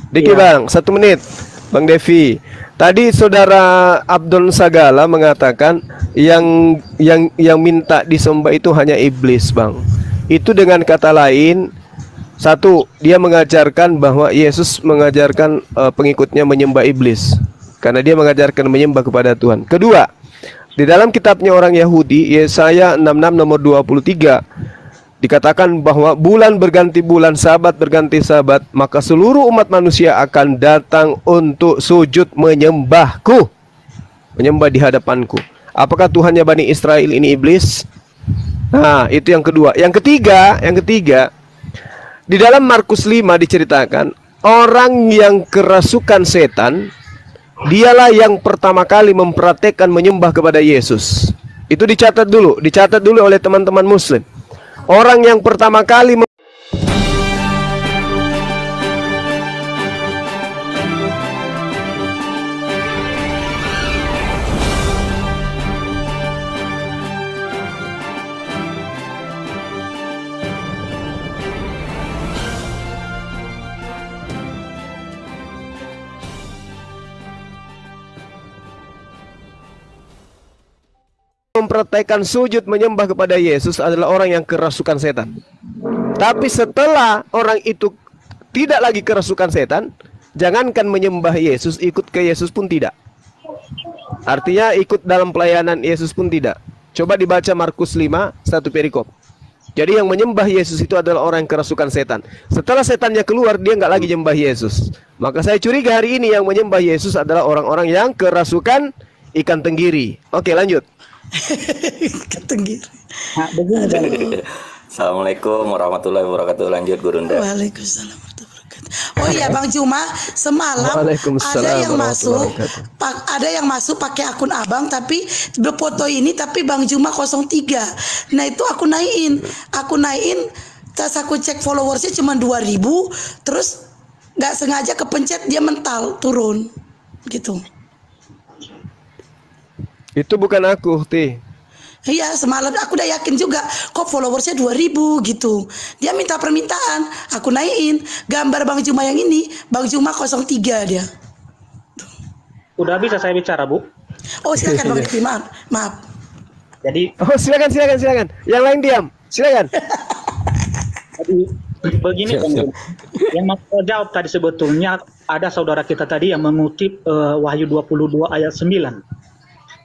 Diki Iya. Bang, 1 menit. Bang Devi. Tadi saudara Abdul Sagala mengatakan yang minta disembah itu hanya iblis, Bang. Itu dengan kata lain, satu, dia mengajarkan bahwa Yesus mengajarkan pengikutnya menyembah iblis karena dia mengajarkan menyembah kepada Tuhan. Kedua, di dalam kitabnya orang Yahudi, Yesaya 66 nomor 23, dikatakan bahwa bulan berganti bulan, sabat berganti sabat, maka seluruh umat manusia akan datang untuk sujud menyembahku, menyembah di hadapanku. Apakah Tuhannya Bani Israel ini iblis? Nah, itu yang kedua. Yang ketiga, di dalam Markus 5 diceritakan, orang yang kerasukan setan, dialah yang pertama kali mempraktekkan menyembah kepada Yesus. Itu dicatat dulu oleh teman-teman muslim. Orang yang pertama kali mempraktekkan sujud menyembah kepada Yesus adalah orang yang kerasukan setan. Tapi setelah orang itu tidak lagi kerasukan setan, jangankan menyembah Yesus, ikut ke Yesus pun tidak. Artinya ikut dalam pelayanan Yesus pun tidak. Coba dibaca Markus 5, 1 perikop. Jadi yang menyembah Yesus itu adalah orang yang kerasukan setan. Setelah setannya keluar, dia nggak lagi menyembah Yesus. Maka saya curiga hari ini yang menyembah Yesus adalah orang-orang yang kerasukan ikan tenggiri. Oke, lanjut. Ketenggiri. Nah, begini Bang. Assalamualaikum warahmatullahi wabarakatuh. Lanjut Gurunda. Waalaikumsalam warahmatullahi wabarakatuh. Oh iya Bang Juma, semalam Waalaikumsalam ada yang masuk pakai akun Abang tapi berfoto ini tapi Bang Juma 03. Nah itu aku naikin, tas aku cek followersnya cuma 2000, terus nggak sengaja kepencet dia mental turun gitu. Itu bukan aku, Ti. Iya, semalam aku udah yakin juga kok followersnya 2000 gitu. Dia minta permintaan, aku naikin gambar Bang Juma yang ini, Bang Juma 03 dia. Udah bisa saya bicara, Bu? Oh silakan Bang Devi, maaf. Jadi Oh, silakan. Yang lain diam. Silakan. Jadi begini Bang. Yang mau jawab tadi sebetulnya ada saudara kita tadi yang mengutip Wahyu 22 ayat 9.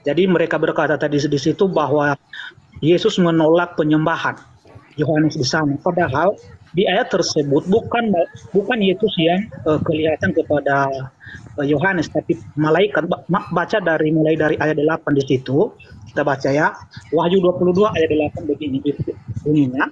Jadi mereka berkata tadi di situ bahwa Yesus menolak penyembahan Yohanes di sana. Padahal di ayat tersebut bukan Yesus yang kelihatan kepada Yohanes, tapi malaikat. Baca mulai dari ayat 8 di situ. Kita baca ya. Wahyu 22 ayat 8 begini bunyinya.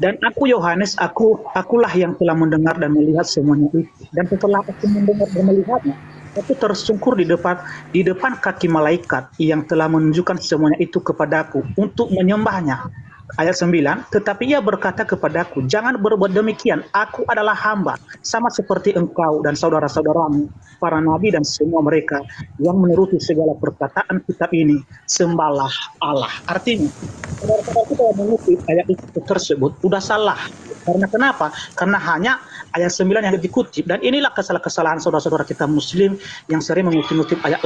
Dan aku Yohanes, akulah yang telah mendengar dan melihat semuanya itu. Dan setelah aku mendengar dan melihatnya, aku tersungkur di depan kaki malaikat yang telah menunjukkan semuanya itu kepadaku untuk menyembahnya. Ayat 9, tetapi ia berkata kepadaku, jangan berbuat demikian, aku adalah hamba, sama seperti engkau dan saudara-saudaramu, para nabi dan semua mereka yang menuruti segala perkataan kitab ini, sembahlah Allah. Artinya, saudara-saudara kita yang mengutip ayat itu tersebut, udah salah. Karena kenapa? Karena hanya ayat 9 yang dikutip, dan inilah kesalahan saudara-saudara kita muslim yang sering mengutip ayat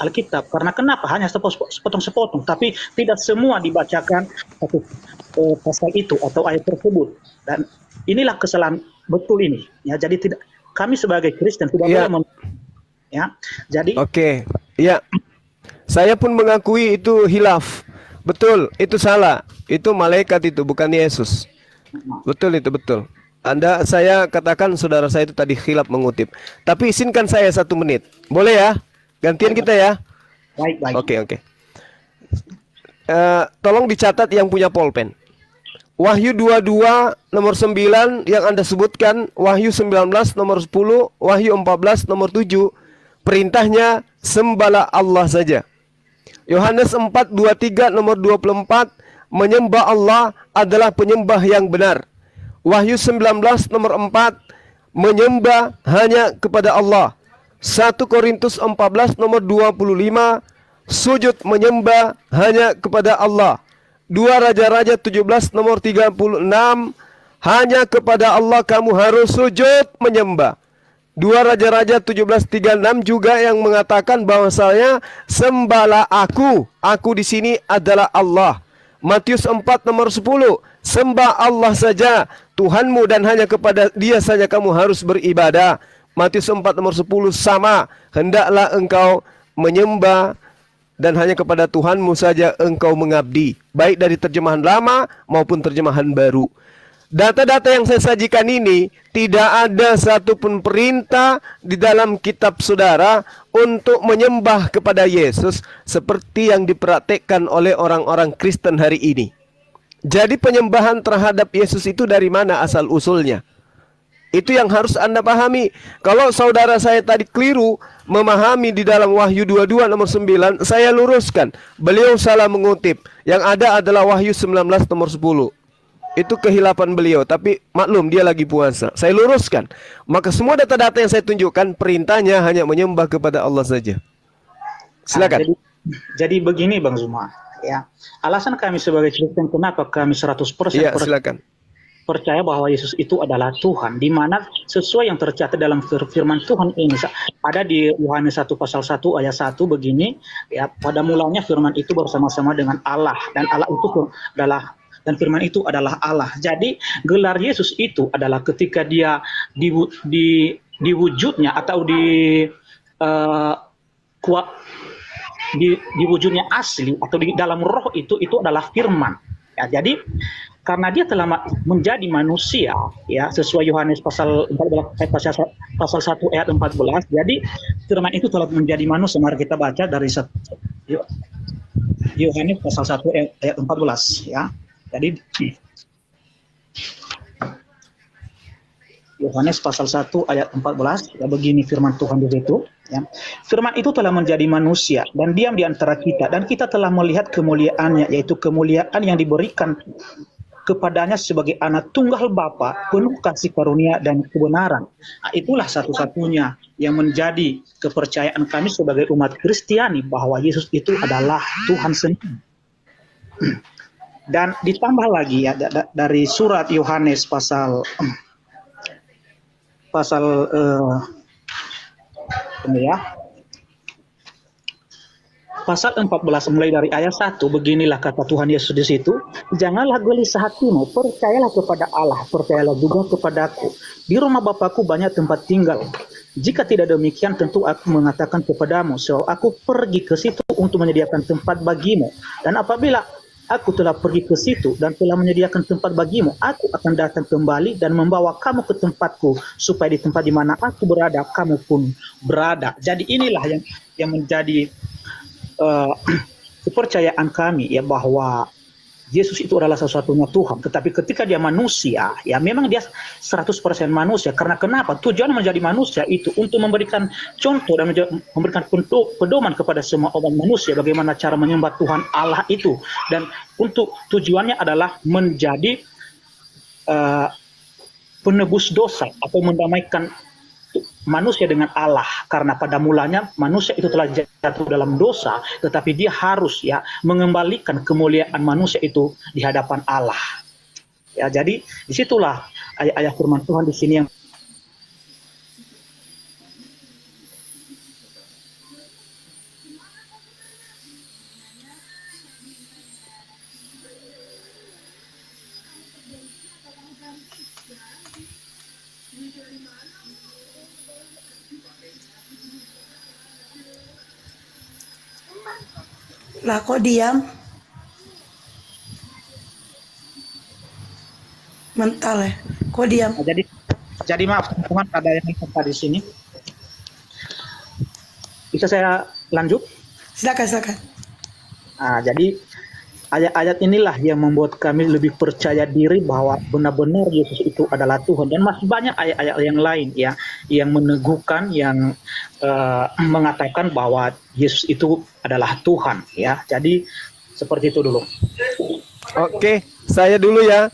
Alkitab. Karena kenapa? Hanya sepotong-sepotong, tapi tidak semua dibacakan satu pasal itu atau ayat tersebut. Dan inilah kesalahan betul ini. Ya, jadi tidak, kami sebagai Kristen tidak boleh ya. Jadi Oke. Ya. Saya pun mengakui itu hilaf. Betul, itu salah. Itu malaikat itu, bukan Yesus. Betul itu, betul. Saya katakan saudara saya itu tadi khilaf mengutip. Tapi izinkan saya 1 menit. Boleh ya? Gantian kita ya? baik. Oke. Tolong dicatat yang punya pulpen. Wahyu 22 nomor 9 yang Anda sebutkan, Wahyu 19 nomor 10, Wahyu 14 nomor 7. Perintahnya sembahlah Allah saja. Yohanes 4:23 nomor 24, menyembah Allah adalah penyembah yang benar. Wahyu 19 nomor 4, menyembah hanya kepada Allah. 1 Korintus 14 nomor 25, sujud menyembah hanya kepada Allah. 2 Raja-Raja 17 nomor 36, hanya kepada Allah kamu harus sujud menyembah. 2 Raja-Raja 17:36 juga yang mengatakan bahwasanya sembahlah aku di sini adalah Allah. Matius 4 nomor 10, sembah Allah saja Tuhanmu dan hanya kepada Dia saja kamu harus beribadah. Matius 4 nomor 10 sama, hendaklah engkau menyembah dan hanya kepada Tuhanmu saja engkau mengabdi. Baik dari terjemahan lama maupun terjemahan baru. Data-data yang saya sajikan ini tidak ada satupun perintah di dalam kitab saudara untuk menyembah kepada Yesus seperti yang dipraktekkan oleh orang-orang Kristen hari ini. Jadi penyembahan terhadap Yesus itu dari mana asal usulnya? Itu yang harus Anda pahami. Kalau saudara saya tadi keliru memahami di dalam Wahyu 22 nomor 9, saya luruskan. Beliau salah mengutip. Yang ada adalah Wahyu 19 nomor 10. Itu kehilapan beliau, tapi maklum dia lagi puasa. Saya luruskan. Maka semua data-data yang saya tunjukkan perintahnya hanya menyembah kepada Allah saja. Silakan. Jadi begini Bang Zuma, ya. Alasan kami sebagai Kristen kenapa kami 100% Ya, silakan. percaya bahwa Yesus itu adalah Tuhan, di mana sesuai yang tercatat dalam firman Tuhan ini ada di Yohanes 1 pasal 1 ayat 1 begini, ya, pada mulanya firman itu bersama-sama dengan Allah dan Allah itu adalah dan firman itu adalah Allah. Jadi gelar Yesus itu adalah ketika dia di wujudnya atau di wujudnya asli atau di dalam roh itu adalah firman. Ya, jadi karena dia telah menjadi manusia, ya, sesuai Yohanes pasal 1 ayat 14. Jadi firman itu telah menjadi manusia. Mari kita baca dari Yohanes pasal 1 ayat 14, ya. Jadi Yohanes pasal 1 ayat 14, ya, begini firman Tuhan di situ, ya. Firman itu telah menjadi manusia dan diam di antara kita, dan kita telah melihat kemuliaannya, yaitu kemuliaan yang diberikan kepadanya sebagai anak tunggal Bapa, penuh kasih karunia dan kebenaran. Nah, itulah satu-satunya yang menjadi kepercayaan kami sebagai umat Kristiani, bahwa Yesus itu adalah Tuhan sendiri. Dan ditambah lagi, ya, dari surat Yohanes pasal ini, ya, pasal 14 mulai dari ayat 1, beginilah kata Tuhan Yesus di situ, janganlah gelisah hatimu, percayalah kepada Allah, percayalah juga kepadaku. Di rumah Bapakku banyak tempat tinggal. Jika tidak demikian, tentu aku mengatakan kepadamu, so aku pergi ke situ untuk menyediakan tempat bagimu. Dan apabila aku telah pergi ke situ dan telah menyediakan tempat bagimu, aku akan datang kembali dan membawa kamu ke tempatku, supaya di tempat di mana aku berada, kamu pun berada. Jadi inilah yang menjadi kepercayaan kami, ya, bahwa Yesus itu adalah satu-satunya Tuhan. Tetapi ketika dia manusia, ya, memang dia 100% manusia. Karena kenapa? Tujuan menjadi manusia itu untuk memberikan contoh dan memberikan pedoman kepada semua orang manusia bagaimana cara menyembah Tuhan Allah itu. Dan untuk tujuannya adalah menjadi penebus dosa atau mendamaikan manusia dengan Allah, karena pada mulanya manusia itu telah jatuh dalam dosa, tetapi dia harus, ya, mengembalikan kemuliaan manusia itu di hadapan Allah. Ya, jadi disitulah ayat-ayat firman Tuhan di sini yang Lah kok diam? Mental ya? Kok diam? Nah, jadi maaf teman-teman, ada yang ikut di sini. Bisa saya lanjut? Silakan. Nah, jadi ayat-ayat inilah yang membuat kami lebih percaya diri bahwa benar-benar Yesus itu adalah Tuhan. Dan masih banyak ayat-ayat yang lain, ya, yang meneguhkan, yang mengatakan bahwa Yesus itu adalah Tuhan, ya. Jadi seperti itu dulu. Oke, saya dulu ya,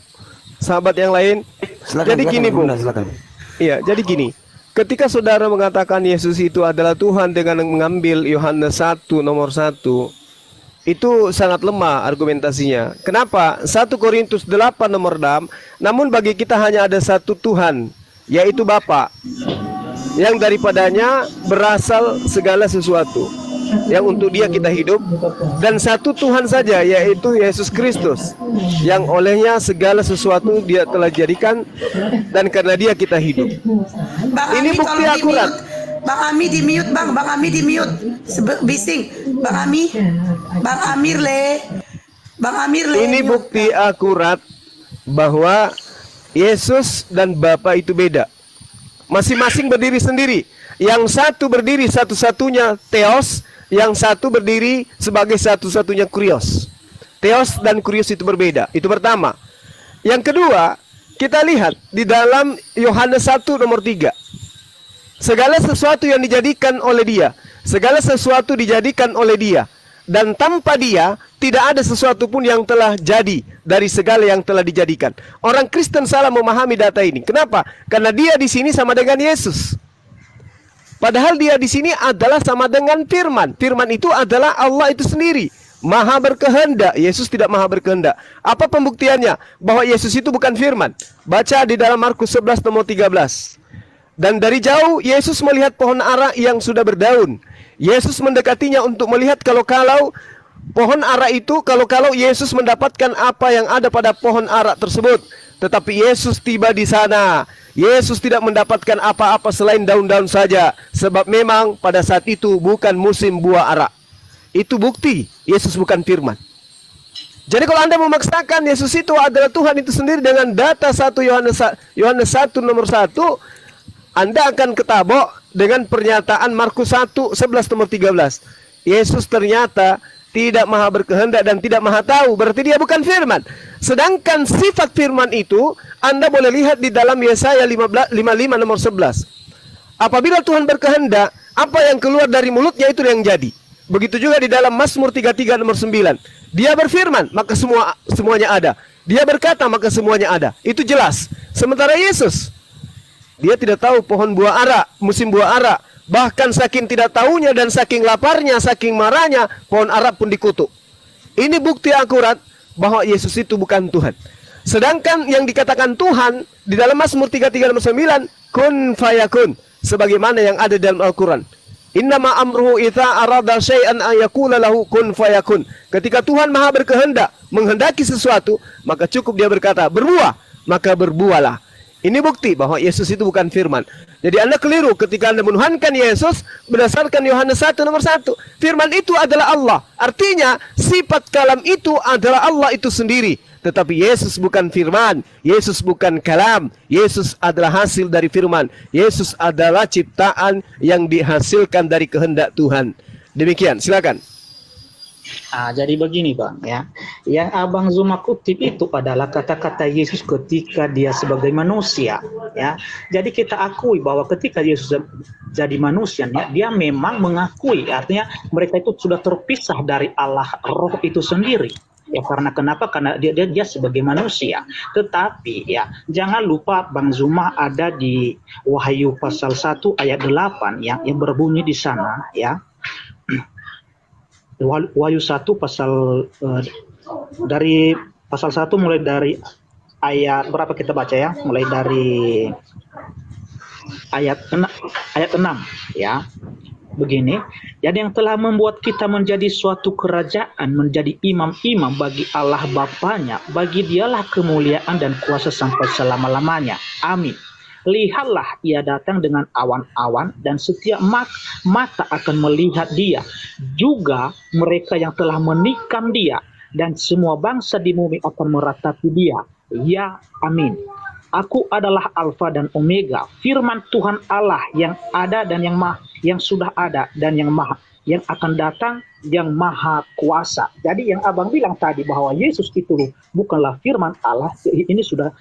sahabat yang lain. Jadi gini, Bu. Iya, jadi gini. Ketika saudara mengatakan Yesus itu adalah Tuhan dengan mengambil Yohanes 1 nomor 1, itu sangat lemah argumentasinya. Kenapa? 1 Korintus 8 nomor 6, namun bagi kita hanya ada satu Tuhan, yaitu Bapa. yang daripadanya berasal segala sesuatu, yang untuk dia kita hidup, dan satu Tuhan saja, yaitu Yesus Kristus, yang olehnya segala sesuatu dia telah jadikan, dan karena dia kita hidup. Bang Ini Ami, bukti tolong akurat. di-mute. Bang Ami di mute, Bang Ami di mute. Bising. Bang Ami. Bang Amir le. Bang Amir le. Ini mute. bukti akurat bahwa Yesus dan Bapa itu beda. Masing-masing berdiri sendiri. Yang satu berdiri satu-satunya Theos, yang satu berdiri sebagai satu-satunya Kurios. Theos dan Kurios itu berbeda. Itu pertama. Yang kedua, kita lihat di dalam Yohanes 1 nomor 3. Segala sesuatu yang dijadikan oleh dia, segala sesuatu dijadikan oleh dia, dan tanpa dia tidak ada sesuatu pun yang telah jadi dari segala yang telah dijadikan. Orang Kristen salah memahami data ini. Kenapa? Karena dia di sini sama dengan Yesus. Padahal dia di sini adalah sama dengan Firman. Firman itu adalah Allah itu sendiri. Maha berkehendak. Yesus tidak maha berkehendak. Apa pembuktiannya? Bahwa Yesus itu bukan Firman. Baca di dalam Markus 11 nomor 13. Dan dari jauh Yesus melihat pohon ara yang sudah berdaun. Yesus mendekatinya untuk melihat kalau pohon ara itu, kalau Yesus mendapatkan apa yang ada pada pohon ara tersebut. Tetapi Yesus tiba di sana. Yesus tidak mendapatkan apa-apa selain daun-daun saja. Sebab memang pada saat itu bukan musim buah ara. Itu bukti Yesus bukan Firman. Jadi kalau Anda memaksakan Yesus itu adalah Tuhan itu sendiri dengan data 1 Yohanes 1 nomor 1, Anda akan ketabok dengan pernyataan Markus 1, 11 nomor 13. Yesus ternyata tidak maha berkehendak dan tidak maha tahu. Berarti dia bukan Firman. Sedangkan sifat Firman itu Anda boleh lihat di dalam Yesaya 55 nomor 11. Apabila Tuhan berkehendak, apa yang keluar dari mulutnya itu yang jadi. Begitu juga di dalam Mazmur 33 nomor 9. Dia berfirman, maka semuanya ada. Dia berkata, maka semuanya ada. Itu jelas. Sementara Yesus, dia tidak tahu pohon buah ara, musim buah ara. Bahkan saking tidak tahunya dan saking laparnya, saking marahnya, pohon ara pun dikutuk. Ini bukti akurat bahwa Yesus itu bukan Tuhan. Sedangkan yang dikatakan Tuhan di dalam Mazmur 33 nomor 9, kun fayakun, sebagaimana yang ada dalam Al-Quran. Innama amruhu idza arada syai'an ayakula lahu kun fayakun. Ketika Tuhan maha berkehendak, menghendaki sesuatu, maka cukup dia berkata, berbuah, maka berbuahlah. Ini bukti bahwa Yesus itu bukan Firman. Jadi Anda keliru ketika Anda menuhankan Yesus berdasarkan Yohanes 1 nomor 1. Firman itu adalah Allah. Artinya sifat kalam itu adalah Allah itu sendiri. Tetapi Yesus bukan Firman. Yesus bukan kalam. Yesus adalah hasil dari Firman. Yesus adalah ciptaan yang dihasilkan dari kehendak Tuhan. Demikian, silakan. Jadi begini Bang ya, yang Abang Zuma kutip itu adalah kata-kata Yesus ketika dia sebagai manusia ya. Jadi kita akui bahwa ketika Yesus jadi manusia ya, dia memang mengakui, artinya mereka itu sudah terpisah dari Allah Roh itu sendiri. Ya karena kenapa? Karena dia sebagai manusia. Tetapi ya jangan lupa Bang Zuma ada di Wahyu pasal 1 ayat 8 yang berbunyi di sana ya. Wahyu 1 pasal dari pasal 1 mulai dari ayat berapa kita baca ya? Mulai dari ayat 6 ya. Begini, jadi yang telah membuat kita menjadi suatu kerajaan, menjadi imam-imam bagi Allah Bapanya, bagi dialah kemuliaan dan kuasa sampai selama-lamanya. Amin. Lihatlah ia datang dengan awan-awan dan setiap mata akan melihat dia. Juga mereka yang telah menikam dia dan semua bangsa di bumi akan meratapi dia. Ya, amin. Aku adalah Alfa dan Omega, firman Tuhan Allah yang ada dan yang sudah ada dan yang akan datang, yang maha kuasa. Jadi yang Abang bilang tadi bahwa Yesus itu bukanlah firman Allah, ini sudah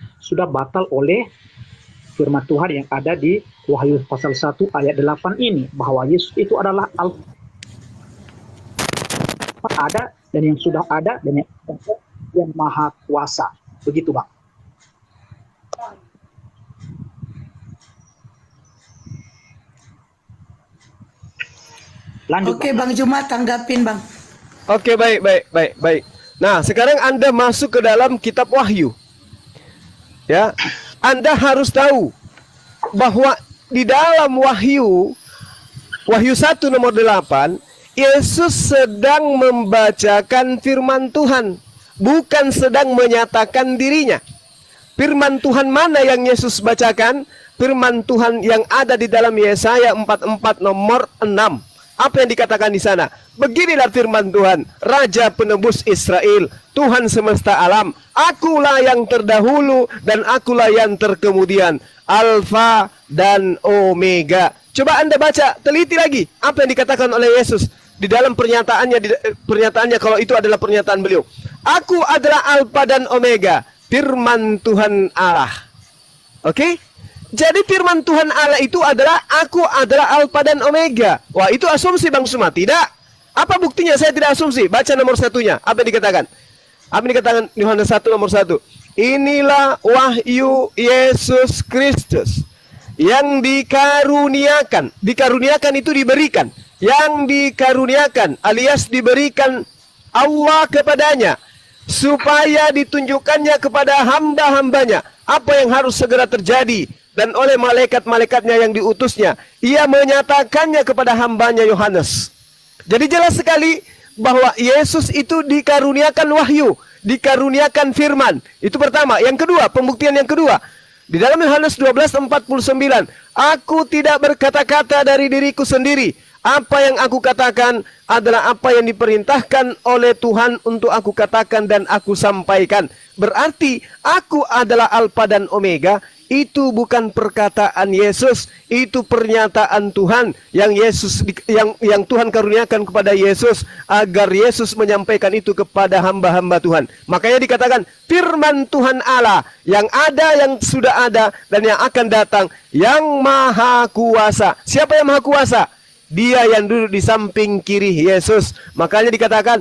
batal oleh firman Tuhan yang ada di Wahyu pasal 1 ayat 8 ini, bahwa Yesus itu adalah Alfa, ada dan yang sudah ada dan yang maha kuasa. Begitu Bang. Lanjut. Oke Bang Juma, tanggapin Bang. Oke, baik. Nah, sekarang Anda masuk ke dalam kitab Wahyu. Ya, Anda harus tahu bahwa di dalam Wahyu 1 nomor 8, Yesus sedang membacakan firman Tuhan, bukan sedang menyatakan dirinya. Firman Tuhan mana yang Yesus bacakan? Firman Tuhan yang ada di dalam Yesaya 44 nomor 6. Apa yang dikatakan di sana? Beginilah firman Tuhan, Raja penebus Israel, Tuhan semesta alam. Akulah yang terdahulu dan akulah yang terkemudian, Alfa dan Omega. Coba Anda baca, teliti lagi apa yang dikatakan oleh Yesus di dalam pernyataannya kalau itu adalah pernyataan beliau. Aku adalah Alfa dan Omega, firman Tuhan Allah. Oke? Jadi firman Tuhan Allah itu adalah aku adalah Alfa dan Omega. Wah, itu asumsi Bang Suma? Tidak. Apa buktinya saya tidak asumsi? Baca nomor satunya. Apa yang dikatakan? Apa yang dikatakan Yohanes 1 nomor 1? Inilah wahyu Yesus Kristus yang dikaruniakan. Dikaruniakan itu diberikan. Yang dikaruniakan alias diberikan Allah kepadanya, supaya ditunjukkannya kepada hamba-hambanya apa yang harus segera terjadi, dan oleh malaikat-malaikatnya yang diutusnya ia menyatakannya kepada hambanya Yohanes. Jadi jelas sekali bahwa Yesus itu dikaruniakan wahyu, dikaruniakan firman. Itu pertama. Yang kedua, pembuktian yang kedua, di dalam Yohanes 12:49, aku tidak berkata-kata dari diriku sendiri. Apa yang aku katakan adalah apa yang diperintahkan oleh Tuhan untuk aku katakan dan aku sampaikan. Berarti aku adalah Alfa dan Omega. Itu bukan perkataan Yesus, itu pernyataan Tuhan yang yang Tuhan karuniakan kepada Yesus agar Yesus menyampaikan itu kepada hamba-hamba Tuhan. Makanya dikatakan firman Tuhan Allah yang ada, yang sudah ada, dan yang akan datang, yang maha kuasa. Siapa yang maha kuasa? Dia yang duduk di samping kiri Yesus. Makanya dikatakan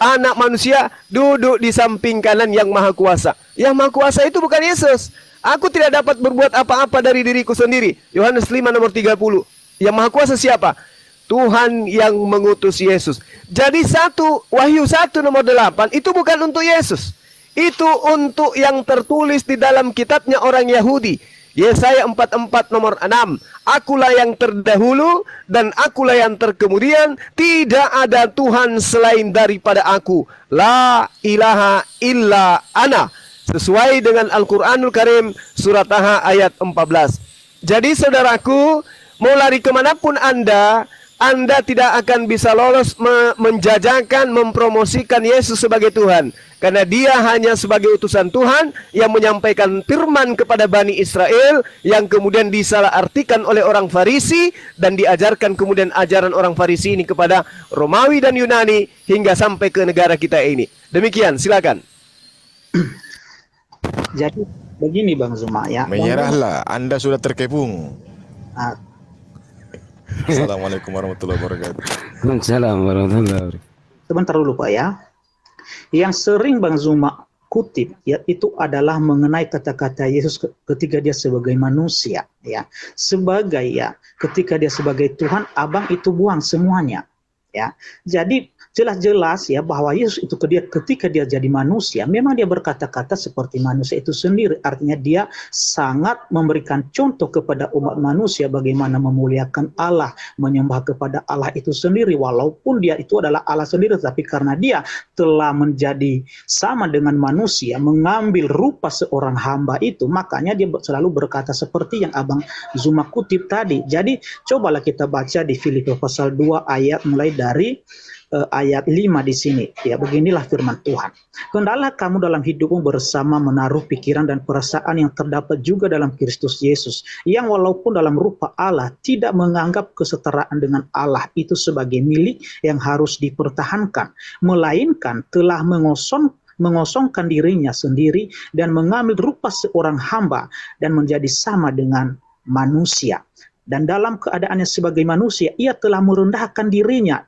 anak manusia duduk di samping kanan yang maha kuasa. Yang maha kuasa itu bukan Yesus. Aku tidak dapat berbuat apa-apa dari diriku sendiri. Yohanes 5 nomor 30. Yang maha kuasa siapa? Tuhan yang mengutus Yesus. Jadi Wahyu 1 nomor 8 itu bukan untuk Yesus. Itu untuk yang tertulis di dalam kitabnya orang Yahudi. Yesaya 44 nomor 6. Akulah yang terdahulu dan akulah yang terkemudian. Tidak ada Tuhan selain daripada aku. La ilaha illa ana. Sesuai dengan Al-Quranul Karim surat Taha ayat 14. Jadi saudaraku, mau lari kemanapun Anda tidak akan bisa lolos menjajakan, mempromosikan Yesus sebagai Tuhan. Karena dia hanya sebagai utusan Tuhan yang menyampaikan firman kepada Bani Israel, yang kemudian disalahartikan oleh orang Farisi, dan diajarkan kemudian ajaran orang Farisi ini kepada Romawi dan Yunani, hingga sampai ke negara kita ini. Demikian, silakan. Jadi begini Bang Zuma ya. Menyerahlah, Anda sudah terkepung. Nah, Assalamualaikum warahmatullahi wabarakatuh. Waalaikumsalam warahmatullahi wabarakatuh. sebentar dulu Pak ya. Yang sering Bang Zuma kutip ya itu adalah mengenai kata-kata Yesus ketika dia sebagai manusia ya. Sebagai ya, ketika dia sebagai Tuhan, Abang itu buang semuanya ya. Jadi jelas-jelas ya bahwa Yesus itu ketika dia jadi manusia, memang dia berkata-kata seperti manusia itu sendiri. Artinya dia sangat memberikan contoh kepada umat manusia bagaimana memuliakan Allah, menyembah kepada Allah itu sendiri. Walaupun dia itu adalah Allah sendiri, tapi karena dia telah menjadi sama dengan manusia, mengambil rupa seorang hamba itu, makanya dia selalu berkata seperti yang Abang Zuma kutip tadi. Jadi cobalah kita baca di Filipi pasal 2 ayat mulai dari ayat 5 di sini. Ya, beginilah firman Tuhan. Hendaklah kamu dalam hidupmu bersama menaruh pikiran dan perasaan yang terdapat juga dalam Kristus Yesus, yang walaupun dalam rupa Allah tidak menganggap kesetaraan dengan Allah itu sebagai milik yang harus dipertahankan, melainkan telah mengosongkan dirinya sendiri dan mengambil rupa seorang hamba dan menjadi sama dengan manusia. Dan dalam keadaannya sebagai manusia, ia telah merendahkan dirinya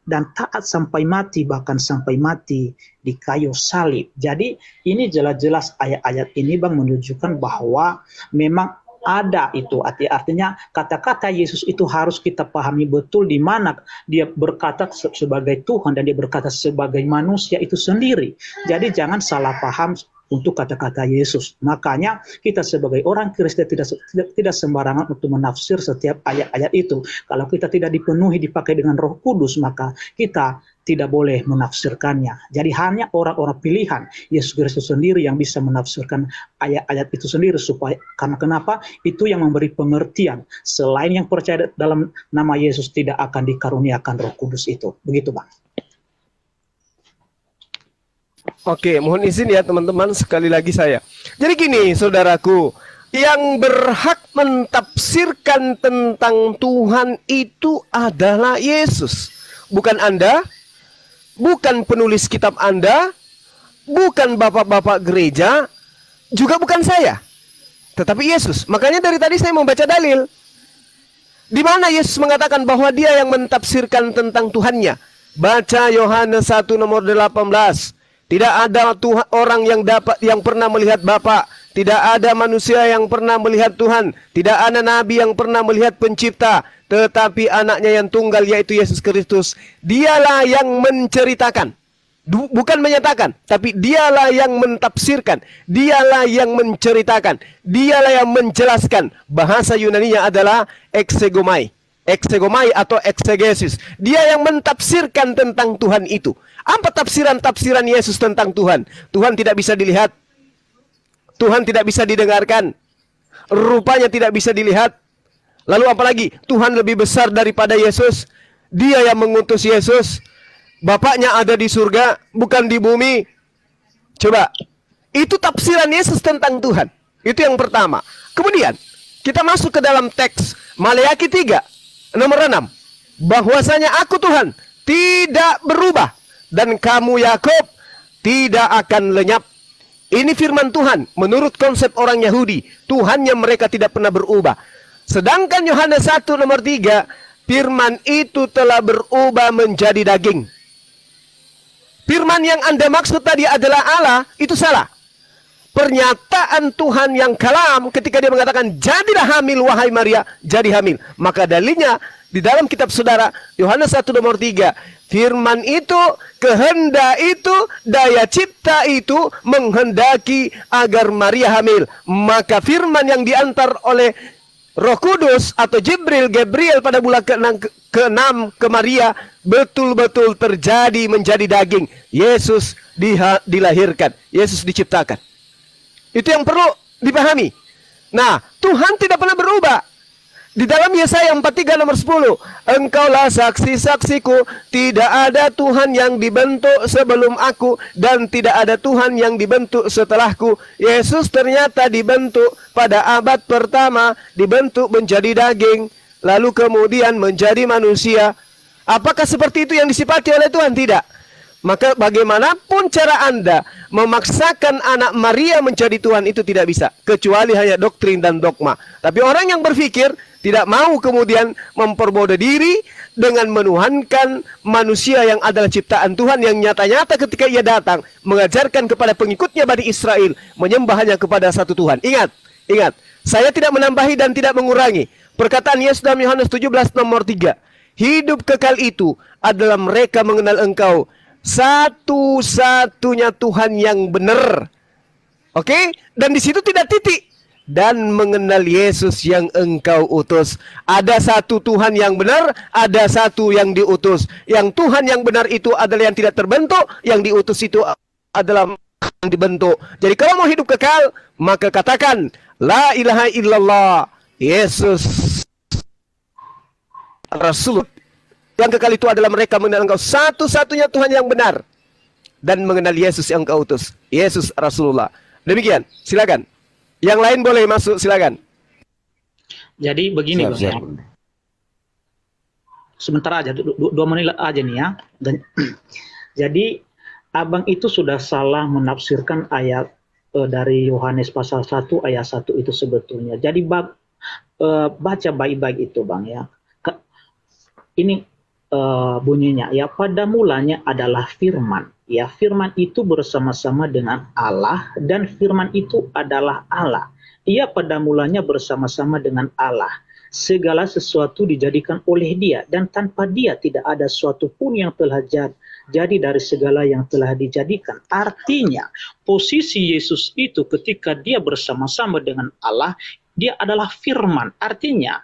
dan taat sampai mati, bahkan sampai mati di kayu salib. Jadi ini jelas-jelas ayat-ayat ini Bang menunjukkan bahwa memang ada itu. Artinya kata-kata Yesus itu harus kita pahami betul, di mana dia berkata sebagai Tuhan dan dia berkata sebagai manusia itu sendiri. Jadi jangan salah paham untuk kata-kata Yesus. Makanya kita sebagai orang Kristen tidak sembarangan untuk menafsir setiap ayat-ayat itu. Kalau kita tidak dipenuhi dipakai dengan Roh Kudus, maka kita tidak boleh menafsirkannya. Jadi hanya orang-orang pilihan Yesus Kristus sendiri yang bisa menafsirkan ayat-ayat itu sendiri, supaya karena kenapa? Itu yang memberi pengertian. Selain yang percaya dalam nama Yesus tidak akan dikaruniakan Roh Kudus itu. Begitu, Bang. Oke, mohon izin ya teman-teman, sekali lagi saya. Jadi gini, saudaraku, yang berhak mentafsirkan tentang Tuhan itu adalah Yesus. Bukan Anda, bukan penulis kitab Anda, bukan bapak-bapak gereja, juga bukan saya. Tetapi Yesus. Makanya dari tadi saya membaca dalil. Di mana Yesus mengatakan bahwa dia yang mentafsirkan tentang Tuhannya. Baca Yohanes 1 nomor 18. Tidak ada Tuhan, orang yang pernah melihat Bapa. Tidak ada manusia yang pernah melihat Tuhan. Tidak ada nabi yang pernah melihat Pencipta. Tetapi anaknya yang tunggal, yaitu Yesus Kristus, dialah yang menceritakan. Bukan menyatakan, tapi dialah yang mentafsirkan. Dialah yang menceritakan. Dialah yang menjelaskan. Bahasa Yunaninya adalah exegomai. Exegomai atau exegesis. Dia yang mentafsirkan tentang Tuhan itu. Apa tafsiran-tafsiran Yesus tentang Tuhan? Tuhan tidak bisa dilihat. Tuhan tidak bisa didengarkan. Rupanya tidak bisa dilihat. Lalu apalagi? Tuhan lebih besar daripada Yesus. Dia yang mengutus Yesus. Bapaknya ada di surga, bukan di bumi. Coba. Itu tafsiran Yesus tentang Tuhan. Itu yang pertama. Kemudian, kita masuk ke dalam teks Maleakhi 3, nomor 6. Bahwasanya aku Tuhan tidak berubah. Dan kamu Yakub tidak akan lenyap. Ini firman Tuhan. Menurut konsep orang Yahudi, Tuhannya mereka tidak pernah berubah. Sedangkan Yohanes 1 nomor 3, firman itu telah berubah menjadi daging. Firman yang Anda maksud tadi adalah Allah, itu salah. Pernyataan Tuhan yang kalam ketika dia mengatakan, jadilah hamil wahai Maria, jadi hamil. Maka dalilnya di dalam kitab saudara, Yohanes 1 nomor 3, firman itu, kehendak itu, daya cipta itu menghendaki agar Maria hamil. Maka firman yang diantar oleh Roh Kudus atau Gabriel pada bulan ke-6 ke Maria betul-betul terjadi menjadi daging. Yesus dilahirkan, Yesus diciptakan. Itu yang perlu dipahami. Nah, Tuhan tidak pernah berubah. Di dalam Yesaya 43 nomor 10, engkaulah saksi-saksiku, tidak ada Tuhan yang dibentuk sebelum aku, dan tidak ada Tuhan yang dibentuk setelahku. Yesus ternyata dibentuk pada abad pertama, dibentuk menjadi daging, lalu kemudian menjadi manusia. Apakah seperti itu yang disifati oleh Tuhan? Tidak. Maka bagaimanapun cara Anda memaksakan anak Maria menjadi Tuhan, itu tidak bisa. Kecuali hanya doktrin dan dogma. Tapi orang yang berpikir tidak mau kemudian memperbodoh diri dengan menuhankan manusia yang adalah ciptaan Tuhan, yang nyata-nyata ketika ia datang mengajarkan kepada pengikutnya Bani Israel menyembah hanya kepada satu Tuhan. Ingat, saya tidak menambahi dan tidak mengurangi. Perkataan Yesus dalam Yohanes 17 nomor 3. Hidup kekal itu adalah mereka mengenal engkau, satu-satunya Tuhan yang benar. Oke? Dan di situ tidak titik. Dan mengenal Yesus yang engkau utus. Ada satu Tuhan yang benar, ada satu yang diutus. Yang Tuhan yang benar itu adalah yang tidak terbentuk, yang diutus itu adalah yang dibentuk. Jadi kalau mau hidup kekal, maka katakan la ilaha illallah, Yesus Rasul. Yang kekal itu adalah mereka mengenal engkau, satu-satunya Tuhan yang benar, dan mengenal Yesus yang engkau utus, Yesus Rasulullah. Demikian, silakan. Yang lain boleh masuk, silakan. Jadi begini, Bang, ya. Sebentar aja, 2 menit aja nih ya. Jadi abang itu sudah salah menafsirkan ayat dari Yohanes pasal 1 ayat 1 itu sebetulnya. Jadi baca baik-baik itu, Bang, ya. Ini bunyinya ya, pada mulanya adalah firman. Ya, firman itu bersama-sama dengan Allah, dan firman itu adalah Allah. Ia pada mulanya bersama-sama dengan Allah. Segala sesuatu dijadikan oleh Dia, dan tanpa Dia tidak ada sesuatu pun yang telah jadi dari segala yang telah dijadikan. Artinya, posisi Yesus itu ketika dia bersama-sama dengan Allah, dia adalah firman. Artinya,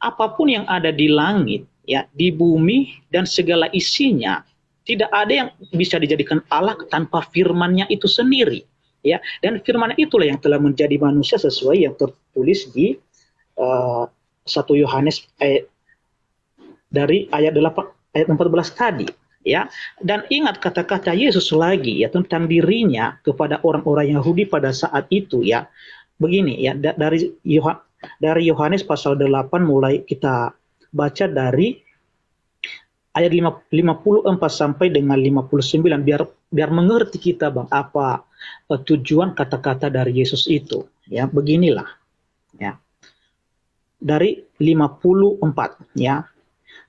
apapun yang ada di langit, ya, di bumi dan segala isinya, tidak ada yang bisa dijadikan Allah tanpa firman-Nya itu sendiri, ya. Dan firman itulah yang telah menjadi manusia sesuai yang tertulis di 1 Yohanes dari ayat 14 tadi, ya. Dan ingat kata-kata Yesus lagi, ya, tentang dirinya kepada orang-orang Yahudi pada saat itu, ya. Begini, ya, dari Yohanes pasal 8 mulai kita baca dari ayat 54 sampai dengan 59, biar mengerti kita, Bang, apa tujuan kata-kata dari Yesus itu, ya. Beginilah, ya. Dari 54, ya.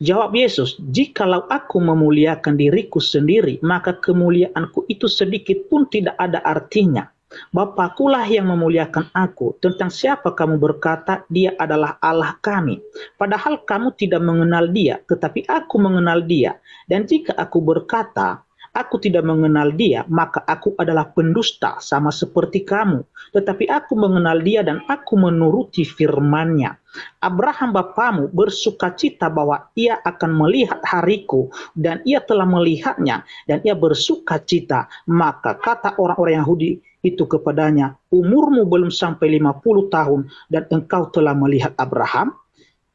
Jawab Yesus, "Jikalau aku memuliakan diriku sendiri, maka kemuliaanku itu sedikit pun tidak ada artinya. Bapakulah yang memuliakan aku. Tentang siapa kamu berkata, dia adalah Allah kami. Padahal kamu tidak mengenal dia, tetapi aku mengenal dia. Dan jika aku berkata, aku tidak mengenal dia, maka aku adalah pendusta sama seperti kamu. Tetapi aku mengenal dia dan aku menuruti firman-Nya. Abraham bapamu bersukacita bahwa ia akan melihat hariku, dan ia telah melihatnya, dan ia bersukacita. Maka kata orang-orang Yahudi itu kepadanya, umurmu belum sampai 50 tahun, dan engkau telah melihat Abraham?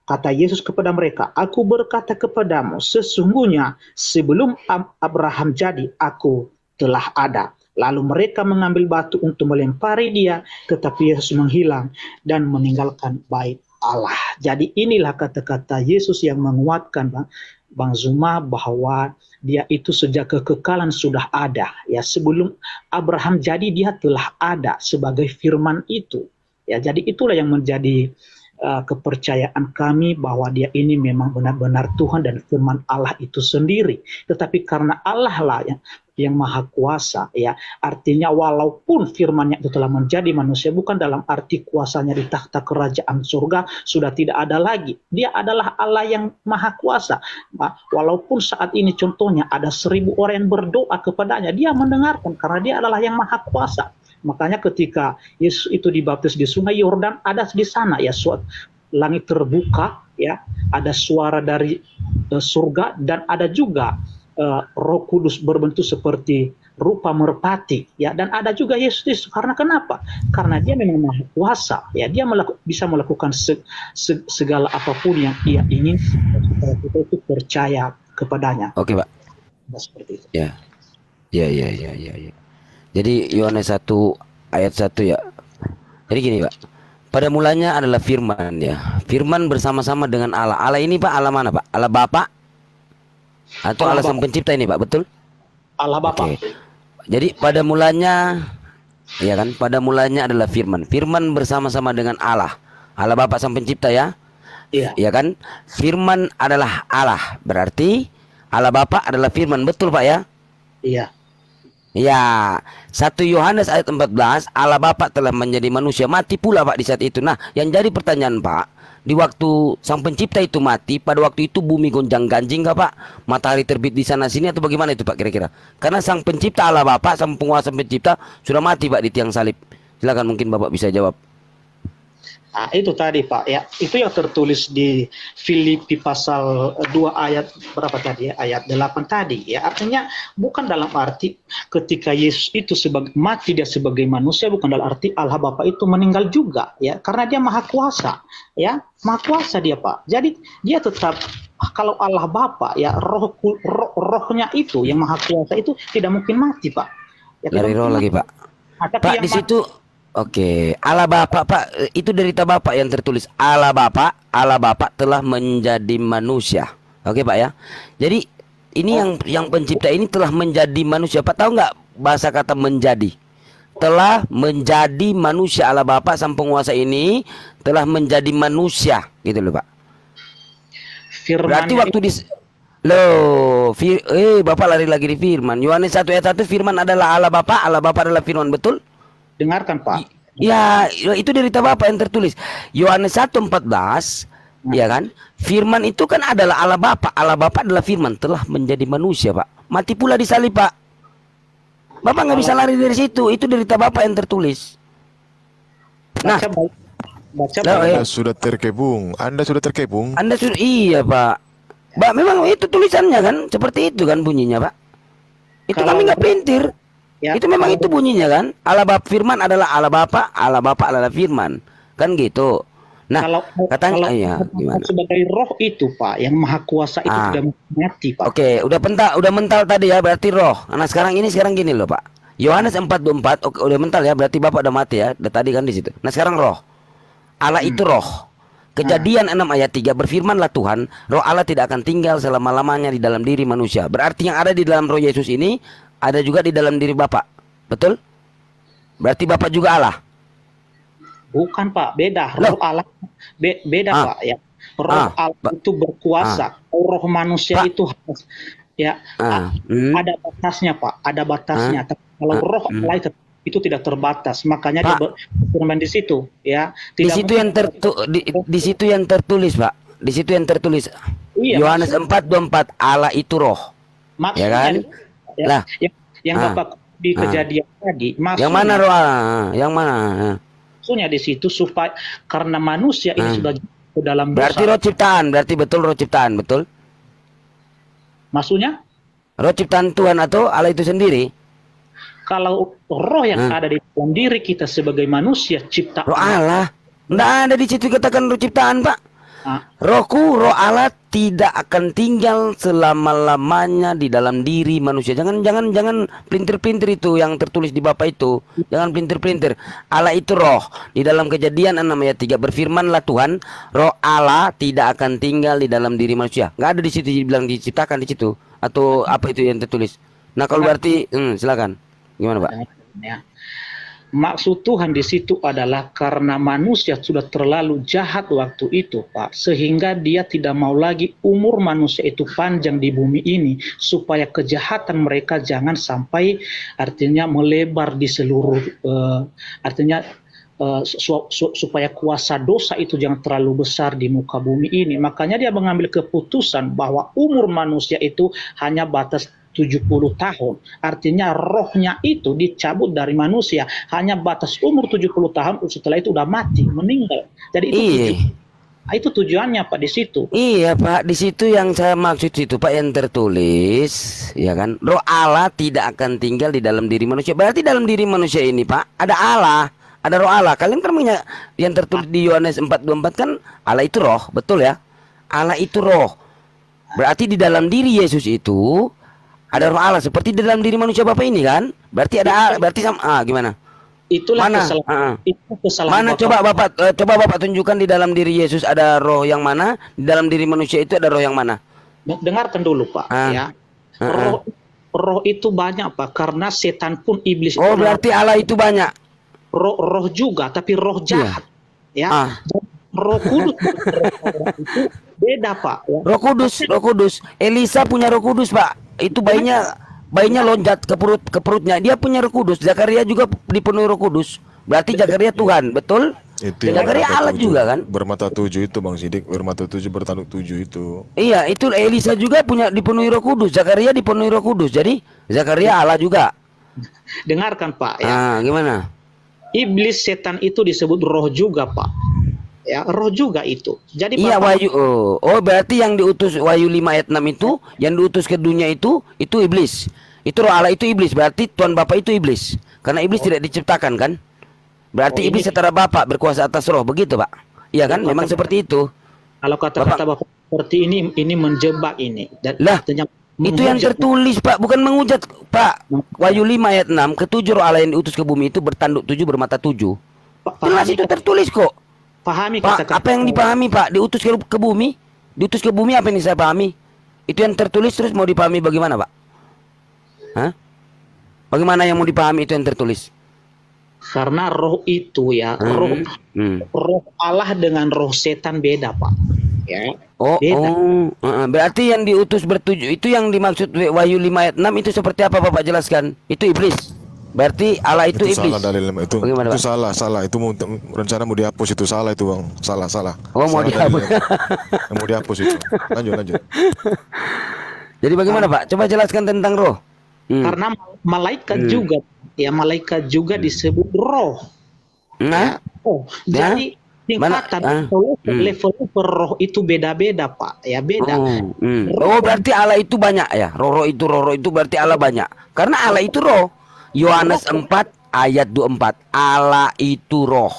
Kata Yesus kepada mereka, aku berkata kepadamu, sesungguhnya sebelum Abraham jadi, aku telah ada. Lalu mereka mengambil batu untuk melempari dia, tetapi Yesus menghilang dan meninggalkan bait Allah. Jadi inilah kata-kata Yesus yang menguatkan, Bang Zuma, bahwa dia itu sejak kekekalan sudah ada. Ya, sebelum Abraham jadi, dia telah ada sebagai firman itu. Ya, jadi itulah yang menjadi kepercayaan kami bahwa dia ini memang benar-benar Tuhan dan firman Allah itu sendiri. Tetapi karena Allah lah yang maha kuasa, ya, artinya walaupun firman-Nya itu telah menjadi manusia, bukan dalam arti kuasanya di takhta kerajaan surga sudah tidak ada lagi. Dia adalah Allah yang maha kuasa. Walaupun saat ini contohnya ada 1000 orang yang berdoa kepadanya, dia mendengarkan karena dia adalah yang maha kuasa. Makanya ketika Yesus itu dibaptis di Sungai Yordan, ada di sana, ya, langit terbuka, ya, ada suara dari surga, dan ada juga Roh Kudus berbentuk seperti rupa merpati, ya, dan ada juga Yesus. Karena kenapa? Karena dia memang maha kuasa, ya, dia bisa melakukan segala apapun yang ia ingin. Kita itu percaya kepadanya. Oke, Pak. Seperti itu. Ya. Ya. Jadi Yohanes 1 ayat 1, ya. Jadi gini, Pak. Pada mulanya adalah firman, ya. Firman bersama-sama dengan Allah. Allah ini, Pak, Allah mana, Pak? Allah Bapa atau Allah Sang Pencipta ini, Pak? Betul? Allah Bapa. Oke. Jadi pada mulanya, ya kan? Pada mulanya adalah firman. Firman bersama-sama dengan Allah. Allah Bapa Sang Pencipta, ya. Iya. Ya kan? Firman adalah Allah. Berarti Allah Bapa adalah firman. Betul, Pak, ya? Iya. Ya, 1 Yohanes ayat 14, Allah Bapa telah menjadi manusia, mati pula, Pak, di saat itu. Nah, yang jadi pertanyaan, Pak, di waktu Sang Pencipta itu mati, pada waktu itu bumi gonjang-ganjing nggak, Pak? Matahari terbit di sana sini atau bagaimana itu, Pak, kira-kira? Karena Sang Pencipta Allah Bapa, Sang Penguasa Pencipta sudah mati, Pak, di tiang salib. Silakan, mungkin Bapak bisa jawab. Nah, itu tadi, Pak, ya, itu yang tertulis di Filipi pasal 2 ayat berapa tadi, ya, ayat 8 tadi, ya. Artinya bukan dalam arti ketika Yesus itu mati dia sebagai manusia, bukan dalam arti Allah Bapa itu meninggal juga, ya, karena dia maha kuasa, ya, maha kuasa dia, Pak. Jadi dia tetap, kalau Allah Bapa, ya, rohnya itu yang maha kuasa itu tidak mungkin mati, Pak. Ya, Dari roh lagi, Pak. Nah, tapi Pak, yang di situ oke, Allah Bapa, Pak, itu derita Bapak yang tertulis. Allah Bapa telah menjadi manusia. Oke, Pak, ya. Jadi ini yang pencipta ini telah menjadi manusia. Pak, tahu nggak bahasa kata menjadi? Telah menjadi manusia. Allah Bapa Sang Penguasa ini telah menjadi manusia, gitu loh, Pak. Berarti waktu Bapak lari lagi di firman. Yohanes 1 ayat 1, firman adalah Allah Bapa adalah firman, betul? dengarkan, Pak. Ya, itu derita Bapak yang tertulis. Yohanes 1:14, Ya kan? Firman itu kan adalah Allah Bapa. Allah Bapa adalah firman telah menjadi manusia, Pak. Mati pula disalib, Pak. Bapak nggak bisa lari dari situ. Itu derita Bapak yang tertulis. Nah, Baca Nah, Anda sudah terkepung. Anda sudah terkepung. Anda sudah, iya Pak. Pak, memang itu tulisannya kan, seperti itu kan bunyinya Pak. Itu Kalau- kami nggak pelintir. Ya, Itu memang kalau- itu bunyinya kan. Allah Bapa firman adalah Allah Bapa adalah firman. Kan gitu. Nah, kalau katanya ya gimana? sebagai roh itu Pak yang maha kuasa itu Ah. tidak mati Pak. Oke, udah mental tadi ya, berarti roh. Nah, sekarang gini loh, Pak. Yohanes 4:24, oke, udah mental ya, berarti Bapak udah mati ya. Udah tadi kan di situ. Nah, sekarang roh. Allah itu roh. Kejadian 6 ayat 3 berfirmanlah Tuhan, roh Allah tidak akan tinggal selama-lamanya di dalam diri manusia. Berarti yang ada di dalam roh Yesus ini ada juga di dalam diri Bapak. Betul? Berarti Bapak juga Allah. Bukan Pak, beda. Loh. Roh Allah beda Ah. Pak ya. Roh Ah. Allah itu berkuasa. Roh manusia Pak. itu harus ya ada batasnya Pak, ada batasnya. Tapi kalau roh Allah itu tidak terbatas, makanya dia Pak. berfirman di situ ya. Di Tidak situ mungkin- yang di situ yang tertulis, Pak. Di situ yang tertulis. Iya, Yohanes 4:24, Allah itu roh. maksudnya, Ya kan? ya, Lah. yang Ah. Bapak di kejadian tadi, Yang mana roh Allah? Yang mana? maksudnya di situ supaya karena manusia ini sudah ke dalam Berarti dosa. roh ciptaan, berarti betul roh ciptaan, betul? Maksudnya Roh ciptaan Tuhan atau Allah itu sendiri? kalau roh yang ada di dalam diri kita sebagai manusia ciptaan Roh Allah. Nggak ada di situ katakan roh ciptaan, Pak. Ah, Rohku, roh Allah tidak akan tinggal selama-lamanya di dalam diri manusia. Jangan pelintir-pelintir itu yang tertulis di Bapak itu. Jangan pelintir-pelintir. Allah itu roh. Di dalam Kejadian 6 ayat 3 berfirmanlah Tuhan, roh Allah tidak akan tinggal di dalam diri manusia. Nggak ada di situ dibilang diciptakan di situ atau apa itu yang tertulis. Nah, kalau berarti silakan. Gimana, Pak? ya. Maksud Tuhan di situ adalah karena manusia sudah terlalu jahat waktu itu, Pak, sehingga dia tidak mau lagi umur manusia itu panjang di bumi ini, supaya kejahatan mereka jangan sampai artinya melebar di seluruh, artinya supaya kuasa dosa itu jangan terlalu besar di muka bumi ini. Makanya dia mengambil keputusan bahwa umur manusia itu hanya batas 70 tahun. Artinya rohnya itu dicabut dari manusia. Hanya batas umur 70 tahun, setelah itu udah mati, meninggal. Jadi itu tujuannya Pak di situ. Iya Pak, di situ yang saya maksud itu Pak yang tertulis, ya kan? Roh Allah tidak akan tinggal di dalam diri manusia. Berarti dalam diri manusia ini Pak ada Allah, ada roh Allah. Kalian kan punya yang tertulis di Yohanes 4:24 kan Allah itu roh, betul ya? Allah itu roh. Berarti di dalam diri Yesus itu ada roh Allah seperti di dalam diri manusia Bapak ini kan? Berarti ada berarti sama gimana? Itulah Mana? kesalahan. Itu kesalahan Mana coba Bapak tunjukkan di dalam diri Yesus ada roh yang mana? Di dalam diri manusia itu ada roh yang mana? Dengarkan dulu Pak ya. Roh itu banyak Pak, karena setan pun iblis. Oh, berarti Allah itu banyak. Roh juga, tapi roh jahat. Ya. Roh kudus itu beda Pak. Ya. Roh Kudus. Elisa punya Roh Kudus, Pak. Itu bayinya loncat ke perutnya. Dia punya Roh Kudus. Zakaria juga dipenuhi Roh Kudus. Berarti Zakaria Tuhan, betul? Itu Zakaria Allah juga kan? Bermata 7 itu Bang Sidik, bermata 7 bertanduk 7 itu. Iya, itu Elisa juga dipenuhi Roh Kudus. Zakaria dipenuhi Roh Kudus. Jadi Zakaria Allah juga. Dengarkan Pak ya. Gimana? Iblis setan itu disebut roh juga Pak. Ya, roh juga itu. Jadi Iya, Bapak, Wahyu. Oh, berarti yang diutus Wahyu 5 ayat 6 itu, yang diutus ke dunia itu iblis. Itu roh Allah itu iblis. Berarti Tuhan Bapa itu iblis. Karena iblis tidak diciptakan kan? Berarti iblis setara Bapa berkuasa atas roh, begitu, Pak? Iya kan? Memang seperti itu. kalau kata-kata Bapak seperti ini menjebak ini. Dan Lah, artinya itu yang menghujat. tertulis, Pak, bukan menghujat, Pak. Wahyu 5 ayat 6, ketujuh roh Allah yang diutus ke bumi itu bertanduk 7 bermata 7. Jelas itu tertulis kok. Pahami Pak, kata-kata. apa yang dipahami, Pak? Diutus ke bumi? Diutus ke bumi apa yang saya pahami? Itu yang tertulis terus mau dipahami bagaimana, Pak? Hah? Bagaimana yang mau dipahami itu yang tertulis? Karena roh itu ya, roh Allah dengan roh setan beda, Pak. Ya. Beda. Berarti yang diutus bertujuh itu yang dimaksud Wahyu 5 ayat 6 itu seperti apa Bapak jelaskan? Itu iblis. Berarti Allah itu, Itu iblis. salah dalilnya itu. Bagaimana, Itu Pak? salah. Itu rencana mau dihapus, itu salah itu bang. Salah. Oh, mau Salah dihapus. dalilnya. Mau dihapus itu. Lanjut. Jadi bagaimana Pak? Coba jelaskan tentang roh. Karena malaikat juga, ya malaikat juga disebut roh. Nah, Oh, Ya. jadi tingkatan level roh itu beda-beda Pak, ya beda. Oh, berarti Allah itu banyak ya. Roh itu berarti Allah banyak. Karena Allah itu roh. Yohanes 4 ayat 24. Allah itu roh.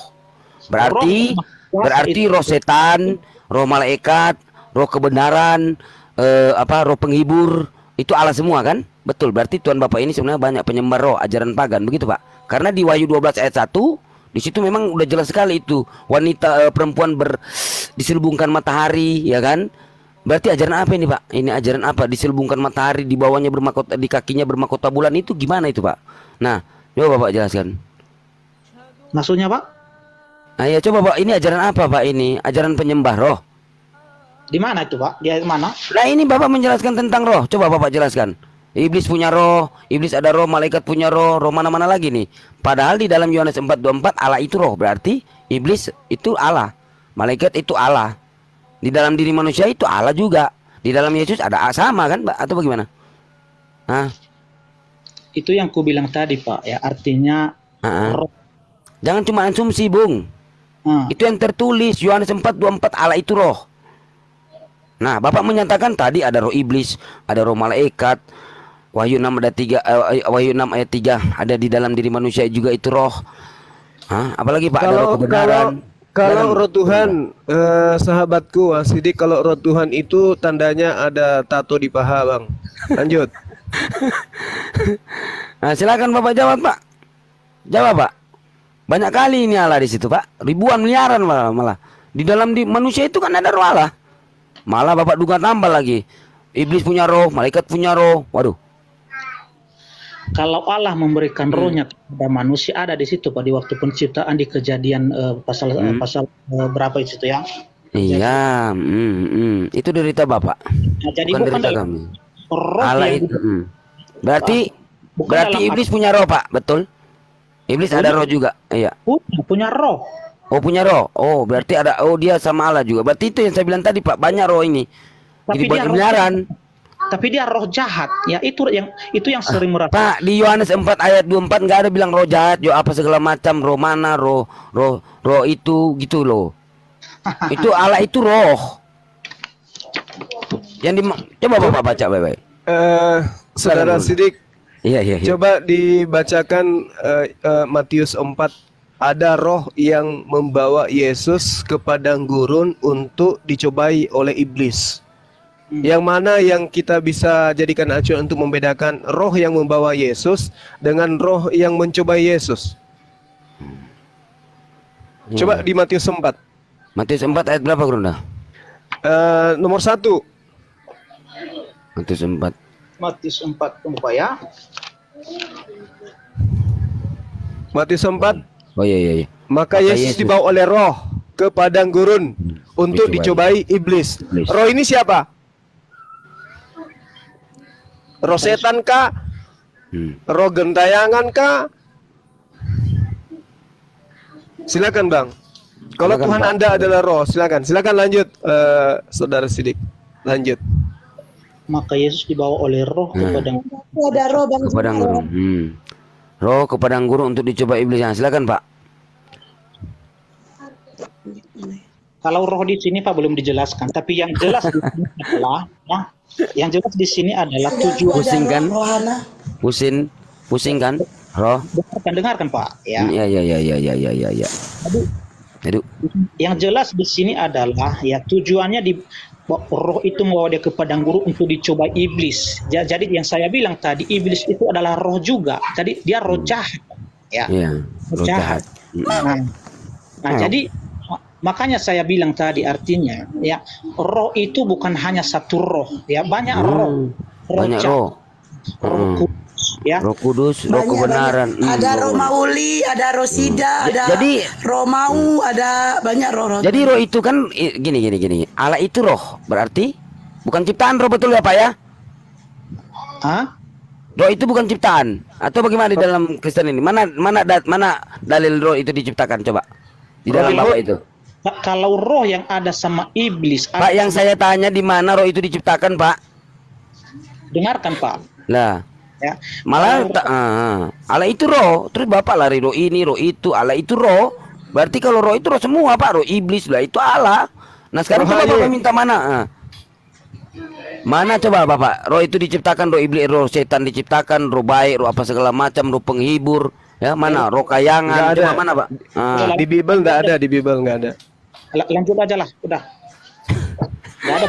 Berarti roh setan, roh malaikat, roh kebenaran, roh penghibur, itu Allah semua kan? Betul. Berarti Tuhan Bapak ini sebenarnya banyak penyembah roh, ajaran pagan, begitu Pak? Karena di Wahyu 12 ayat 1 di situ memang udah jelas sekali itu wanita perempuan diselubungkan matahari, ya kan? Berarti ajaran apa ini Pak? Ini ajaran apa? Diselubungkan matahari, di bawahnya bermahkota, di kakinya bermahkota bulan, itu gimana itu Pak? Nah, coba Bapak jelaskan. Maksudnya Pak? Nah ya coba Pak, ini ajaran apa Pak ini? Ajaran penyembah roh. Di mana itu Pak? Di ayat mana? Nah ini Bapak menjelaskan tentang roh. Coba Bapak jelaskan. Iblis punya roh, iblis ada roh, malaikat punya roh, roh mana-mana lagi nih. Padahal di dalam Yohanes 4:24 Allah itu roh, berarti iblis itu Allah, malaikat itu Allah. Di dalam diri manusia itu Allah juga. Di dalam Yesus ada sama kan, Pak? Atau bagaimana? Hah? Itu yang ku bilang tadi Pak, ya artinya roh. Jangan cuma asumsi, Bung. Itu yang tertulis Yohanes 4:24 Allah itu roh. Nah, Bapak menyatakan tadi ada roh iblis, ada roh malaikat. Wahyu 6 ayat 3 ada di dalam diri manusia juga itu roh. Hah? Apalagi Pak, ada roh kebenaran. Kalau roh Tuhan, sahabatku Sidik, kalau roh Tuhan itu tandanya ada tato di paha, Bang. Lanjut. Nah, silakan Bapak jawab, Pak. Jawab, Pak. Banyak kali ini Allah di situ, Pak. Ribuan miliaran malah. Di dalam manusia itu kan ada roh Allah. Malah Bapak duga tambah lagi. Iblis punya roh, malaikat punya roh. Waduh. Kalau Allah memberikan rohnya kepada manusia, ada di situ Pak, di waktu penciptaan, di Kejadian pasal berapa itu ya? Iya, itu derita Bapak. Nah, jadi bukan bukan derita dalam kami. roh Allah yang itu. Berarti bukan dalam iblis punya roh, Pak, betul? Iblis ada roh juga. Iya. punya roh. Oh, punya roh. Oh, berarti ada, dia sama Allah juga. Berarti itu yang saya bilang tadi, Pak, banyak roh ini. Jadi Tapi dia banyak roh miliaran. Tapi dia roh jahat. Ya itu yang sering merasa. Pak, di Yohanes 4 ayat 24 nggak ada bilang roh jahat, apa segala macam, roh mana, roh itu gitu loh. Itu Allah itu roh. Coba Bapak baca baik-baik. Saudara Sidik, Iya. coba dibacakan Matius 4. Ada roh yang membawa Yesus ke padang gurun untuk dicobai oleh iblis. Yang mana yang kita bisa jadikan acuan untuk membedakan roh yang membawa Yesus dengan roh yang mencobai Yesus? Coba di Matius 4. Matius 4 ayat berapa, Grunda? Nomor 1. Matius 4. Matius 4 Pak ya. Matius 4. Oh iya. Maka Yesus dibawa oleh roh ke padang gurun untuk dicobai iblis. Roh ini siapa? Roh setan kah? Roh gentayangan kah? Silakan Bang. Kalau Silakan, Tuhan Pak. Anda adalah roh, silakan lanjut, Saudara Sidik. Lanjut. Maka Yesus dibawa oleh roh ke padang. Ada roh Bang. Ke padang gurun. Roh ke padang gurun untuk dicoba iblis. Silakan Pak. Kalau roh di sini Pak belum dijelaskan, tapi yang jelas di sini adalah yang jelas di sini adalah tujuan. Pusing kan? Rohana. Pusing kan? Roh. Dengarkan Pak ya. Iya. Aduh. Yang jelas di sini adalah ya tujuannya roh itu membawa dia ke padang gurun untuk dicoba iblis. Jadi yang saya bilang tadi, iblis itu adalah roh juga. Jadi dia roh jahat. Ya. Iya, roh jahat. Nah, jadi makanya saya bilang tadi artinya ya roh itu bukan hanya satu roh, ya banyak roh. Banyak roh. Roh kudus, ya. Roh kudus, roh kebenaran. Ada roh mauli, ada roh sida, ada Jadi- roh mau, ada banyak roh-roh. Jadi roh itu kan gini. Allah itu roh, berarti bukan ciptaan roh, betul ya Pak ya? Hah? Roh itu bukan ciptaan atau bagaimana di dalam Kristen ini? Mana dalil roh itu diciptakan coba? Di dalam Bapak itu. Pak, kalau roh yang ada sama iblis, Pak, yang saya tanya di mana roh itu diciptakan, Pak? dengarkan Pak. Lah, Ya. malah Allah itu roh, terus Bapak lari roh ini, roh itu, Allah itu roh. Berarti kalau roh itu roh semua, Pak, roh iblis lah itu Allah. Nah, sekarang coba Bapak minta mana? Mana coba Bapak? Roh itu diciptakan, roh iblis, roh setan diciptakan, roh baik, roh apa segala macam, roh penghibur, ya mana? Roh kayangan, coba mana, Pak? Di Bible nggak ada, di Bible nggak ada. Lanjut aja lah, udah. Nggak ada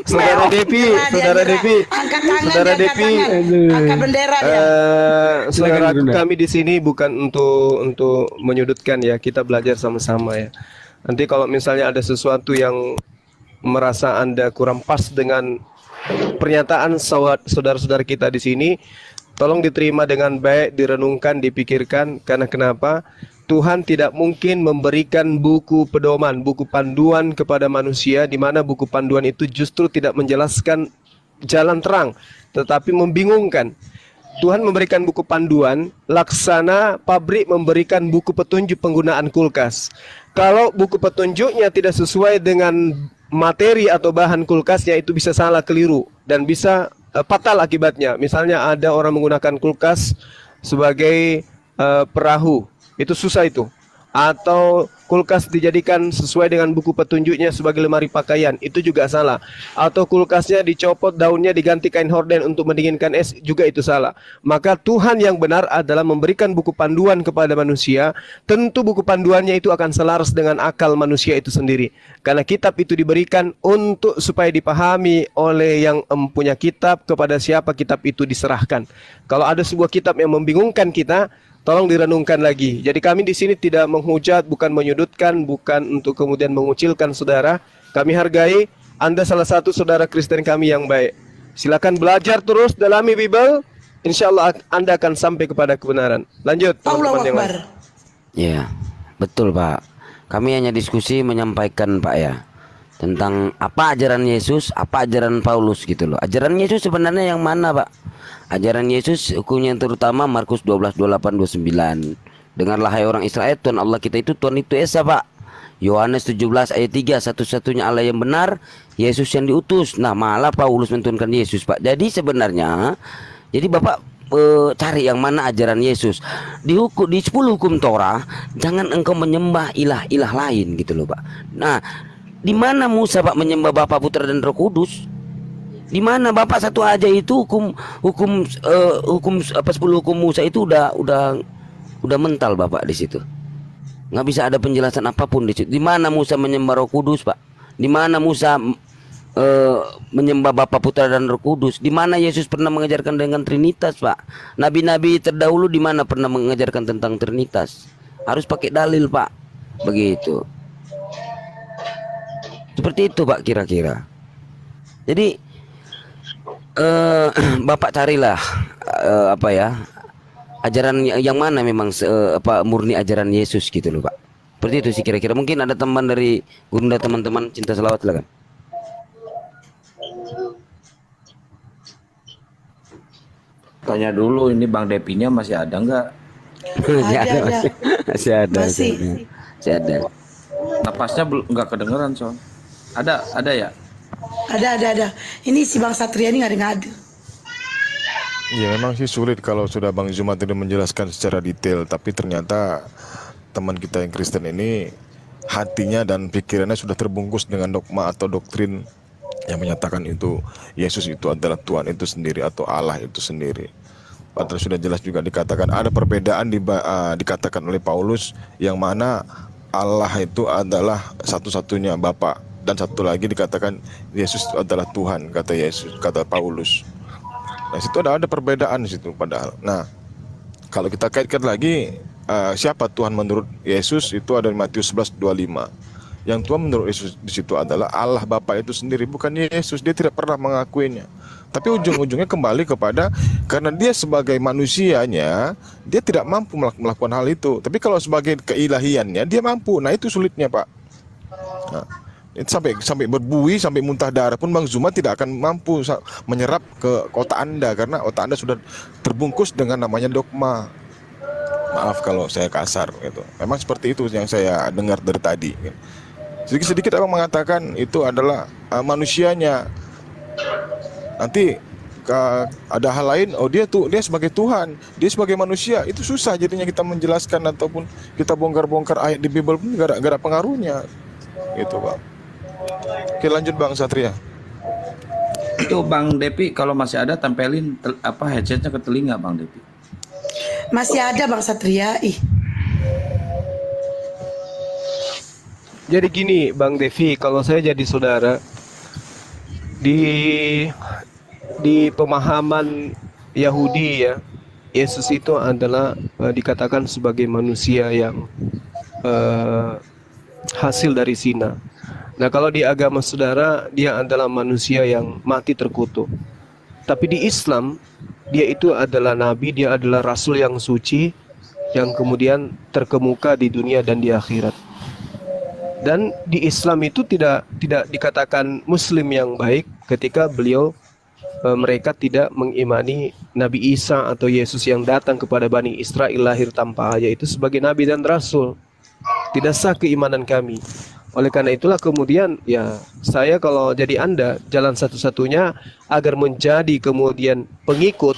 Saudara Devi, Saudara Devi, Angkat tangan, Saudara angkat Devi, tangan. Angkat bendera dia. saudara kami di sini bukan untuk menyudutkan ya, kita belajar sama-sama ya. Nanti kalau misalnya ada sesuatu yang merasa Anda kurang pas dengan pernyataan saudara-saudara kita di sini, tolong diterima dengan baik, direnungkan, dipikirkan. Karena kenapa? Tuhan tidak mungkin memberikan buku pedoman, buku panduan kepada manusia, di mana buku panduan itu justru tidak menjelaskan jalan terang, tetapi membingungkan. Tuhan memberikan buku panduan, laksana pabrik memberikan buku petunjuk penggunaan kulkas. Kalau buku petunjuknya tidak sesuai dengan materi atau bahan kulkasnya, itu bisa salah, keliru, dan bisa fatal akibatnya. Misalnya ada orang menggunakan kulkas sebagai perahu, itu susah itu. Atau kulkas dijadikan sesuai dengan buku petunjuknya sebagai lemari pakaian, itu juga salah. Atau kulkasnya dicopot daunnya diganti kain horden untuk mendinginkan es, juga itu salah. Maka Tuhan yang benar adalah memberikan buku panduan kepada manusia. Tentu buku panduannya itu akan selaras dengan akal manusia itu sendiri. Karena kitab itu diberikan untuk supaya dipahami oleh yang mempunyai kitab, kepada siapa kitab itu diserahkan. Kalau ada sebuah kitab yang membingungkan kita, tolong direnungkan lagi. Jadi kami di sini tidak menghujat, bukan menyudutkan, bukan untuk kemudian mengucilkan saudara. Kami hargai Anda salah satu saudara Kristen kami yang baik. Silakan belajar terus, dalami Bible. Insya Allah Anda akan sampai kepada kebenaran. Lanjut teman-teman yang lain. Ya, betul Pak. Kami hanya diskusi menyampaikan Pak ya, tentang apa ajaran Yesus, apa ajaran Paulus gitu loh. Ajaran Yesus sebenarnya yang mana Pak? Ajaran Yesus hukumnya yang terutama Markus 12:28-29. Dengarlah hai orang Israel, Tuhan Allah kita itu Tuhan itu Esa Pak. Yohanes 17 ayat 3, satu-satunya Allah yang benar, Yesus yang diutus. Nah malah Paulus menturunkan Yesus Pak. Jadi sebenarnya, jadi Bapak cari yang mana ajaran Yesus. Di 10 hukum Torah, jangan engkau menyembah ilah-ilah lain gitu loh Pak. Nah, di mana Musa Pak menyembah Bapa, Putra dan Roh Kudus? Di mana Bapak satu aja itu hukum apa 10 hukum Musa itu udah mental Bapak di situ. Nggak bisa ada penjelasan apapun di situ. Di mana Musa menyembah Roh Kudus Pak? Di mana Musa menyembah Bapa, Putra dan Roh Kudus? Di mana Yesus pernah mengajarkan dengan Trinitas Pak? Nabi-nabi terdahulu di mana pernah mengajarkan tentang Trinitas? Harus pakai dalil Pak. Begitu. Seperti itu Pak kira-kira. Jadi Bapak carilah apa ya, ajaran yang mana memang murni ajaran Yesus gitu loh Pak. Seperti itu sih kira-kira. Mungkin ada teman dari Gunda, teman-teman cinta selawat, silakan. Tanya dulu ini Bang Depinya masih ada nggak? Masih ada. Masih ada. Napasnya nggak kedengeran Son. Ada ya? Ada. Ini si Bang Satria ini nggak ada. Ya memang sih sulit kalau sudah Bang Zuma tidak menjelaskan secara detail. Tapi ternyata teman kita yang Kristen ini hatinya dan pikirannya sudah terbungkus dengan dogma atau doktrin yang menyatakan itu Yesus itu adalah Tuhan itu sendiri atau Allah itu sendiri. Padahal sudah jelas juga dikatakan ada perbedaan dikatakan oleh Paulus, yang mana Allah itu adalah satu-satunya Bapa, dan satu lagi dikatakan Yesus itu adalah Tuhan, kata Yesus, kata Paulus. Nah situ ada perbedaan di situ padahal. Nah kalau kita kaitkan lagi siapa Tuhan menurut Yesus, itu ada di Matius 11:25. Yang Tuhan menurut Yesus di situ adalah Allah Bapa itu sendiri, bukan Yesus. Dia tidak pernah mengakuinya. Tapi ujung-ujungnya kembali kepada, karena dia sebagai manusianya dia tidak mampu melakukan hal itu. Tapi kalau sebagai keilahiannya dia mampu. Nah itu sulitnya Pak. Nah, Itu sampai berbuih, sampai muntah darah pun Bang Zuma tidak akan mampu menyerap ke otak Anda karena otak Anda sudah terbungkus dengan namanya dogma. Maaf kalau saya kasar gitu. Memang seperti itu yang saya dengar dari tadi. Sedikit-sedikit Abang mengatakan itu adalah manusianya. Nanti ada hal lain, oh dia sebagai Tuhan, dia sebagai manusia, itu susah jadinya kita menjelaskan ataupun kita bongkar-bongkar ayat di Bible pun gak ada pengaruhnya gitu Bang. Oke lanjut Bang Satria. Itu Bang Depi kalau masih ada tempelin headsetnya ke telinga Bang Depi. Masih ada Bang Satria. Jadi gini Bang Devi, kalau saya jadi saudara di pemahaman Yahudi ya, Yesus itu adalah dikatakan sebagai manusia yang hasil dari zina. Nah kalau di agama saudara dia adalah manusia yang mati terkutuk. Tapi di Islam dia itu adalah nabi, dia adalah rasul yang suci yang kemudian terkemuka di dunia dan di akhirat. Dan di Islam itu tidak dikatakan muslim yang baik ketika mereka tidak mengimani Nabi Isa atau Yesus yang datang kepada Bani Israel lahir tanpa ayah itu sebagai nabi dan rasul. Tidak sah keimanan kami. Oleh karena itulah kemudian ya saya kalau jadi Anda, jalan satu-satunya agar menjadi kemudian pengikut,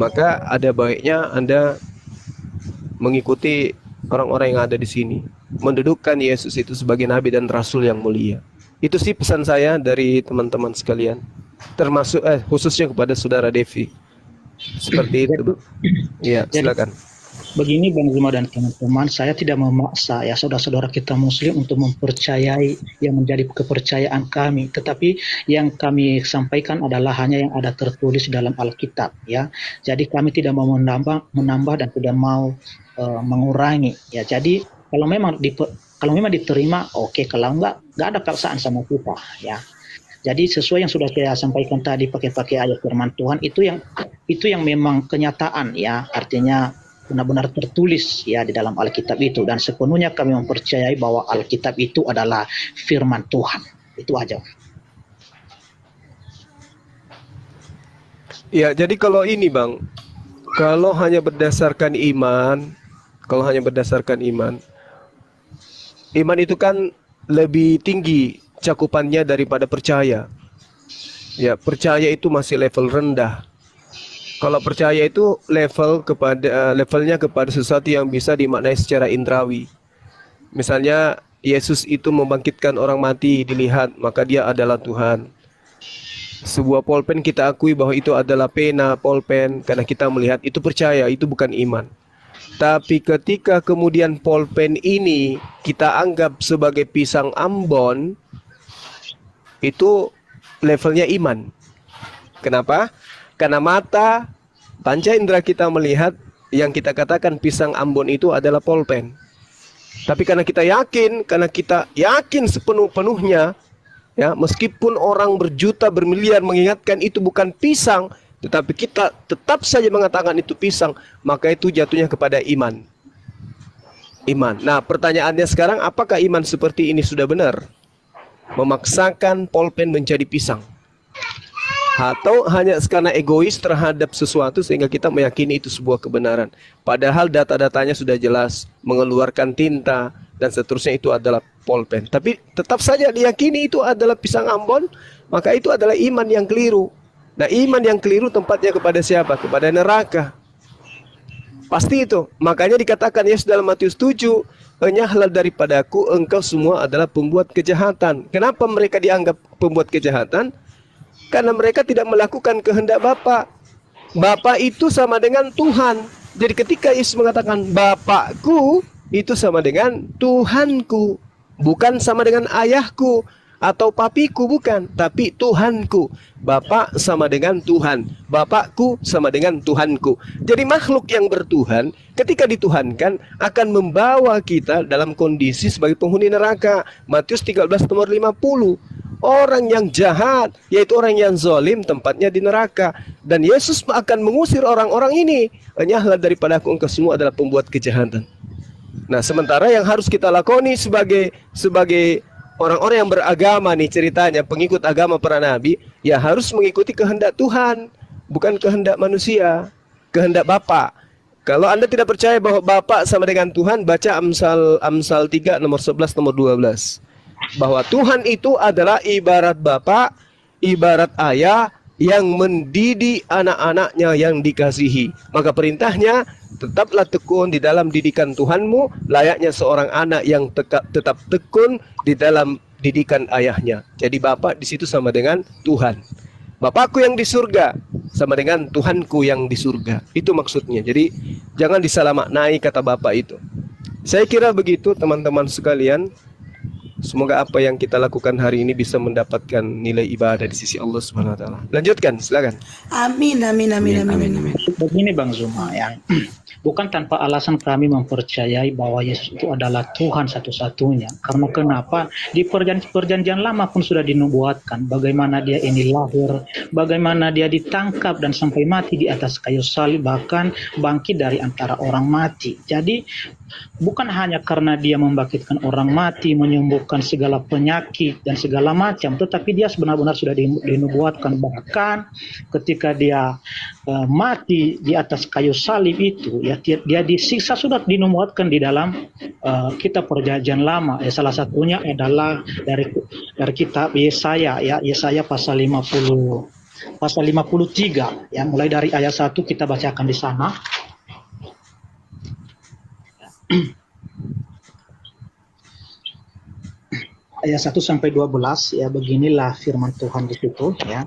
maka ada baiknya Anda mengikuti orang-orang yang ada di sini, mendudukkan Yesus itu sebagai nabi dan rasul yang mulia. Itu sih pesan saya dari teman-teman sekalian, termasuk khususnya kepada saudara Devi. Seperti itu. Ya, silakan. Begini Bang Zuma dan teman-teman, saya tidak memaksa ya saudara-saudara kita muslim untuk mempercayai yang menjadi kepercayaan kami, tetapi yang kami sampaikan adalah hanya yang ada tertulis dalam Alkitab ya. Jadi kami tidak mau menambah dan tidak mau mengurangi ya. Jadi kalau memang diterima oke, kalau enggak ada paksaan sama kita ya. Jadi sesuai yang sudah saya sampaikan tadi pakai ayat firman Tuhan itu yang memang kenyataan ya, artinya benar-benar tertulis ya di dalam Alkitab itu, dan sepenuhnya kami mempercayai bahwa Alkitab itu adalah firman Tuhan. Itu aja. Ya, jadi kalau ini Bang, kalau hanya berdasarkan iman, iman itu kan lebih tinggi cakupannya daripada percaya. Ya, percaya itu masih level rendah. Kalau percaya itu levelnya kepada sesuatu yang bisa dimaknai secara indrawi. Misalnya Yesus itu membangkitkan orang mati, dilihat, maka dia adalah Tuhan. Sebuah pulpen kita akui bahwa itu adalah pena pulpen karena kita melihat, itu percaya, itu bukan iman. Tapi ketika kemudian pulpen ini kita anggap sebagai pisang Ambon, itu levelnya iman. Kenapa? Karena mata, panca indera kita melihat yang kita katakan pisang Ambon itu adalah pulpen. Tapi karena kita yakin sepenuh-penuhnya, ya, meskipun orang berjuta bermiliar mengingatkan itu bukan pisang, tetapi kita tetap saja mengatakan itu pisang, maka itu jatuhnya kepada iman. Nah, pertanyaannya sekarang, apakah iman seperti ini sudah benar? Memaksakan pulpen menjadi pisang? Atau hanya karena egois terhadap sesuatu sehingga kita meyakini itu sebuah kebenaran, padahal data-datanya sudah jelas, mengeluarkan tinta dan seterusnya itu adalah pulpen, tapi tetap saja diyakini itu adalah pisang Ambon, maka itu adalah iman yang keliru. Nah, iman yang keliru tempatnya kepada siapa? Kepada neraka. Pasti itu. Makanya dikatakan Yesus dalam Matius 7, "Enyahlah daripadaku, engkau semua adalah pembuat kejahatan." Kenapa mereka dianggap pembuat kejahatan? Karena mereka tidak melakukan kehendak Bapa. Bapa itu sama dengan Tuhan. Jadi ketika Yesus mengatakan Bapakku, itu sama dengan Tuhanku. Bukan sama dengan ayahku atau papiku, bukan. Tapi Tuhanku. Bapa sama dengan Tuhan. Bapakku sama dengan Tuhanku. Jadi makhluk yang bertuhan ketika dituhankan akan membawa kita dalam kondisi sebagai penghuni neraka. Matius 13 nomor 50. Orang yang jahat, yaitu orang yang zalim, tempatnya di neraka. Dan Yesus akan mengusir orang-orang ini. Enyahlah daripadaku, engkau semua adalah pembuat kejahatan. Nah, sementara yang harus kita lakoni sebagai orang-orang yang beragama nih ceritanya, pengikut agama para nabi, ya harus mengikuti kehendak Tuhan, bukan kehendak manusia, kehendak Bapa. Kalau Anda tidak percaya bahwa Bapa sama dengan Tuhan, baca Amsal 3 nomor 11 nomor 12. Bahwa Tuhan itu adalah ibarat Bapa, ibarat ayah yang mendidik anak-anaknya yang dikasihi. Maka perintahnya, tetaplah tekun di dalam didikan Tuhanmu, layaknya seorang anak yang tetap tekun di dalam didikan ayahnya. Jadi Bapa di situ sama dengan Tuhan. Bapakku yang di surga sama dengan Tuhanku yang di surga. Itu maksudnya. Jadi jangan disalamaknai kata Bapak itu. Saya kira begitu teman-teman sekalian. Semoga apa yang kita lakukan hari ini bisa mendapatkan nilai ibadah di sisi Allah Subhanahu wa taala. Lanjutkan, silakan. Amin, amin, amin, amin, amin. Begini Bang Zuma, ya. Bukan tanpa alasan kami mempercayai bahwa Yesus itu adalah Tuhan satu-satunya. Karena kenapa? Di perjanjian lama pun sudah dinubuatkan bagaimana dia ini lahir, bagaimana dia ditangkap dan sampai mati di atas kayu salib, bahkan bangkit dari antara orang mati. Jadi bukan hanya karena dia membangkitkan orang mati, menyembuhkan segala penyakit dan segala macam, tetapi dia benar-benar sudah dinubuatkan. Bahkan ketika dia mati di atas kayu salib itu, ya dia disiksa, sudah dinubuatkan di dalam kitab perjanjian lama. Ya, salah satunya adalah dari kitab Yesaya, ya, Yesaya pasal 53, ya, mulai dari ayat 1 kita bacakan di sana. Ayat 1 sampai 12, ya, beginilah firman Tuhan di situ, ya.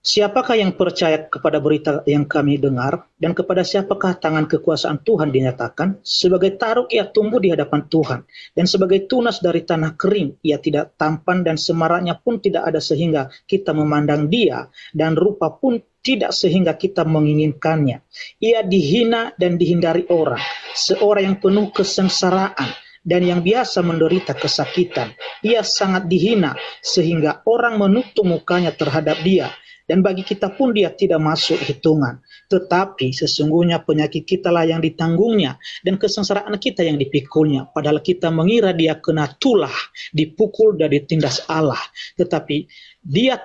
Siapakah yang percaya kepada berita yang kami dengar, dan kepada siapakah tangan kekuasaan Tuhan dinyatakan? Sebagai taruk ia tumbuh di hadapan Tuhan, dan sebagai tunas dari tanah kering, ia tidak tampan dan semaraknya pun tidak ada sehingga kita memandang dia, dan rupa pun tidak sehingga kita menginginkannya. Ia dihina dan dihindari orang, seorang yang penuh kesengsaraan, dan yang biasa menderita kesakitan. Ia sangat dihina sehingga orang menutup mukanya terhadap dia, dan bagi kita pun dia tidak masuk hitungan. Tetapi sesungguhnya penyakit kita lah yang ditanggungnya, dan kesengsaraan kita yang dipikulnya. Padahal kita mengira dia kena tulah, dipukul dan ditindas Allah. Tetapi dia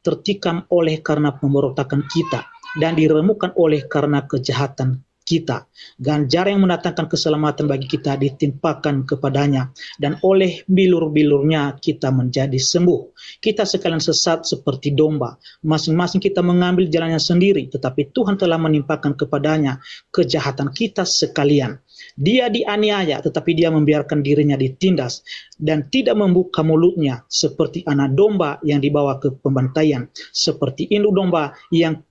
tertikam oleh karena pemberontakan kita, dan diremukkan oleh karena kejahatan kita. Ganjar yang mendatangkan keselamatan bagi kita ditimpakan kepadanya, dan oleh bilur-bilurnya kita menjadi sembuh. Kita sekalian sesat seperti domba, masing-masing kita mengambil jalannya sendiri, tetapi Tuhan telah menimpakan kepadanya kejahatan kita sekalian. Dia dianiaya, tetapi dia membiarkan dirinya ditindas, dan tidak membuka mulutnya, seperti anak domba yang dibawa ke pembantaian, seperti induk domba yang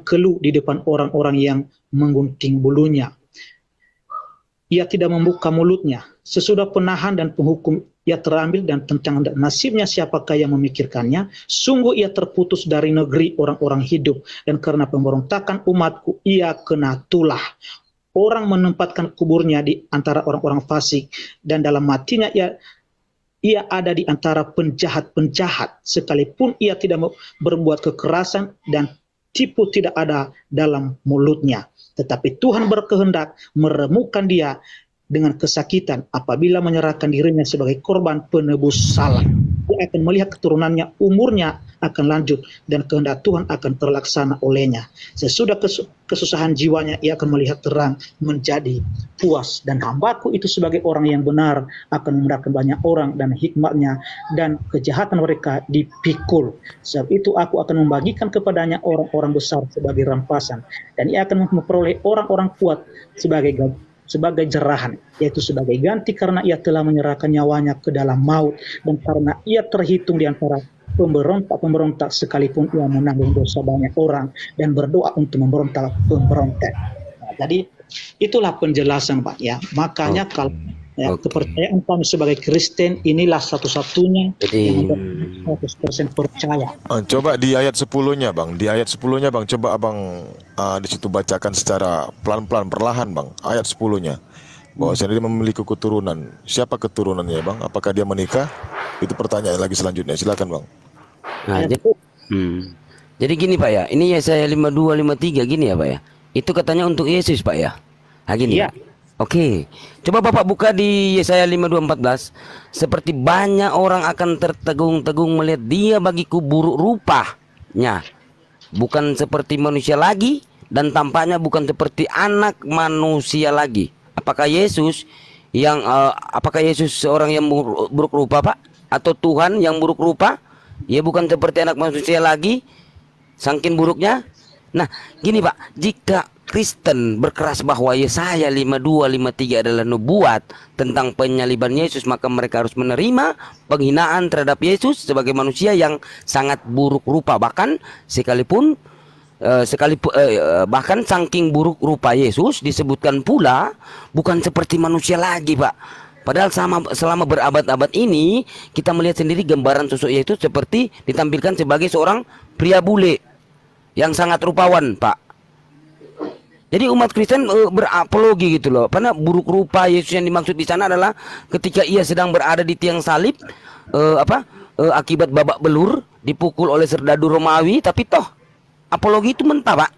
keluh di depan orang-orang yang menggunting bulunya. Ia tidak membuka mulutnya. Sesudah penahan dan penghukum ia terambil, dan tentang nasibnya siapakah yang memikirkannya? Sungguh ia terputus dari negeri orang-orang hidup, dan karena pemberontakan umatku ia kena tulah. Orang menempatkan kuburnya di antara orang-orang fasik, dan dalam matinya ia ada di antara penjahat-penjahat, sekalipun ia tidak berbuat kekerasan dan tipu tidak ada dalam mulutnya. Tetapi Tuhan berkehendak meremukkan dia dengan kesakitan apabila menyerahkan dirinya sebagai korban penebus salah. Dia akan melihat keturunannya, umurnya akan lanjut, dan kehendak Tuhan akan terlaksana olehnya. Sesudah kesusahan jiwanya, ia akan melihat terang, menjadi puas. Dan hambaku itu sebagai orang yang benar akan memenangkan banyak orang, dan hikmatnya dan kejahatan mereka dipikul. Sebab itu aku akan membagikan kepadanya orang-orang besar sebagai rampasan, dan ia akan memperoleh orang-orang kuat sebagai jerahan, yaitu sebagai ganti karena ia telah menyerahkan nyawanya ke dalam maut, dan karena ia terhitung di antara pemberontak-pemberontak, sekalipun ia menanggung dosa banyak orang dan berdoa untuk memberontak pemberontak. Nah, jadi itulah penjelasan, Pak, ya. Makanya kalau kepercayaan kami sebagai Kristen inilah satu-satunya yang 100% percaya. Coba di ayat 10-nya, Bang. Di ayat 10-nya, Bang, coba Abang di situ bacakan secara pelan-pelan, perlahan, Bang. Ayat 10-nya. Bahwa dia memiliki keturunan. Siapa keturunannya, Bang? Apakah dia menikah? Itu pertanyaan lagi selanjutnya. Silakan, Bang. Nah, jadi gini, Pak, ya. Ini ya saya 52 53 gini ya, Pak, ya. Itu katanya untuk Yesus, Pak, ya. Nah, gini. Iya. Oke, coba Bapak buka di Yesaya 52:14. Seperti banyak orang akan tertegung-tegung melihat dia bagiku buruk rupanya, bukan seperti manusia lagi, dan tampaknya bukan seperti anak manusia lagi. Apakah Yesus apakah Yesus seorang yang buruk rupa, Pak? Atau Tuhan yang buruk rupa? Ya bukan seperti anak manusia lagi, saking buruknya. Nah, gini Pak, jika Kristen berkeras bahwa Yesaya 52:53 adalah nubuat tentang penyaliban Yesus, maka mereka harus menerima penghinaan terhadap Yesus sebagai manusia yang sangat buruk rupa. Bahkan bahkan saking buruk rupa Yesus disebutkan pula bukan seperti manusia lagi, Pak. Padahal selama berabad-abad ini kita melihat sendiri gambaran sosok Yesus seperti ditampilkan sebagai seorang pria bule yang sangat rupawan, Pak. Jadi umat Kristen berapologi gitu loh. Karena buruk rupa Yesus yang dimaksud di sana adalah ketika ia sedang berada di tiang salib, akibat babak belur, dipukul oleh serdadu Romawi, tapi toh apologi itu mentah, Pak.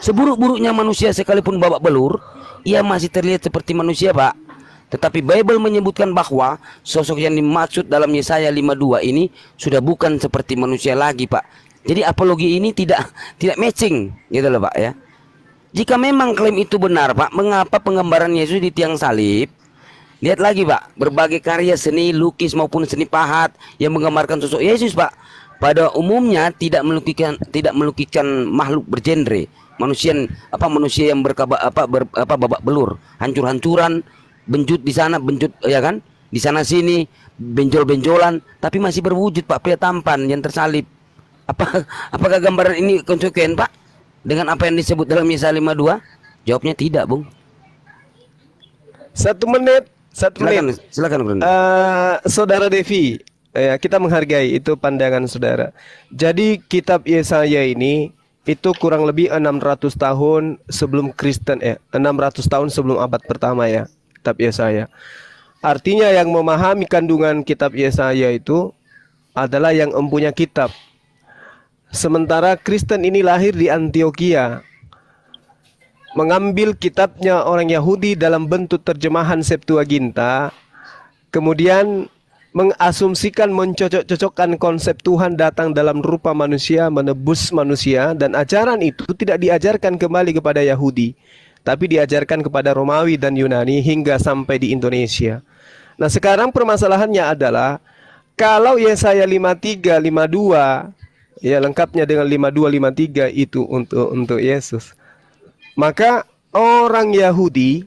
Seburuk-buruknya manusia sekalipun babak belur, ia masih terlihat seperti manusia, Pak. Tetapi Bible menyebutkan bahwa sosok yang dimaksud dalam Yesaya 52 ini sudah bukan seperti manusia lagi, Pak. Jadi apologi ini tidak matching gitu loh, Pak ya. Jika memang klaim itu benar, Pak, mengapa penggambaran Yesus di tiang salib? Lihat lagi, Pak, berbagai karya seni, lukis maupun seni pahat yang menggambarkan sosok Yesus, Pak, pada umumnya tidak melukiskan makhluk bergenre, manusia yang babak belur, hancur-hancuran, benjut di sana, benjut ya kan, di sana sini, benjol-benjolan, tapi masih berwujud, Pak, pria tampan yang tersalib. Apakah gambaran ini konsekuens, Pak, dengan apa yang disebut dalam Yesaya 52? Jawabnya tidak, Bung. Satu menit. Silakan, Bung. Saudara Devi, ya, kita menghargai itu pandangan saudara. Jadi kitab Yesaya ini itu kurang lebih 600 tahun sebelum Kristen, 600 tahun sebelum abad pertama ya, kitab Yesaya. Artinya yang memahami kandungan kitab Yesaya itu adalah yang empunya kitab. Sementara Kristen ini lahir di Antioquia, mengambil kitabnya orang Yahudi dalam bentuk terjemahan Septuaginta, kemudian mengasumsikan, mencocok-cocokkan konsep Tuhan datang dalam rupa manusia, menebus manusia, dan ajaran itu tidak diajarkan kembali kepada Yahudi, tapi diajarkan kepada Romawi dan Yunani hingga sampai di Indonesia. Nah, sekarang permasalahannya adalah kalau Yesaya 53, 52 ya lengkapnya dengan 52, 53 itu untuk Yesus, maka orang Yahudi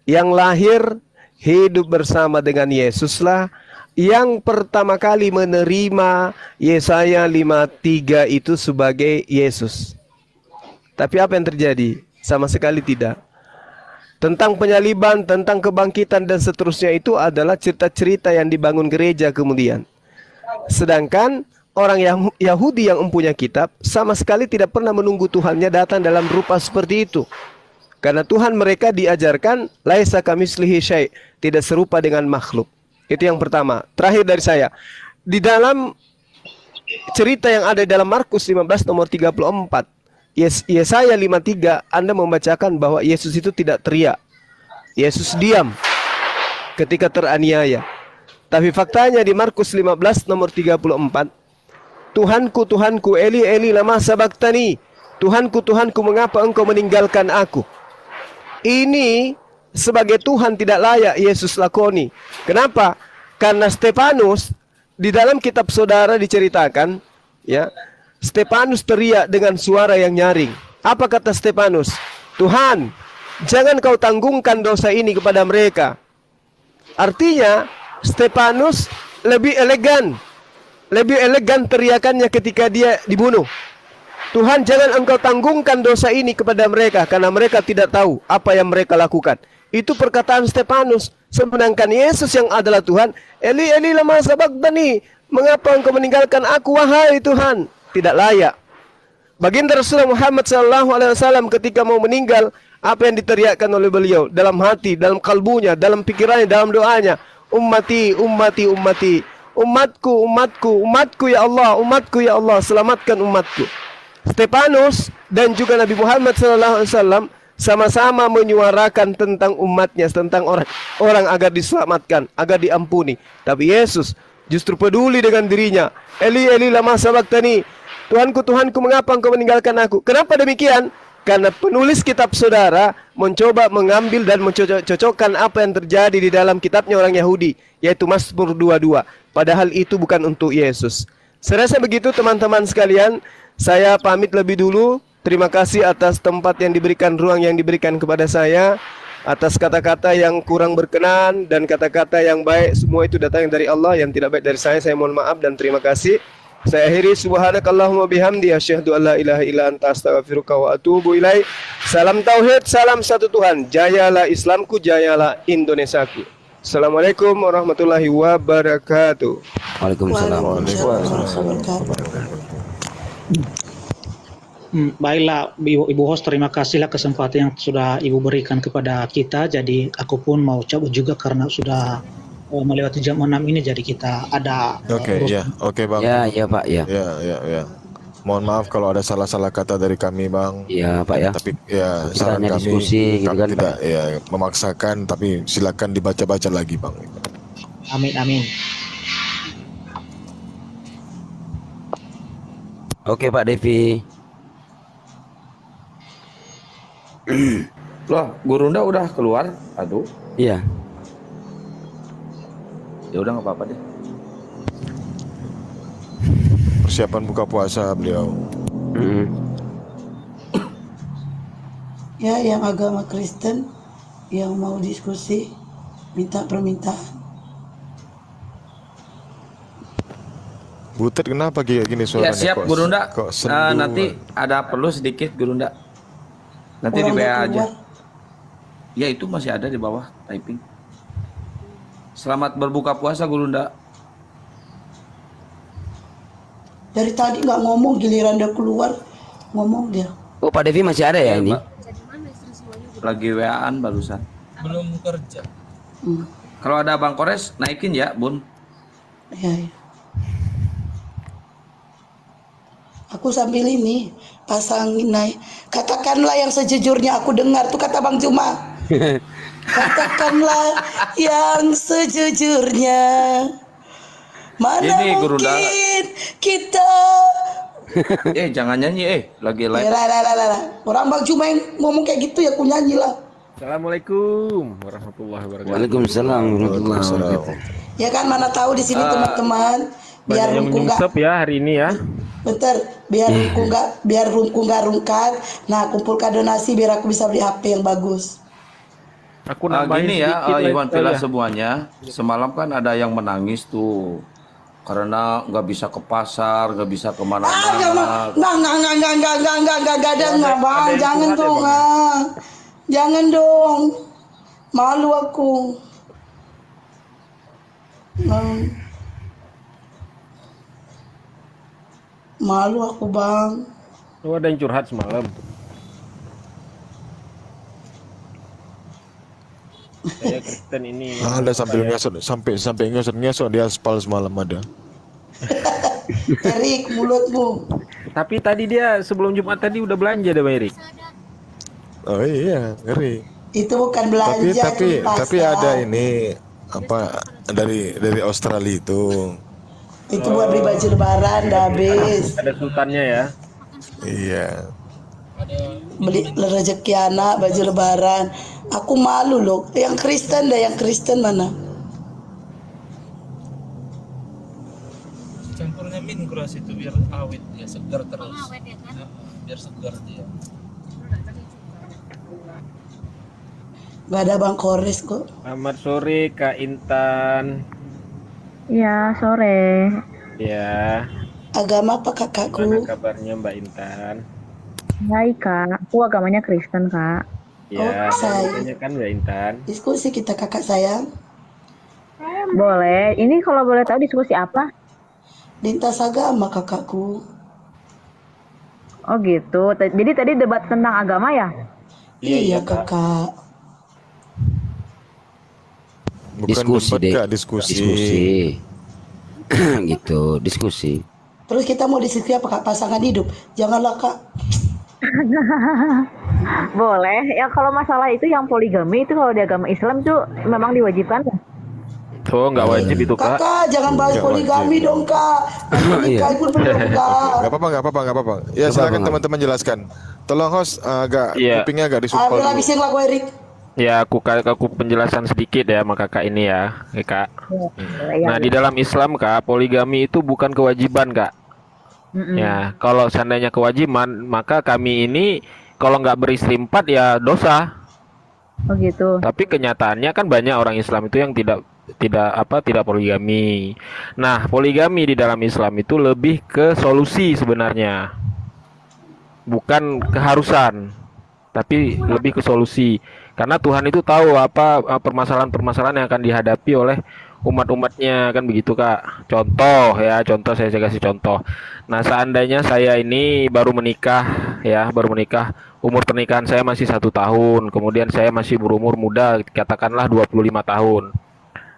yang lahir hidup bersama dengan Yesuslah yang pertama kali menerima Yesaya 53 itu sebagai Yesus. Tapi apa yang terjadi? Sama sekali tidak. Tentang penyaliban, tentang kebangkitan dan seterusnya itu adalah cerita-cerita yang dibangun gereja kemudian. Sedangkan orang Yahudi yang mempunyai kitab sama sekali tidak pernah menunggu Tuhannya datang dalam rupa seperti itu. Karena Tuhan mereka diajarkan laisa kamitslihi syai', tidak serupa dengan makhluk. Itu yang pertama. Terakhir dari saya, di dalam cerita yang ada dalam Markus 15 nomor 34, Yesaya 53, Anda membacakan bahwa Yesus itu tidak teriak. Yesus diam ketika teraniaya. Tapi faktanya di Markus 15 nomor 34, Tuhanku, Tuhanku, Eli, Eli, lama sabachthani. Tuhanku, Tuhanku, mengapa engkau meninggalkan aku? Ini sebagai Tuhan tidak layak Yesus lakoni. Kenapa? Karena Stefanus di dalam kitab saudara diceritakan, ya, Stefanus teriak dengan suara yang nyaring. Apa kata Stefanus? Tuhan, jangan kau tanggungkan dosa ini kepada mereka. Artinya Stefanus lebih elegan teriakannya ketika dia dibunuh. Tuhan, jangan engkau tanggungkan dosa ini kepada mereka, karena mereka tidak tahu apa yang mereka lakukan. Itu perkataan Stefanus. Sedangkan Yesus yang adalah Tuhan, Eli, Eli, lama sabachthani, mengapa engkau meninggalkan aku, wahai Tuhan? Tidak layak. Baginda Rasulullah Muhammad SAW ketika mau meninggal, apa yang diteriakkan oleh beliau dalam hati, dalam kalbunya, dalam pikirannya, dalam doanya? Ummati, ummati, ummati. Umatku, umatku, umatku ya Allah, umatku ya Allah, selamatkan umatku. Stefanus dan juga Nabi Muhammad SAW sama-sama menyuarakan tentang umatnya, tentang orang agar diselamatkan, agar diampuni. Tapi Yesus justru peduli dengan dirinya. Eli, Eli, lama sabaqtani. Tuhanku, Tuhanku, mengapa engkau meninggalkan aku? Kenapa demikian? Karena penulis kitab saudara mencoba mengambil dan mencocokkan apa yang terjadi di dalam kitabnya orang Yahudi, yaitu Mazmur 22. Padahal itu bukan untuk Yesus. Saya rasa begitu teman-teman sekalian. Saya pamit lebih dulu. Terima kasih atas tempat yang diberikan, ruang yang diberikan kepada saya, atas kata-kata yang kurang berkenan dan kata-kata yang baik. Semua itu datang dari Allah, yang tidak baik dari saya mohon maaf dan terima kasih. Saya akhiri, subhanakallahumma bihamdi, asyhadu an la ilaha illa anta, astaghfiruka wa atubu ilaik. Salam tauhid, salam satu Tuhan. Jayalah Islamku, jayalah Indonesiaku. Assalamualaikum warahmatullahi wabarakatuh. Waalaikumsalam. Baiklah Ibu host, terima kasihlah kesempatan yang sudah Ibu berikan kepada kita. Jadi aku pun mau cabut juga karena sudah melewati jam 6 ini, jadi kita ada Oke, Bang. Ya Pak, ya. Ya. Mohon maaf kalau ada salah-salah kata dari kami, Bang. Iya Pak ya. Tapi ya saran hanya kami, diskusi gitu kan, tidak ya memaksakan, tapi silakan dibaca-baca lagi, Bang. Amin. Oke Pak Devi. Loh, Gurunda udah keluar? Aduh. Iya. Ya udah nggak apa-apa deh. Persiapan buka puasa beliau. Ya, yang agama Kristen yang mau diskusi minta permintaan. Butet kenapa kayak gini Ya suaranya? siap Gurunda. Kok sendu? Nanti ada perlu sedikit Gurunda. Nanti di Orang WA udah aja. keluar. Ya itu masih ada di bawah typing. Selamat berbuka puasa Gurunda. Dari tadi nggak ngomong, giliran dia keluar ngomong dia. Oh Pak Devi masih ada ya ini? Lagi WA-an barusan. Belum kerja. Kalau ada Bang Kores naikin ya Bun. Ya. Aku sambil ini pasangin naik. Katakanlah yang sejujurnya aku dengar tuh kata Bang Juma. Katakanlah yang sejujurnya. Mana Ini, Guru mungkin kita. Jangan nyanyi lagi live. Orang Bang Juma yang ngomong kayak gitu ya aku nyanyi lah. Assalamualaikum warahmatullahi wabarakatuh. Waalaikumsalam warahmatullahi wabarakatuh. Ya kan, mana tahu di sini teman-teman biar Banyak yang rumku nggak menyungsep ya hari ini ya. betul, biar rumku nggak rungkat. Nah, kumpulkan donasi biar aku bisa beli HP yang bagus. Aku nambahin Gini ya, sedikit Iwan lah, Villa ya. semuanya. Semalam kan ada yang menangis tuh karena nggak bisa ke pasar, nggak bisa kemana-mana. Nggak ada nggak bang, yang jangan curhat ya, dong, Bang? jangan dong, malu aku. Malu aku bang. Oh, ada yang curhat semalam. Saya Kristen ini. Ada sambil ngesot, sampai ngesot di aspal semalam ada. Erik, mulutmu. Tapi tadi dia sebelum Jumat tadi udah belanja deh Bang Erik. Oh iya, ngeri. Itu bukan belanja, Tapi itu pasar. ada ini apa dari Australia itu. Itu buat beli baju lebaran, udah habis. Ada sultannya ya. Iya. Beli rezeki anak, baju lebaran. Aku malu loh. Yang Kristen deh, yang Kristen mana? Campurnya min keras itu biar awet ya, segar terus. Biar segar dia. Gak ada Bang Kores kok. Selamat sore Kak Intan. Ya, sore. Ya, Agama apa kakakku? gimana kabarnya Mbak Intan? Baik, Kak. Aku agamanya Kristen, Kak. Ya, saya. namanya kan Mbak Intan. Diskusi kita kakak sayang. Boleh. Ini kalau boleh tahu diskusi apa? Lintas agama kakakku. Oh gitu. Jadi tadi debat tentang agama ya? Iya kakak. Bukan Diskusi debat, deh. Kak, diskusi. Gitu, diskusi. Terus kita mau diskusi apa kak? Pasangan hidup. Janganlah kak. Boleh. Ya kalau masalah itu yang poligami itu kalau di agama Islam tuh memang diwajibkan. Tuh nggak wajib itu kak. Kakak jangan bahas Nggak poligami wajib. dong kak. Nikah pun belum kak. Nggak apa-apa. Ya silakan teman-teman jelaskan. Tolong host agak Iya. kupingnya agak disumpal Ambil dulu. habisin lagu Erik. Ya aku penjelasan sedikit ya sama kakak ini ya, kak. Nah di dalam Islam kak, poligami itu bukan kewajiban kak. Ya kalau seandainya kewajiban, maka kami ini kalau nggak beristri 4 ya dosa. Oh gitu. Tapi kenyataannya kan banyak orang Islam itu yang tidak poligami. Nah, poligami di dalam Islam itu lebih ke solusi sebenarnya. Bukan keharusan, tapi lebih ke solusi. Karena Tuhan itu tahu apa permasalahan-permasalahan yang akan dihadapi oleh umat-umatnya, kan begitu Kak. Contoh saya kasih contoh. Nah, seandainya saya ini baru menikah, umur pernikahan saya masih 1 tahun, kemudian saya masih berumur muda, katakanlah 25 tahun.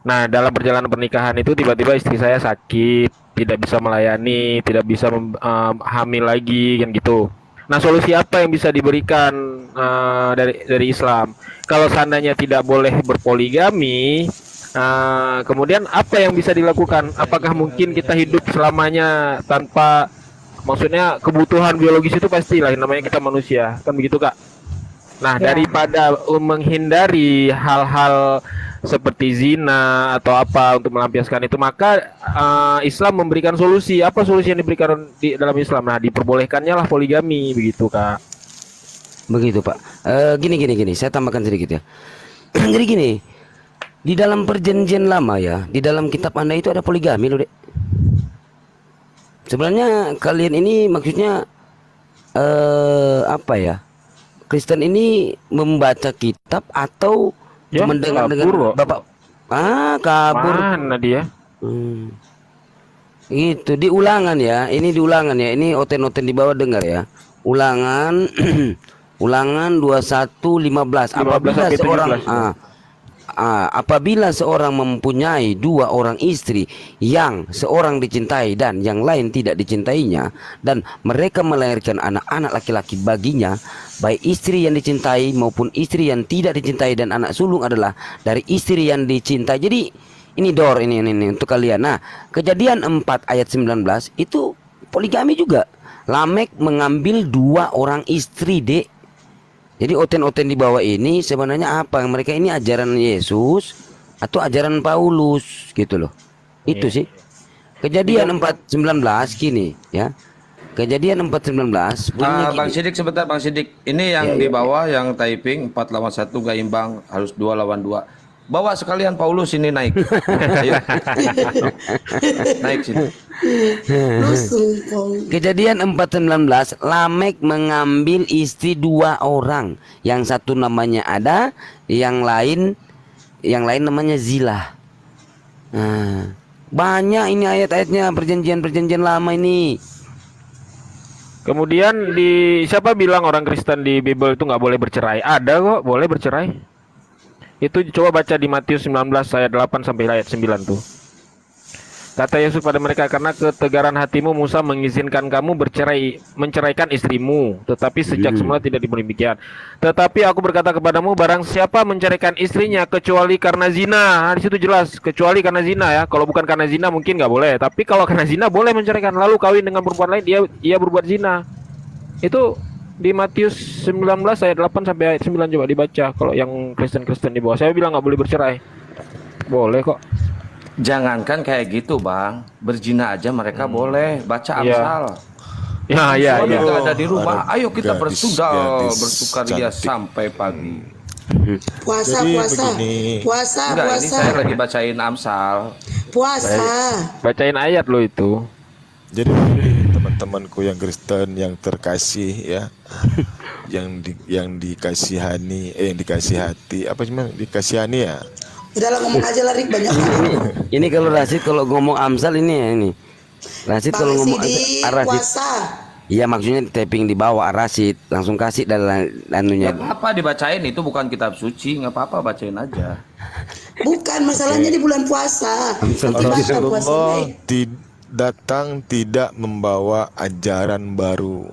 Nah, dalam perjalanan pernikahan itu tiba-tiba istri saya sakit, tidak bisa melayani, tidak bisa hamil lagi, kan gitu. Nah, solusi apa yang bisa diberikan dari Islam? Kalau seandainya tidak boleh berpoligami, kemudian apa yang bisa dilakukan? Apakah mungkin kita hidup selamanya tanpa, maksudnya kebutuhan biologis itu pastilah, namanya kita manusia, kan begitu Kak? Nah, daripada menghindari hal-hal seperti zina atau apa untuk melampiaskan itu, maka Islam memberikan solusi. Apa solusi yang diberikan di dalam Islam? Nah, diperbolehkannya lah poligami, begitu Kak. Begitu Pak. Gini, saya tambahkan sedikit ya. Jadi gini, di dalam perjanjian lama ya, di dalam kitab Anda itu ada poligami loh, Dek. Sebenarnya kalian ini maksudnya apa ya? Kristen ini membaca kitab atau Ya, mendengar kabur, Bapak? Kabur. Mana dia? Itu di ulangan ya. Ini di ulangan ya. Ini oten-oten di bawah dengar ya. Ulangan ulangan 21:15. Apabila seorang apabila seorang mempunyai 2 orang istri, yang seorang dicintai dan yang lain tidak dicintainya, dan mereka melahirkan anak-anak laki-laki baginya, baik istri yang dicintai maupun istri yang tidak dicintai, dan anak sulung adalah dari istri yang dicintai. Jadi ini ini untuk kalian. Nah, Kejadian 4 ayat 19 itu poligami juga. Lamek mengambil 2 orang istri, Dek. Jadi oten-oten di bawah ini sebenarnya apa? Mereka ini ajaran Yesus atau ajaran Paulus gitu loh. Itu sih. Kejadian 4:19 gini ya. Kejadian 4:19 Bang Sidik sebentar, Bang Sidik. Ini yang di bawah yang typing 4 lawan 1 gak imbang, harus 2 lawan 2. Bawa sekalian Paulus ini naik. Ayo. Naik sini. Kejadian 4:19, Lamek mengambil istri 2 orang. Yang satu namanya Ada, yang lain namanya Zilah. Nah, banyak ini ayat-ayatnya perjanjian lama ini. Kemudian siapa bilang orang Kristen di Bible itu nggak boleh bercerai? Ada kok, boleh bercerai. Itu coba baca di Matius 19 ayat 8 sampai ayat 9 tuh. Kata Yesus pada mereka, karena ketegaran hatimu Musa mengizinkan kamu menceraikan istrimu, tetapi sejak semula tidak demikian. Tetapi aku berkata kepadamu, barang siapa menceraikan istrinya kecuali karena zina. Nah, di situ jelas kecuali karena zina ya. Kalau bukan karena zina mungkin nggak boleh, tapi kalau karena zina boleh menceraikan. Lalu kawin dengan perempuan lain, dia berbuat zina. Itu di Matius 19 ayat 8 sampai ayat 9, coba dibaca kalau yang Kristen di bawah. Saya bilang nggak boleh bercerai. Boleh kok. Jangankan kayak gitu, Bang. Berzina aja mereka boleh. Baca Amsal. Ya. Kita ada di rumah. Ayo kita bersukaria sampai pagi. Puasa. Enggak, ini saya lagi bacain Amsal. Puasa. Bacain ayat lo itu. Jadi teman-temanku yang Kristen yang terkasih ya, yang dikasihani, yang dikasih hati, apa sih dikasihani ya? Udahlah ngomong aja lah Rik, banyak. Ini kalau Rasid kalau ngomong Amsal ini ya ini. Rasid kalau ngomong Rasid. Puasa. Iya maksudnya tapping di bawah Rasid, langsung kasih dalam anunya. Nggak apa-apa dibacain, itu bukan kitab suci, nggak apa-apa bacain aja. Bukan masalahnya di bulan puasa. Rasulullah datang tidak membawa ajaran baru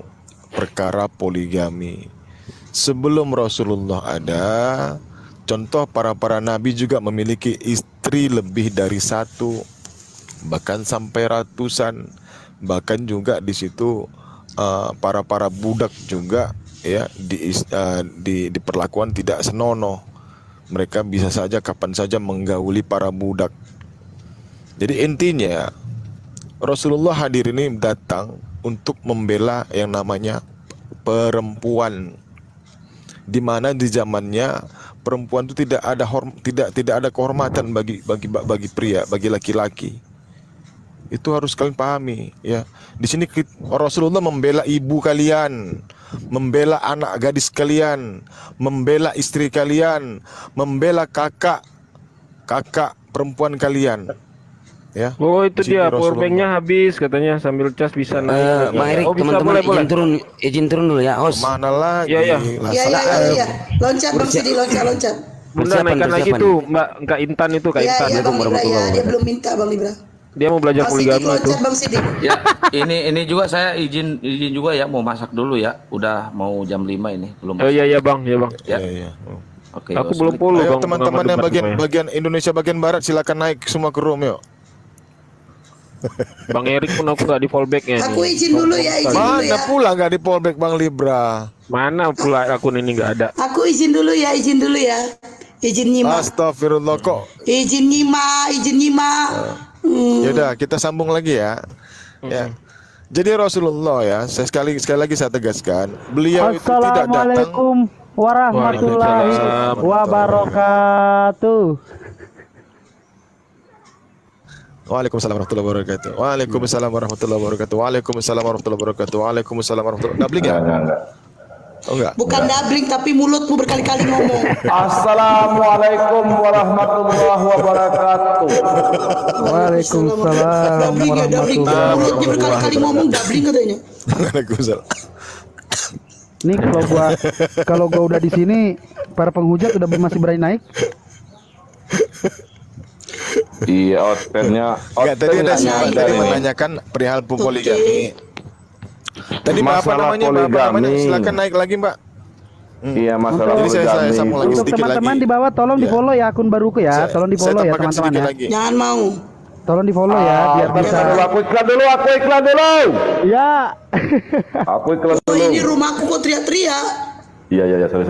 perkara poligami. sebelum Rasulullah ada, contoh para nabi juga memiliki istri lebih dari satu, bahkan sampai ratusan. Bahkan juga di situ para budak juga ya diperlakukan tidak senonoh. Mereka bisa saja kapan saja menggauli para budak. Jadi intinya Rasulullah hadir ini datang untuk membela yang namanya perempuan, di mana di zamannya perempuan itu tidak ada kehormatan bagi pria, bagi laki-laki. Itu harus kalian pahami ya. Di sini Rasulullah membela ibu kalian, membela anak gadis kalian, membela istri kalian, membela kakak perempuan kalian. Ya. Oh itu dia, powerbanknya habis katanya, sambil cas bisa naik. Bang Erik, Oh, bisa, teman-teman boleh. izin turun dulu ya, host. Mana lagi? Iya. Iya. Loncat Bang Sidi, loncat. Bunda naikkan lagi tuh, Mbak Kak Intan itu, Kak Intan. Iya, Bang Libra ya. Dia belum minta Bang Libra. Dia mau belajar poligami loncat tuh. Bang Sidi. Ya, ini juga saya izin juga ya, mau masak dulu ya. Udah mau jam 5 ini, belum. Oh iya Bang, ya Bang. Ya. Iya. Oke. Aku belum follow Ayo Bang. teman-teman yang bagian Indonesia bagian barat silakan naik semua ke room yuk. Bang Erik pun aku gak di fallbacknya. Aku izin dulu ya, izin dulu ya. Mana pula nggak di fallback Bang Libra? Mana pula akun ini nggak ada. Aku izin dulu ya. Izin nyimak. Astagfirullah kok. Izin nyimak. Yaudah kita sambung lagi ya. Ya. Jadi Rasulullah ya, saya sekali lagi saya tegaskan, beliau itu tidak datang. Assalamualaikum warahmatullahi wabarakatuh. Waalaikumsalam warahmatullahi wabarakatuh. Waalaikumsalam warahmatullahi wabarakatuh. Waalaikumsalam warahmatullahi wabarakatuh. Waalaikumsalam warahmatullahi wabarakatuh. Dabling ya? Oh enggak. Bukan dabling tapi mulutmu berkali-kali ngomong. Assalamualaikum warahmatullahi wabarakatuh. Waalaikumsalam Dabling ya, dabling. Mulutnya berkali-kali ngomong, dabling katanya. Waalaikumsalam. Nih kalau gua udah di sini, para penghujat udah masih berani naik. Iya, outfitnya. Enggak, tadi ada tadi menanyakan perihal poligami. Tadi apa namanya? Silakan naik lagi, Mbak. Iya, masalah Jadi saya sambung lagi Untuk sedikit teman-teman lagi. di bawah tolong di follow ya akun baruku ya. Tolong di follow ya tambahkan teman-teman sedikit ya. lagi. Jangan mau. Tolong di follow ya biar bisa. Aku iklan dulu. Ya. Aku iklan Oh, dulu. ini rumahku kok teriak-teriak. Iya, sorry.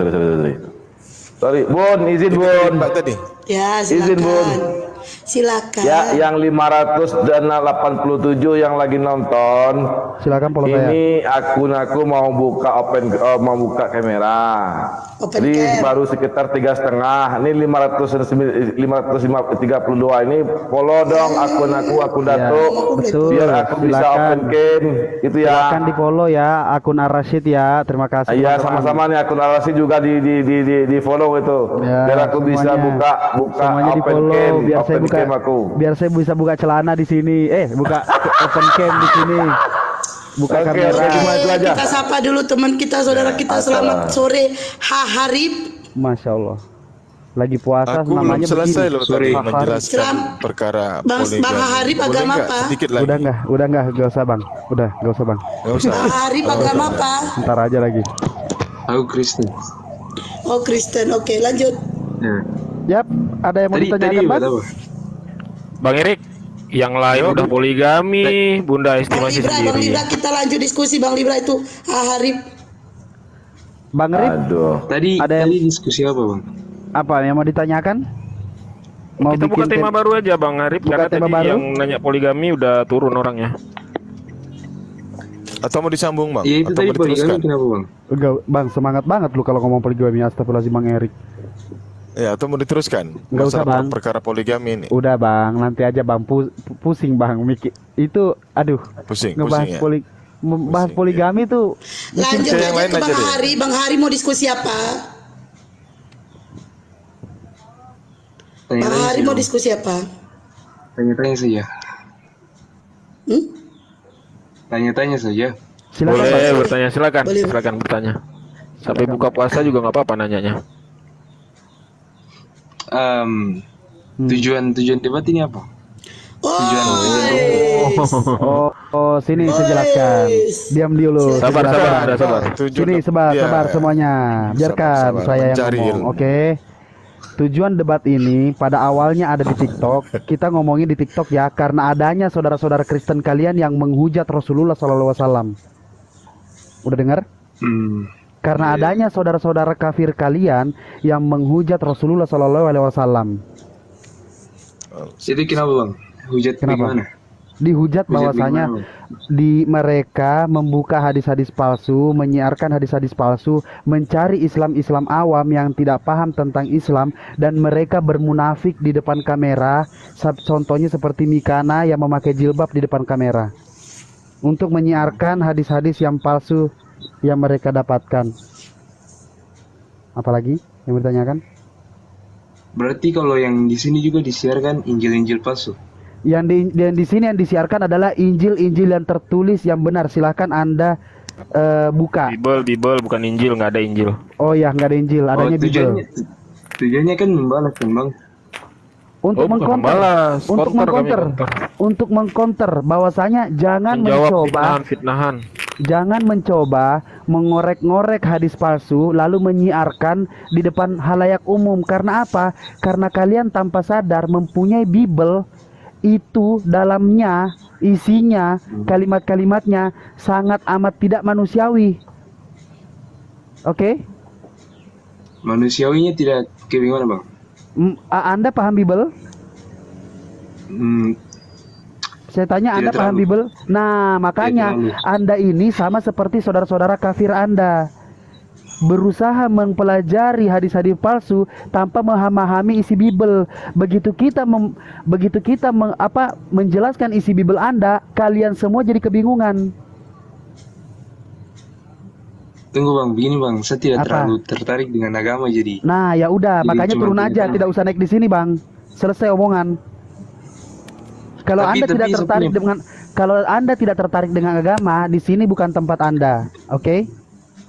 Sorry, Bun, izin Bun. Mbak tadi. Ya, Izin, Bun. Silakan. Ya, yang 500 dan 87 yang lagi nonton. Silakan follow saya. Ini akun aku mau buka kamera. Open Jadi cam. baru sekitar 3,5. Ini 532 ini follow dong akun aku Datuk. Betul. Biar aku bisa open cam gitu ya. Silakan di follow ya akun Ar-Rasyid ya. Terima kasih. Iya, teman-teman. sama-sama nih akun Al-Rasyid juga di follow itu. Ya, Biar aku bisa semuanya. buka Semuanya di open follow cam, biar saya open buka cam aku. biar saya bisa buka celana di sini. Buka open cam di sini. Buka Oke, kamera. cuma itu aja. Kita sapa dulu teman kita, saudara kita. Selamat sore, Harip. Masya Allah. Lagi puasa Aku belum namanya selesai begini. loh tadi Haharib. menjelaskan perkara Bang poligami. Harip Boleh agama nggak apa? sedikit lagi? Udah enggak, gak usah bang. Gak usah bang. Nggak usah. Harip agama apa? Ntar aja lagi. Aku Kristen. Oh, Kristen. Oke, lanjut. Yap, ada yang mau ditanyakan bang? Bang Erik, yang lain udah poligami, Bunda estimasi Bang sendiri. Libra, kita lanjut diskusi Bang Libra itu. Harip. Bang Rip, Tadi ada yang diskusi apa, Bang? apa yang mau ditanyakan? Mau Kita buka tema baru aja Bang Arif, Buka karena tema tadi baru? yang nanya poligami udah turun orangnya. Atau mau disambung Bang? Iya, itu Atau tadi mau diteruskan? poligami kenapa, Bang? Enggak, bang semangat banget lu kalau ngomong poligami. Astagfirullahaladzim Bang Erik. Ya, atau mau diteruskan? Nggak usah, Masalah Bang. perkara poligami ini. Udah bang, nanti aja bang. Pusing bang mikir itu. Aduh. Pusing Ngebahas ya. membahas poligami tuh. Lanjut yang aja lain ke aja Bang deh. Hari. Bang Hari mau diskusi apa? Bang Hari mau diskusi apa? Tanya-tanya saja. Hmm? Tanya-tanya saja. Silakan Boleh Bang. bertanya, silakan. Boleh. Silakan bertanya. Sampai buka puasa juga nggak apa-apa nanyanya. Tujuan debat ini apa? Sini saya jelaskan. Diam dulu. Sabar, sabar. Sini sabar semuanya. Biarkan saya yang ngomong. Oke. Tujuan debat ini pada awalnya ada di TikTok. Kita ngomongin di TikTok ya, karena adanya saudara-saudara Kristen kalian yang menghujat Rasulullah SAW. Udah dengar? Karena adanya saudara-saudara kafir kalian yang menghujat Rasulullah SAW. Jadi kenapa bang? Hujat bagaimana? Dihujat bahwasanya di mereka membuka hadis-hadis palsu, menyiarkan hadis-hadis palsu, mencari Islam awam yang tidak paham tentang Islam, dan mereka bermunafik di depan kamera. Contohnya seperti Mikana yang memakai jilbab di depan kamera untuk menyiarkan hadis-hadis yang palsu yang mereka dapatkan. Apalagi yang bertanyakan? Berarti kalau yang di sini juga disiarkan Injil-Injil palsu. Yang di sini yang disiarkan adalah Injil yang tertulis yang benar. Silahkan Anda buka. Bible bukan Injil, nggak ada Injil. Oh ya, nggak ada Injil, adanya Bible. Tujuannya kan membalas kan bang? Untuk mengcounter bahwasanya jangan mencoba fitnahan. Jangan mencoba mengorek-ngorek hadis palsu lalu menyiarkan di depan halayak umum. Karena apa? Karena kalian tanpa sadar mempunyai Bible itu dalamnya, isinya, kalimat-kalimatnya sangat amat tidak manusiawi. Oke? Manusiawinya tidak kayak gimana bang? Anda paham Bible? Saya tanya Anda paham Bible? Nah, makanya Anda ini sama seperti saudara-saudara kafir Anda, berusaha mempelajari hadis-hadis palsu tanpa memahami isi Bible. Begitu kita menjelaskan isi Bible Anda, kalian semua jadi kebingungan. Tunggu bang, begini bang, saya tidak terlalu tertarik dengan agama jadi. Nah, ya udah, makanya turun aja, tidak usah naik di sini bang. Selesai omongan. Kalau Anda tidak tertarik dengan agama, di sini bukan tempat Anda, oke?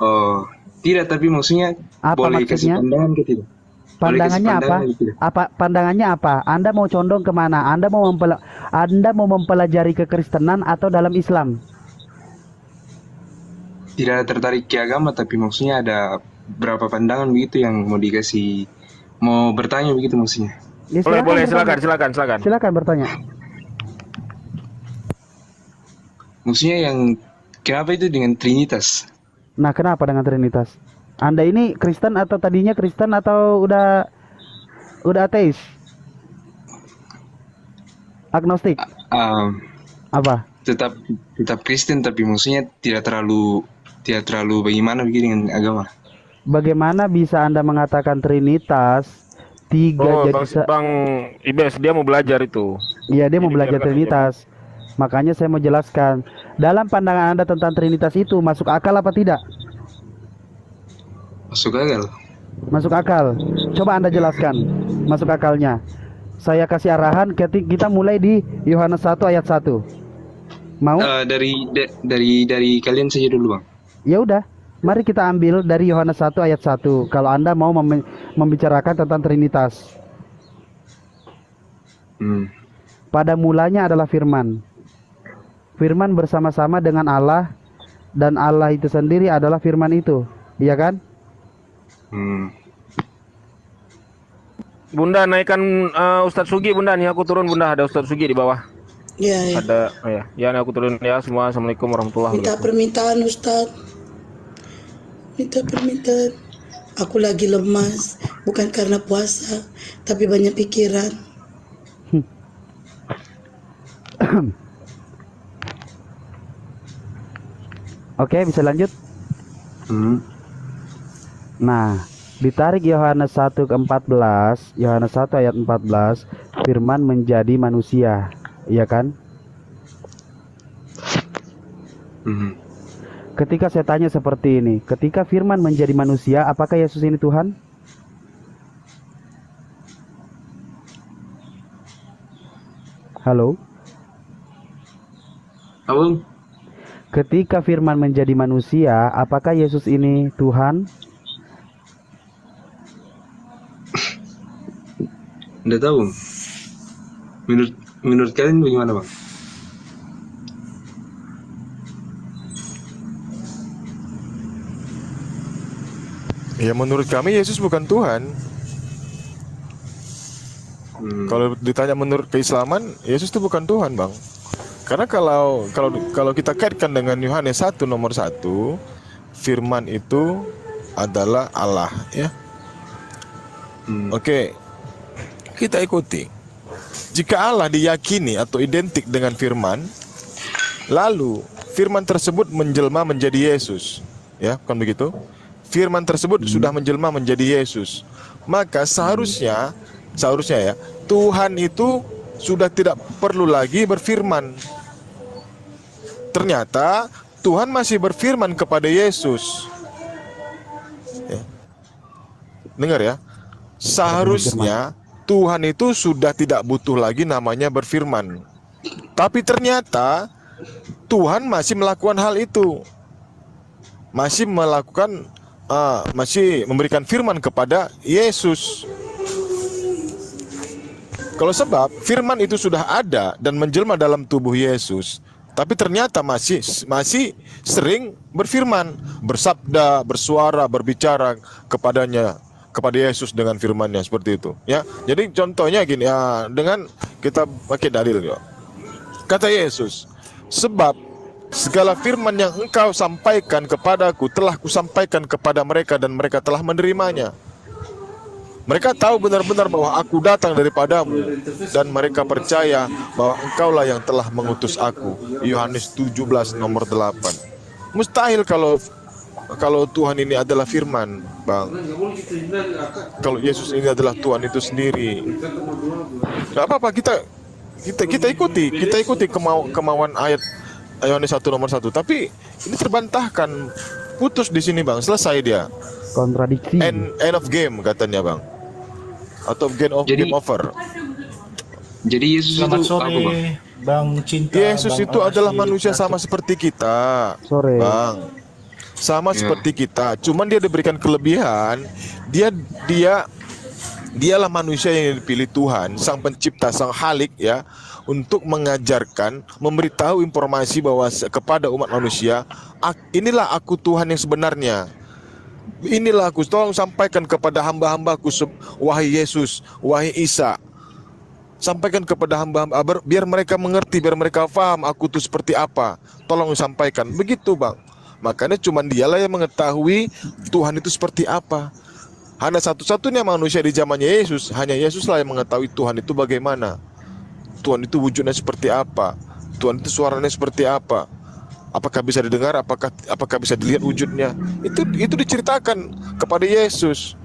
Oh, tidak, tapi maksudnya apa boleh maksudnya? kasih pandangan ke tidak? Pandangannya apa? Pandangannya apa? Anda mau condong kemana? Anda mau mempelajari kekristenan atau dalam Islam? Tidak tertarik ke agama, tapi maksudnya ada berapa pandangan begitu yang mau dikasih, mau bertanya begitu maksudnya. Ya, boleh, silakan. Silakan bertanya. Maksudnya yang kenapa itu dengan Trinitas? Nah, kenapa dengan Trinitas? Anda ini Kristen atau tadinya Kristen atau udah ateis? Agnostik? Apa? Tetap Kristen, tapi maksudnya tidak terlalu bagaimana begini dengan agama. Bagaimana bisa Anda mengatakan Trinitas tiga Bang Ibes dia mau belajar itu. Iya, dia mau belajar Trinitas. Makanya saya mau jelaskan, dalam pandangan Anda tentang Trinitas itu masuk akal apa tidak? Masuk akal. Masuk akal. Coba Anda jelaskan masuk akalnya. Saya kasih arahan, kita mulai di Yohanes 1 ayat 1. Mau? Dari kalian saja dulu, Bang. Ya udah, mari kita ambil dari Yohanes 1 ayat 1. Kalau Anda mau membicarakan tentang Trinitas. Pada mulanya adalah firman. Firman bersama-sama dengan Allah, dan Allah itu sendiri adalah firman itu. Iya kan? Bunda naikkan Ustadz Sugi, Bunda, nih aku turun, Bunda, ada Ustadz Sugi di bawah. Iya, ya. Ada, ya nih aku turun ya semua. Assalamualaikum warahmatullahi wabarakatuh. Minta permintaan Ustadz. Minta permintaan. Aku lagi lemas, bukan karena puasa, tapi banyak pikiran. Oke, bisa lanjut. Nah, ditarik Yohanes 1 ke 14, Yohanes 1 ayat 14, firman menjadi manusia, iya kan? Ketika saya tanya seperti ini, ketika firman menjadi manusia, apakah Yesus ini Tuhan? Halo? Halo? Ketika firman menjadi manusia, apakah Yesus ini Tuhan? Nggak tahu. menurut kalian bagaimana bang? Ya menurut kami Yesus bukan Tuhan. Kalau ditanya menurut keislaman, Yesus itu bukan Tuhan, Bang. Karena kalau kita kaitkan dengan Yohanes 1 nomor 1, firman itu adalah Allah, ya. Oke. Kita ikuti. Jika Allah diyakini atau identik dengan firman, lalu firman tersebut menjelma menjadi Yesus, ya, bukan begitu? Firman tersebut sudah menjelma menjadi Yesus. Maka seharusnya ya, Tuhan itu sudah tidak perlu lagi berfirman. Ternyata Tuhan masih berfirman kepada Yesus. Ya. Dengar ya. Seharusnya Tuhan itu sudah tidak butuh lagi namanya berfirman. Tapi ternyata Tuhan masih melakukan hal itu. Masih memberikan firman kepada Yesus. Kalau sebab firman itu sudah ada dan menjelma dalam tubuh Yesus, tapi ternyata masih sering berfirman, bersabda, bersuara, berbicara kepada Yesus dengan firman-Nya seperti itu, ya. Jadi contohnya gini, ya, dengan kita pakai dalil ya. Kata Yesus, sebab segala firman yang engkau sampaikan kepadaku telah kusampaikan kepada mereka dan mereka telah menerimanya. Mereka tahu benar-benar bahwa aku datang daripadamu dan mereka percaya bahwa engkaulah yang telah mengutus aku. Yohanes 17 nomor 8. Mustahil kalau Tuhan ini adalah firman, Bang. Kalau Yesus ini adalah Tuhan itu sendiri. Tidak apa-apa, kita ikuti kemauan ayat Yohanes 1 nomor 1. Tapi ini terbantahkan, putus di sini, Bang. Selesai dia. Kontradiksi. End of game katanya, Bang. Atau game over. Jadi Yesus Selamat itu sore, apa, Bang? Bang Cinta. Yesus Bang itu adalah Asyik, manusia Datuk. sama seperti kita, Sore. Bang. Sama seperti kita. Cuman dia diberikan kelebihan. Dialah manusia yang dipilih Tuhan, Sang Pencipta, Sang Halik, ya, untuk mengajarkan, memberitahu informasi bahwa kepada umat manusia, inilah aku Tuhan yang sebenarnya. Inilah aku, tolong sampaikan kepada hamba-hambaku, wahai Yesus, wahai Isa. Sampaikan kepada hamba-hamba biar mereka mengerti, biar mereka paham aku itu seperti apa. Tolong sampaikan. Begitu, Bang. Makanya cuma dialah yang mengetahui Tuhan itu seperti apa. Hanya satu-satunya manusia di zamannya Yesus, hanya Yesuslah yang mengetahui Tuhan itu bagaimana. Tuhan itu wujudnya seperti apa. Tuhan itu suaranya seperti apa. Apakah bisa didengar, apakah bisa dilihat wujudnya. Itu diceritakan kepada Yesus.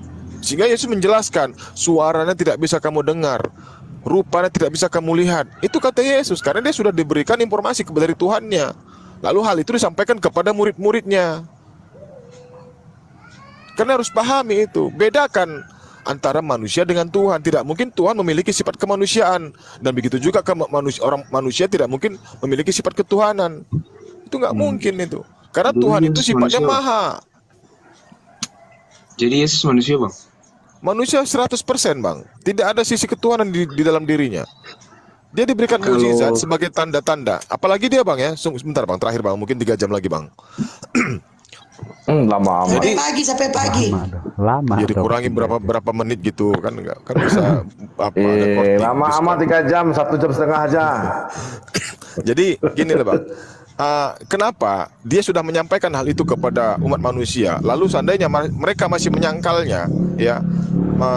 Sehingga Yesus menjelaskan, suaranya tidak bisa kamu dengar, rupanya tidak bisa kamu lihat. Itu kata Yesus, karena dia sudah diberikan informasi dari Tuhannya. Lalu hal itu disampaikan kepada murid-muridnya. Karena harus pahami itu. Bedakan antara manusia dengan Tuhan. Tidak mungkin Tuhan memiliki sifat kemanusiaan. Dan begitu juga orang manusia tidak mungkin memiliki sifat ketuhanan. Itu nggak mungkin itu. Karena Jadi Tuhan itu Yesus sifatnya manusia. maha. Jadi Yesus manusia, Bang? Manusia 100%, Bang. Tidak ada sisi ketuhanan di dalam dirinya. Dia diberikan Kalau- mukjizat sebagai tanda-tanda. Apalagi dia, Bang, ya. Sebentar, Bang. Terakhir, Bang. Mungkin 3 jam lagi, Bang. Lama amat. Sampai pagi. Lama. Jadi kurangi berapa menit gitu kan, nggak kan bisa apa ada recording, Lama diskon. amat 3 jam, 1 jam setengah aja. Jadi gini lah, Bang. Kenapa dia sudah menyampaikan hal itu kepada umat manusia, lalu seandainya mereka masih menyangkalnya, ya,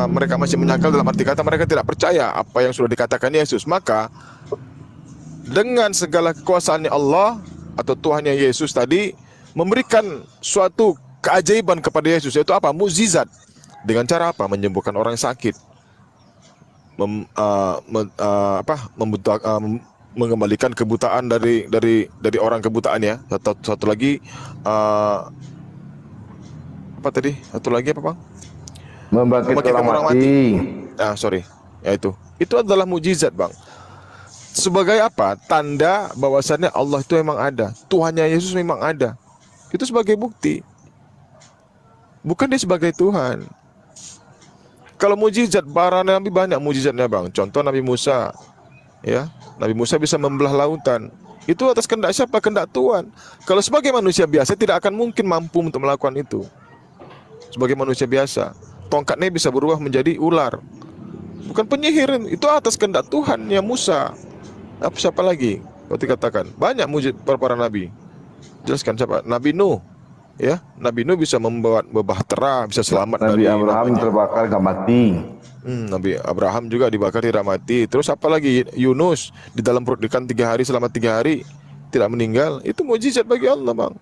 mereka masih menyangkal dalam arti kata mereka tidak percaya apa yang sudah dikatakan Yesus, maka dengan segala kekuasaannya Allah atau Tuhannya Yesus tadi memberikan suatu keajaiban kepada Yesus, yaitu apa? Mukjizat. Dengan cara apa? Menyembuhkan orang sakit, mengembalikan kebutaan dari orang kebutaan, ya. Satu lagi apa tadi? Satu lagi apa, Bang? Membangkitkan orang mati. Ya itu adalah mukjizat, Bang. Sebagai apa? Tanda bahwasannya Allah itu memang ada. Tuhannya Yesus memang ada. Itu sebagai bukti. Bukan dia sebagai Tuhan. Kalau mukjizat, para nabi banyak mukjizatnya, Bang. Contoh Nabi Musa, Ya, Nabi Musa bisa membelah lautan. Itu atas kehendak siapa? Kehendak Tuhan. Kalau sebagai manusia biasa tidak akan mungkin mampu untuk melakukan itu. Sebagai manusia biasa, tongkatnya bisa berubah menjadi ular. Bukan penyihir, itu atas kehendak Tuhan ya Musa. Siapa lagi? Kau dikatakan banyak mujizat para nabi. Jelaskan siapa? Nabi Nuh. Ya, Nabi Nuh bisa membawa bahtera, bisa selamat Nabi dari Abraham terbakar gak mati. Nabi Abraham juga dibakar tidak mati. Terus apa lagi? Yunus di dalam perut ikan 3 hari selama 3 hari tidak meninggal. Itu mujizat bagi Allah, Bang.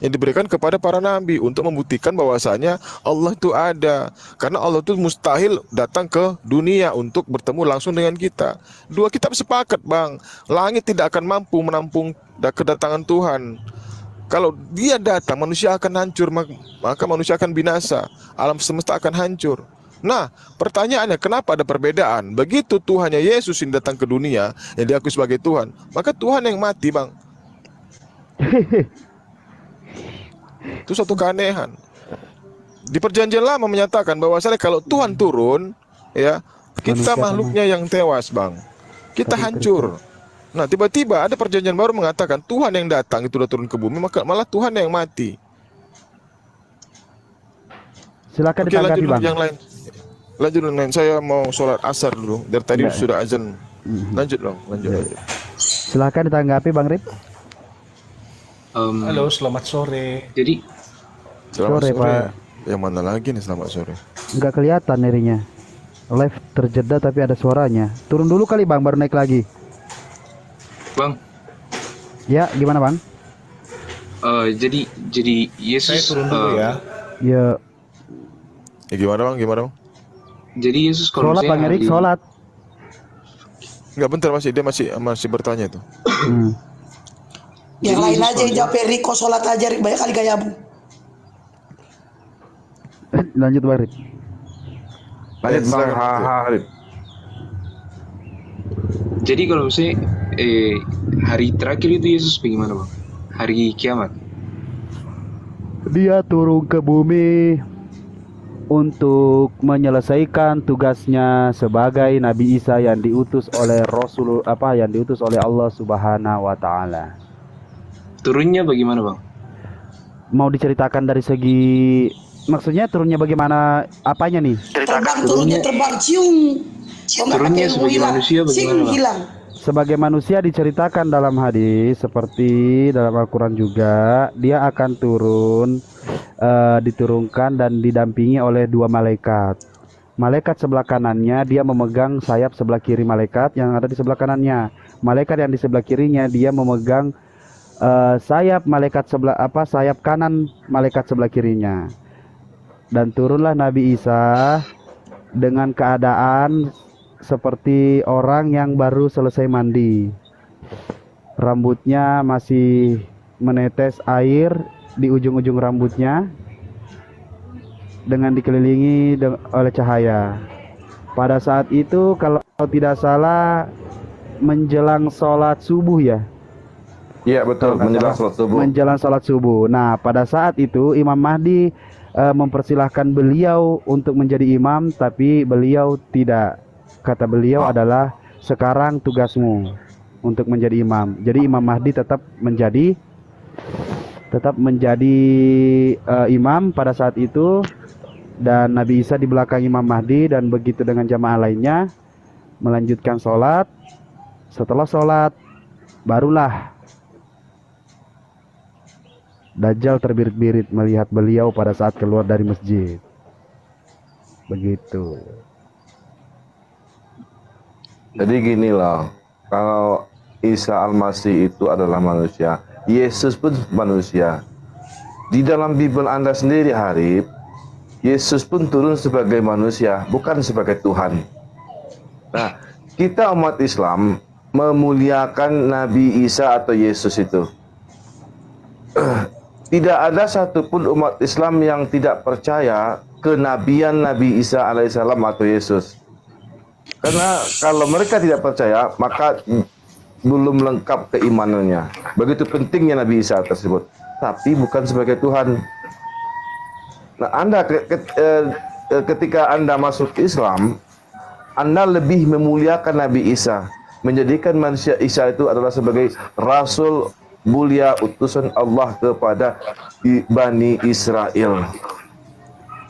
Yang diberikan kepada para nabi untuk membuktikan bahwasanya Allah itu ada. Karena Allah itu mustahil datang ke dunia untuk bertemu langsung dengan kita. Dua kitab sepakat, Bang. Langit tidak akan mampu menampung kedatangan Tuhan. Kalau dia datang, manusia akan hancur, maka manusia akan binasa. Alam semesta akan hancur. Nah, pertanyaannya kenapa ada perbedaan? Begitu Tuhannya Yesus yang datang ke dunia, yang diakui sebagai Tuhan, maka Tuhan yang mati, Bang. Itu satu keanehan. Di perjanjian lama menyatakan bahwasanya kalau Tuhan turun, ya, kita makhluknya yang tewas, Bang. Kita hancur. Nah, tiba-tiba ada perjanjian baru mengatakan Tuhan yang datang itu udah turun ke bumi, maka malah Tuhan yang mati. Silakan Oke, ditanggapi, lanjut Bang. yang lain. Lanjut yang lain. Saya mau sholat asar dulu. Dari tadi Ya. sudah azan. Lanjut dong, lanjut. Silakan ditanggapi, Bang Rip. Halo, selamat sore. Jadi Selamat Sore, sore. Pak. Yang mana lagi nih selamat sore? Nggak kelihatan dirinya. Live terjeda tapi ada suaranya. Turun dulu kali, Bang, baru naik lagi. Bang, Ya, gimana, Bang? jadi Yesus. Saya turun dulu ya. Ya, Gimana, Bang? Gimana, Bang? Jadi Yesus kalau sholat, Bang misalnya Erik, sholat. Enggak, bentar, dia masih bertanya tuh. Yang lain aja yang jawab Riko sholat aja Rik, banyak kali gayamu. Lanjut, Bang Rip. Lanjut Bang Harip. Jadi kalau misalnya hari terakhir itu Yesus bagaimana, Bang? Hari kiamat. Dia turun ke bumi untuk menyelesaikan tugasnya sebagai Nabi Isa yang diutus oleh yang diutus oleh Allah Subhanahu wa taala. Turunnya bagaimana, Bang? Mau diceritakan dari segi maksudnya turunnya bagaimana, apanya nih? Turunnya terbang cium. Turunnya sebagai manusia bagaimana, Bang? Hilang. Sebagai manusia diceritakan dalam hadis seperti dalam Al-Quran juga, dia akan diturunkan dan didampingi oleh 2 malaikat. Malaikat sebelah kanannya dia memegang sayap sebelah kiri malaikat yang ada di sebelah kanannya. Malaikat yang di sebelah kirinya dia memegang sayap sayap kanan malaikat sebelah kirinya. Dan turunlah Nabi Isa dengan keadaan seperti orang yang baru selesai mandi. Rambutnya masih menetes air di ujung-ujung rambutnya dengan dikelilingi oleh cahaya. Pada saat itu kalau tidak salah menjelang sholat subuh ya. Iya betul, menjelang sholat subuh. Menjelang sholat subuh. Nah, pada saat itu Imam Mahdi mempersilahkan beliau untuk menjadi imam, tapi beliau tidak. Kata beliau adalah sekarang tugasmu untuk menjadi imam. Jadi Imam Mahdi tetap menjadi imam pada saat itu, dan Nabi Isa di belakang Imam Mahdi, dan begitu dengan jamaah lainnya melanjutkan sholat. Setelah sholat barulah Dajjal terbirit-birit melihat beliau pada saat keluar dari masjid. Begitu. Jadi gini loh, kalau Isa Al-Masih itu adalah manusia, Yesus pun manusia. Di dalam Bible Anda sendiri, Harip, Yesus pun turun sebagai manusia, bukan sebagai Tuhan. Nah, kita umat Islam memuliakan Nabi Isa atau Yesus itu. Tidak ada satupun umat Islam yang tidak percaya kenabian Nabi Isa alaihissalam atau Yesus. Karena kalau mereka tidak percaya, maka belum lengkap keimanannya. Begitu pentingnya Nabi Isa tersebut, tapi bukan sebagai Tuhan. Nah, Anda ketika Anda masuk Islam, Anda lebih memuliakan Nabi Isa. menjadikan manusia Isa itu adalah sebagai rasul mulia utusan Allah kepada Bani Israel.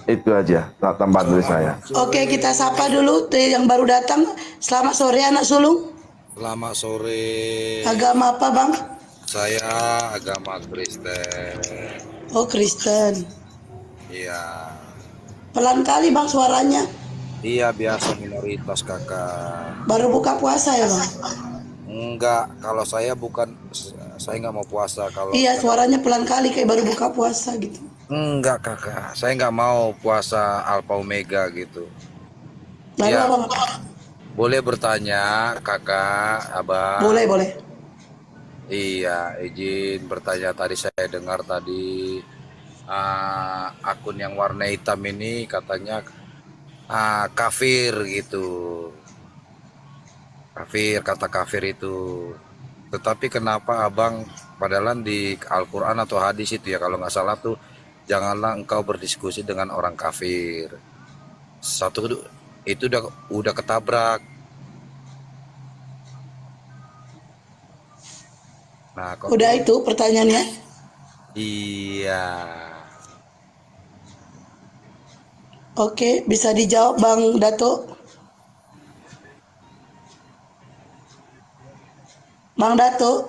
Itu aja tambahan dari saya. Oke, kita sapa dulu yang baru datang. Selamat sore anak sulung. Selamat sore. Agama apa bang? Saya agama Kristen. Oh Kristen. Iya. Pelan kali bang suaranya. Iya biasa minoritas kakak. Baru buka puasa ya bang? Enggak, kalau saya nggak mau puasa kalau. Iya suaranya pelan kali kayak baru buka puasa gitu. Enggak kakak, saya nggak mau puasa Alpha Omega gitu. Lalu Ya, abang? boleh bertanya kakak, abang? Boleh. Iya, izin bertanya, tadi saya dengar tadi akun yang warna hitam ini katanya kafir gitu. Kafir, kata kafir itu. Tetapi kenapa abang, padahal di Al-Quran atau hadis itu ya kalau nggak salah tuh, janganlah engkau berdiskusi dengan orang kafir. Satu itu udah ketabrak. Nah, Udah itu pertanyaannya. Iya. Oke, bisa dijawab Bang Dato. Bang Dato.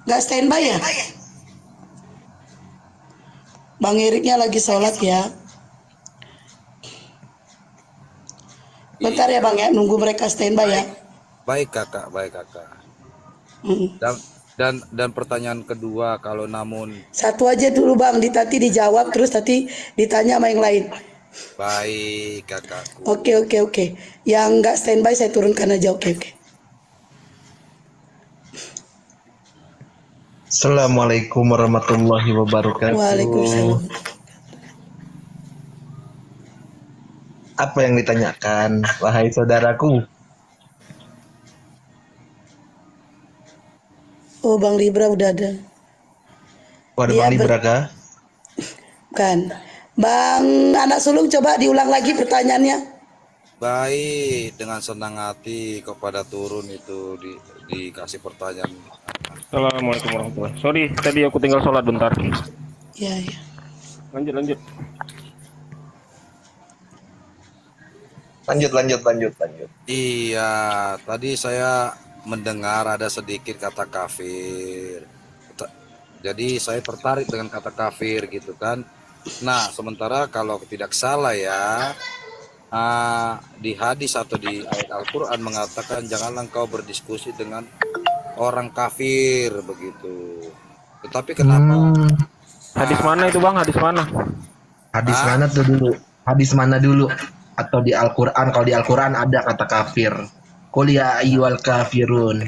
Nggak standby ya? Bang Eriknya lagi sholat ya. Bentar ya Bang ya, nunggu mereka standby ya. Baik kakak, baik kakak. Dan pertanyaan kedua, kalau namun Satu aja dulu Bang, tadi dijawab terus tadi ditanya sama yang lain. baik kakakku. Oke. Yang nggak standby saya turunkan aja. Oke. Assalamualaikum warahmatullahi wabarakatuh. Waalaikumsalam. Apa yang ditanyakan, wahai saudaraku? Oh Bang Libra udah ada. Waduh, Dia Bang Libra kah? Bukan. Bang anak sulung coba diulang lagi pertanyaannya. Baik, dengan senang hati kepada turun itu dikasih pertanyaan. Assalamualaikum warahmatullahi wabarakatuh. Sorry, tadi aku tinggal sholat bentar. Iya. Lanjut. Lanjut. Iya, tadi saya mendengar ada sedikit kata kafir. Jadi saya tertarik dengan kata kafir gitu kan. Nah, sementara kalau tidak salah ya, di hadis atau di ayat Al-Quran mengatakan janganlah engkau berdiskusi dengan orang kafir begitu. Tetapi kenapa? Hadis mana itu Bang? Hadis mana? Hadis mana tuh dulu? Hadis mana dulu? Atau di Al-Quran? Kalau di Al-Quran ada kata kafir. Qul ya ayyuhal kafirun.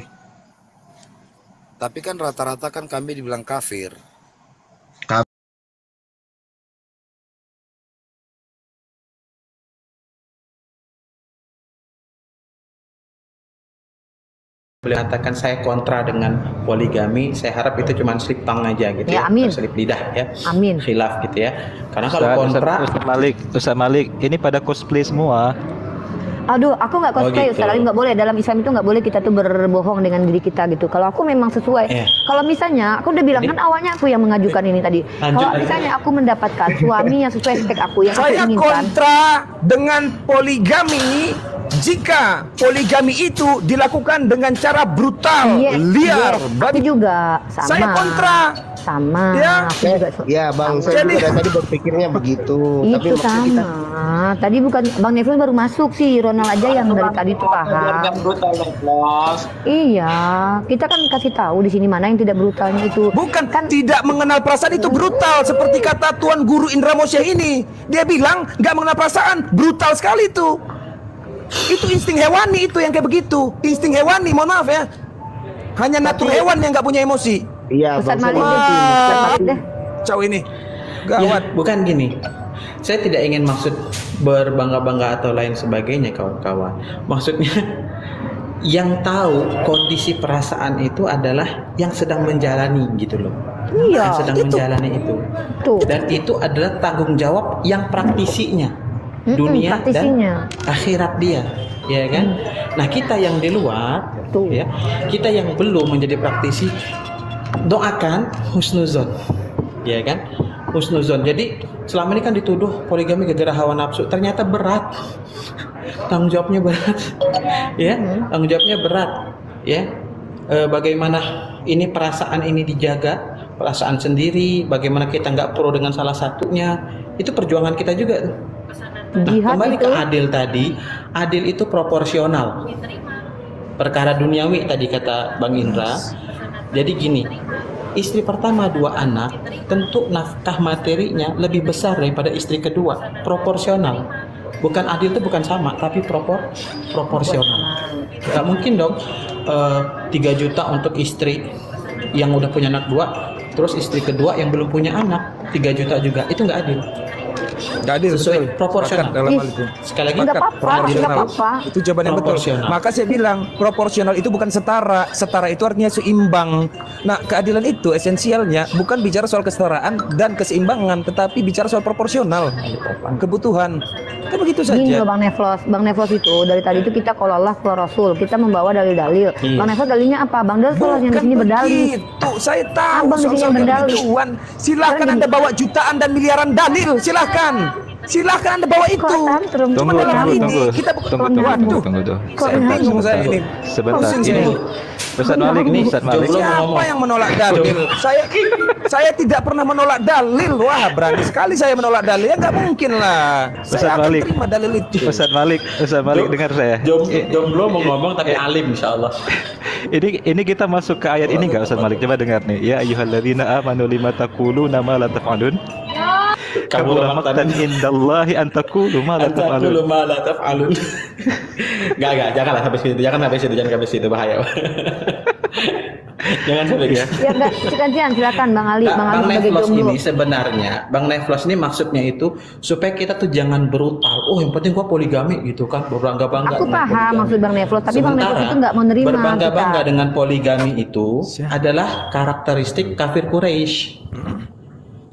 Tapi kan rata-rata kan kami dibilang kafir. Boleh katakan saya kontra dengan poligami. Saya harap itu cuma slip tongue aja gitu Ya, ya, amin. slip lidah ya. Amin. Khilaf gitu ya. Karena kalau kontra, Ustaz Malik, ini pada cosplay semua. Aduh, aku nggak cosplay, gitu. Ustaz Ali, nggak boleh. Dalam Islam itu nggak boleh kita tuh berbohong dengan diri kita gitu. Kalau aku memang sesuai. Kalau misalnya, aku udah bilang kan awalnya aku yang mengajukan ini tadi. Kalau misalnya aku mendapatkan suami yang sesuai spek aku, yang aku Saya inginkan. kontra dengan poligami jika poligami itu dilakukan dengan cara brutal, liar. Aku juga sama. Saya kontra. Sama. Ya. Aku juga Ya Bang, saya juga dari tadi berpikirnya begitu. Tapi itu maksud kita sama. Tadi bukan Bang Neville baru masuk sih, Ronald aja yang dari tadi tuh paham. Iya, kita kan kasih tahu di sini mana yang tidak brutalnya itu. Bukan kan tidak mengenal perasaan itu brutal seperti kata Tuan Guru Indra Mosyah ini. Dia bilang nggak mengenal perasaan, brutal sekali itu. Itu insting hewani itu yang kayak begitu. Insting hewani, mohon maaf ya. Hanya natur hewan yang nggak punya emosi. Iya, Ustaz Bang. Malik deh. Cau ini. ya, Gawat. bukan gini. Saya tidak ingin maksud berbangga-bangga atau lain sebagainya kawan-kawan. Maksudnya yang tahu kondisi perasaan itu adalah yang sedang menjalani gitu loh. Iya, Yang sedang menjalani itu. Dan itu adalah tanggung jawab yang praktisinya. Dunia praktisinya. dan akhirat dia. ya kan? Nah, kita yang di luar, ya, kita yang belum menjadi praktisi, doakan husnuzon, ya kan? Husnuzon. Jadi selama ini kan dituduh poligami gara-gara hawa nafsu, ternyata berat, tanggung jawabnya berat, ya, tanggung jawabnya berat, ya. Bagaimana ini perasaan ini dijaga, perasaan sendiri, bagaimana kita nggak pro dengan salah satunya, itu perjuangan kita juga. Nah, kembali ke adil tadi, adil itu proporsional. Perkara duniawi tadi kata Bang Indra. Jadi gini, istri pertama 2 anak, tentu nafkah materinya lebih besar daripada istri kedua, proporsional. Bukan adil itu bukan sama, tapi proporsional. Gak mungkin dong 3 juta untuk istri yang udah punya anak 2, terus istri kedua yang belum punya anak 3 juta juga, itu nggak adil. Nggak adil, sesuai betul. proporsional. Dalam hal itu. Sekali lagi, Nggak apa-apa, nggak apa-apa. Itu jawaban yang betul. Maka saya bilang proporsional itu bukan setara. Setara itu artinya seimbang. Nah, keadilan itu esensialnya bukan bicara soal kesetaraan dan keseimbangan, tetapi bicara soal proporsional. Kebutuhan. Kan begitu saja. Gini loh Bang Neflos. Bang Neflos itu dari tadi itu kita kalau Allah, kalau Rasul, kita membawa dalil-dalil. Bang Neflos dalilnya apa? Bang Neflos yang di sini berdalil. Itu saya tahu Abang di sini soal berdalil. begituan. Silahkan Anda bawa jutaan dan miliaran dalil. Silahkan Anda bawa itu. Cuma dalam hal ini kita Tunggu. Saya bingung saya ini. Sebentar. Pusing Ini saya. Ustaz Malik nih, Ustaz Malik. Siapa yang menolak dalil? Saya tidak pernah menolak dalil. Wah, berani sekali saya menolak dalil. Ya nggak mungkin lah. Ustaz Saya akan Malik. terima dalil itu. Ustaz Malik dengar saya. Jomblo mau ngomong tapi alim insyaallah. Ini kita masuk ke ayat ini enggak Ustaz Malik? Coba dengar nih. Ya ayyuhalladzina amanu lima taquluna ma la taf'alun. Kabura maqtan indallahi an taqulu ma la taf'alun. Enggak, janganlah sampai situ. Jangan sampai situ bahaya. Jangan sampai gitu. Ya enggak, sekian silakan Bang Ali. Bang sebagai Neflos jomblo. ini sebenarnya, Bang Neflos ini maksudnya itu supaya kita tuh jangan brutal. Oh, yang penting gua poligami gitu kan, berbangga-bangga. Aku dengan paham poligami. maksud Bang Neflos, tapi Bang Neflos itu nggak menerima berbangga-bangga kita. dengan poligami itu adalah karakteristik kafir Quraisy.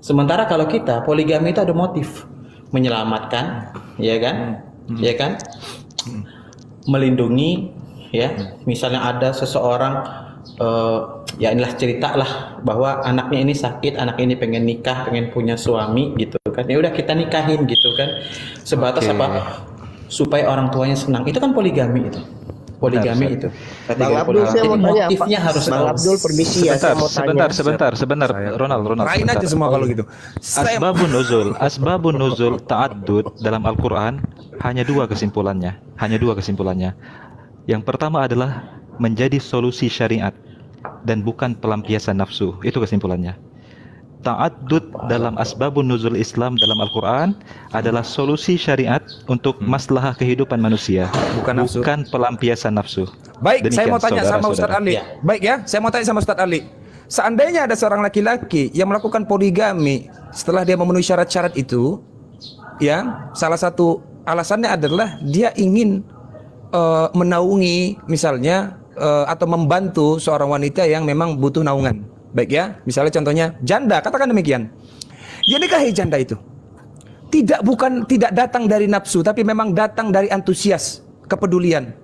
Sementara kalau kita poligami itu ada motif menyelamatkan, ya kan, ya kan, melindungi, ya. Misalnya ada seseorang, ya inilah cerita lah bahwa anaknya ini sakit, anak ini pengen nikah, pengen punya suami gitu kan, ya udah kita nikahin gitu kan, sebatas apa? Supaya orang tuanya senang. Itu kan poligami itu. Poligami itu. Bang Abdul, saya mau tanya motifnya apa? harus Bang Abdul permisi ya, saya mau tanya. Sebentar. Ronald. Rain aja semua kalau gitu. Asbabun nuzul ta'addud dalam Al-Qur'an hanya 2 kesimpulannya. Yang pertama adalah menjadi solusi syariat dan bukan pelampiasan nafsu. Itu kesimpulannya. Ta'addud dalam asbabun nuzul Islam dalam Al-Quran adalah solusi syariat untuk maslahah kehidupan manusia, bukan pelampiasan nafsu. Baik, saya Demikian, mau tanya sama Ustaz saudara-saudara. Ali. Baik ya, saya mau tanya sama Ustaz Ali. Seandainya ada seorang laki-laki yang melakukan poligami setelah dia memenuhi syarat-syarat itu, ya, salah satu alasannya adalah dia ingin menaungi misalnya atau membantu seorang wanita yang memang butuh naungan. Baik ya, misalnya contohnya janda, katakan demikian. Dia nikahi janda itu. Tidak datang dari nafsu, tapi memang datang dari antusias, kepedulian.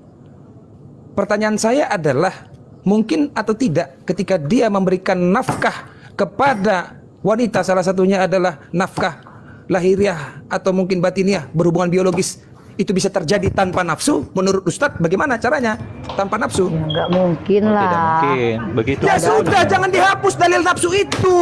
Pertanyaan saya adalah, mungkin atau tidak ketika dia memberikan nafkah kepada wanita, salah satunya adalah nafkah lahiriah atau mungkin batiniah, berhubungan biologis, itu bisa terjadi tanpa nafsu? Menurut Ustadz bagaimana caranya tanpa nafsu? Ya, nggak mungkin lah. Tidak mungkin begitu. Ya sudah, jangan dihapus dalil nafsu itu.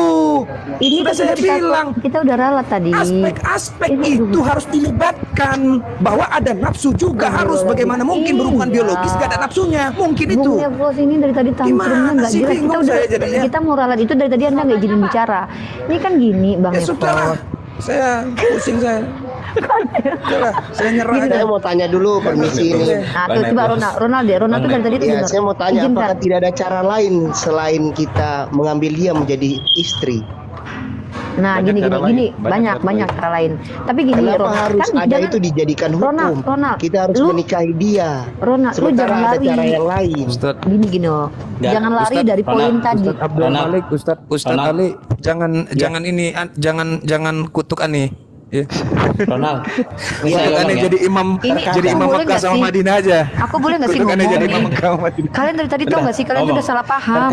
Ini sudah saya bilang. Kita udah ralat tadi. Aspek-aspek itu harus dilibatkan, bahwa ada nafsu juga harus. Bagaimana mungkin berhubungan biologis gak ada nafsunya? Mungkin itu. Bung Neflos ini dari tadi tantrumnya nggak jelas. Kita mau ralat itu dari tadi Anda nggak izinin bicara. Ini kan gini Bang Ya Neflos. sudahlah, saya pusing saya. Udahlah, saya nyerah aja. Saya mau tanya dulu, permisi ini. Nah, tuh coba Ronald tuh dari tadi tuh Ya, benar. saya mau tanya, Izinkan. apakah tidak ada cara lain selain kita mengambil dia menjadi istri? Nah, gini, banyak cara lain. Tapi gini, Kenapa Ronald, harus kan ada jangan- itu dijadikan hukum? Ronald, Kita harus menikahi dia. Ronald, lu Sementara jangan ada lari. cara yang lain. Gini loh. Jangan lari dari poin tadi. Abdul Malik, Ustadz Ali, jangan kutuk Ani. Ya. Ronald, Bukannya jadi imam boleh Mekah nggak sama sih? Madinah aja. Aku boleh nggak sih Bukannya ngomong jadi nih? imam Mekah sama Madinah. Kalian dari tadi tau nggak sih kalian udah salah paham.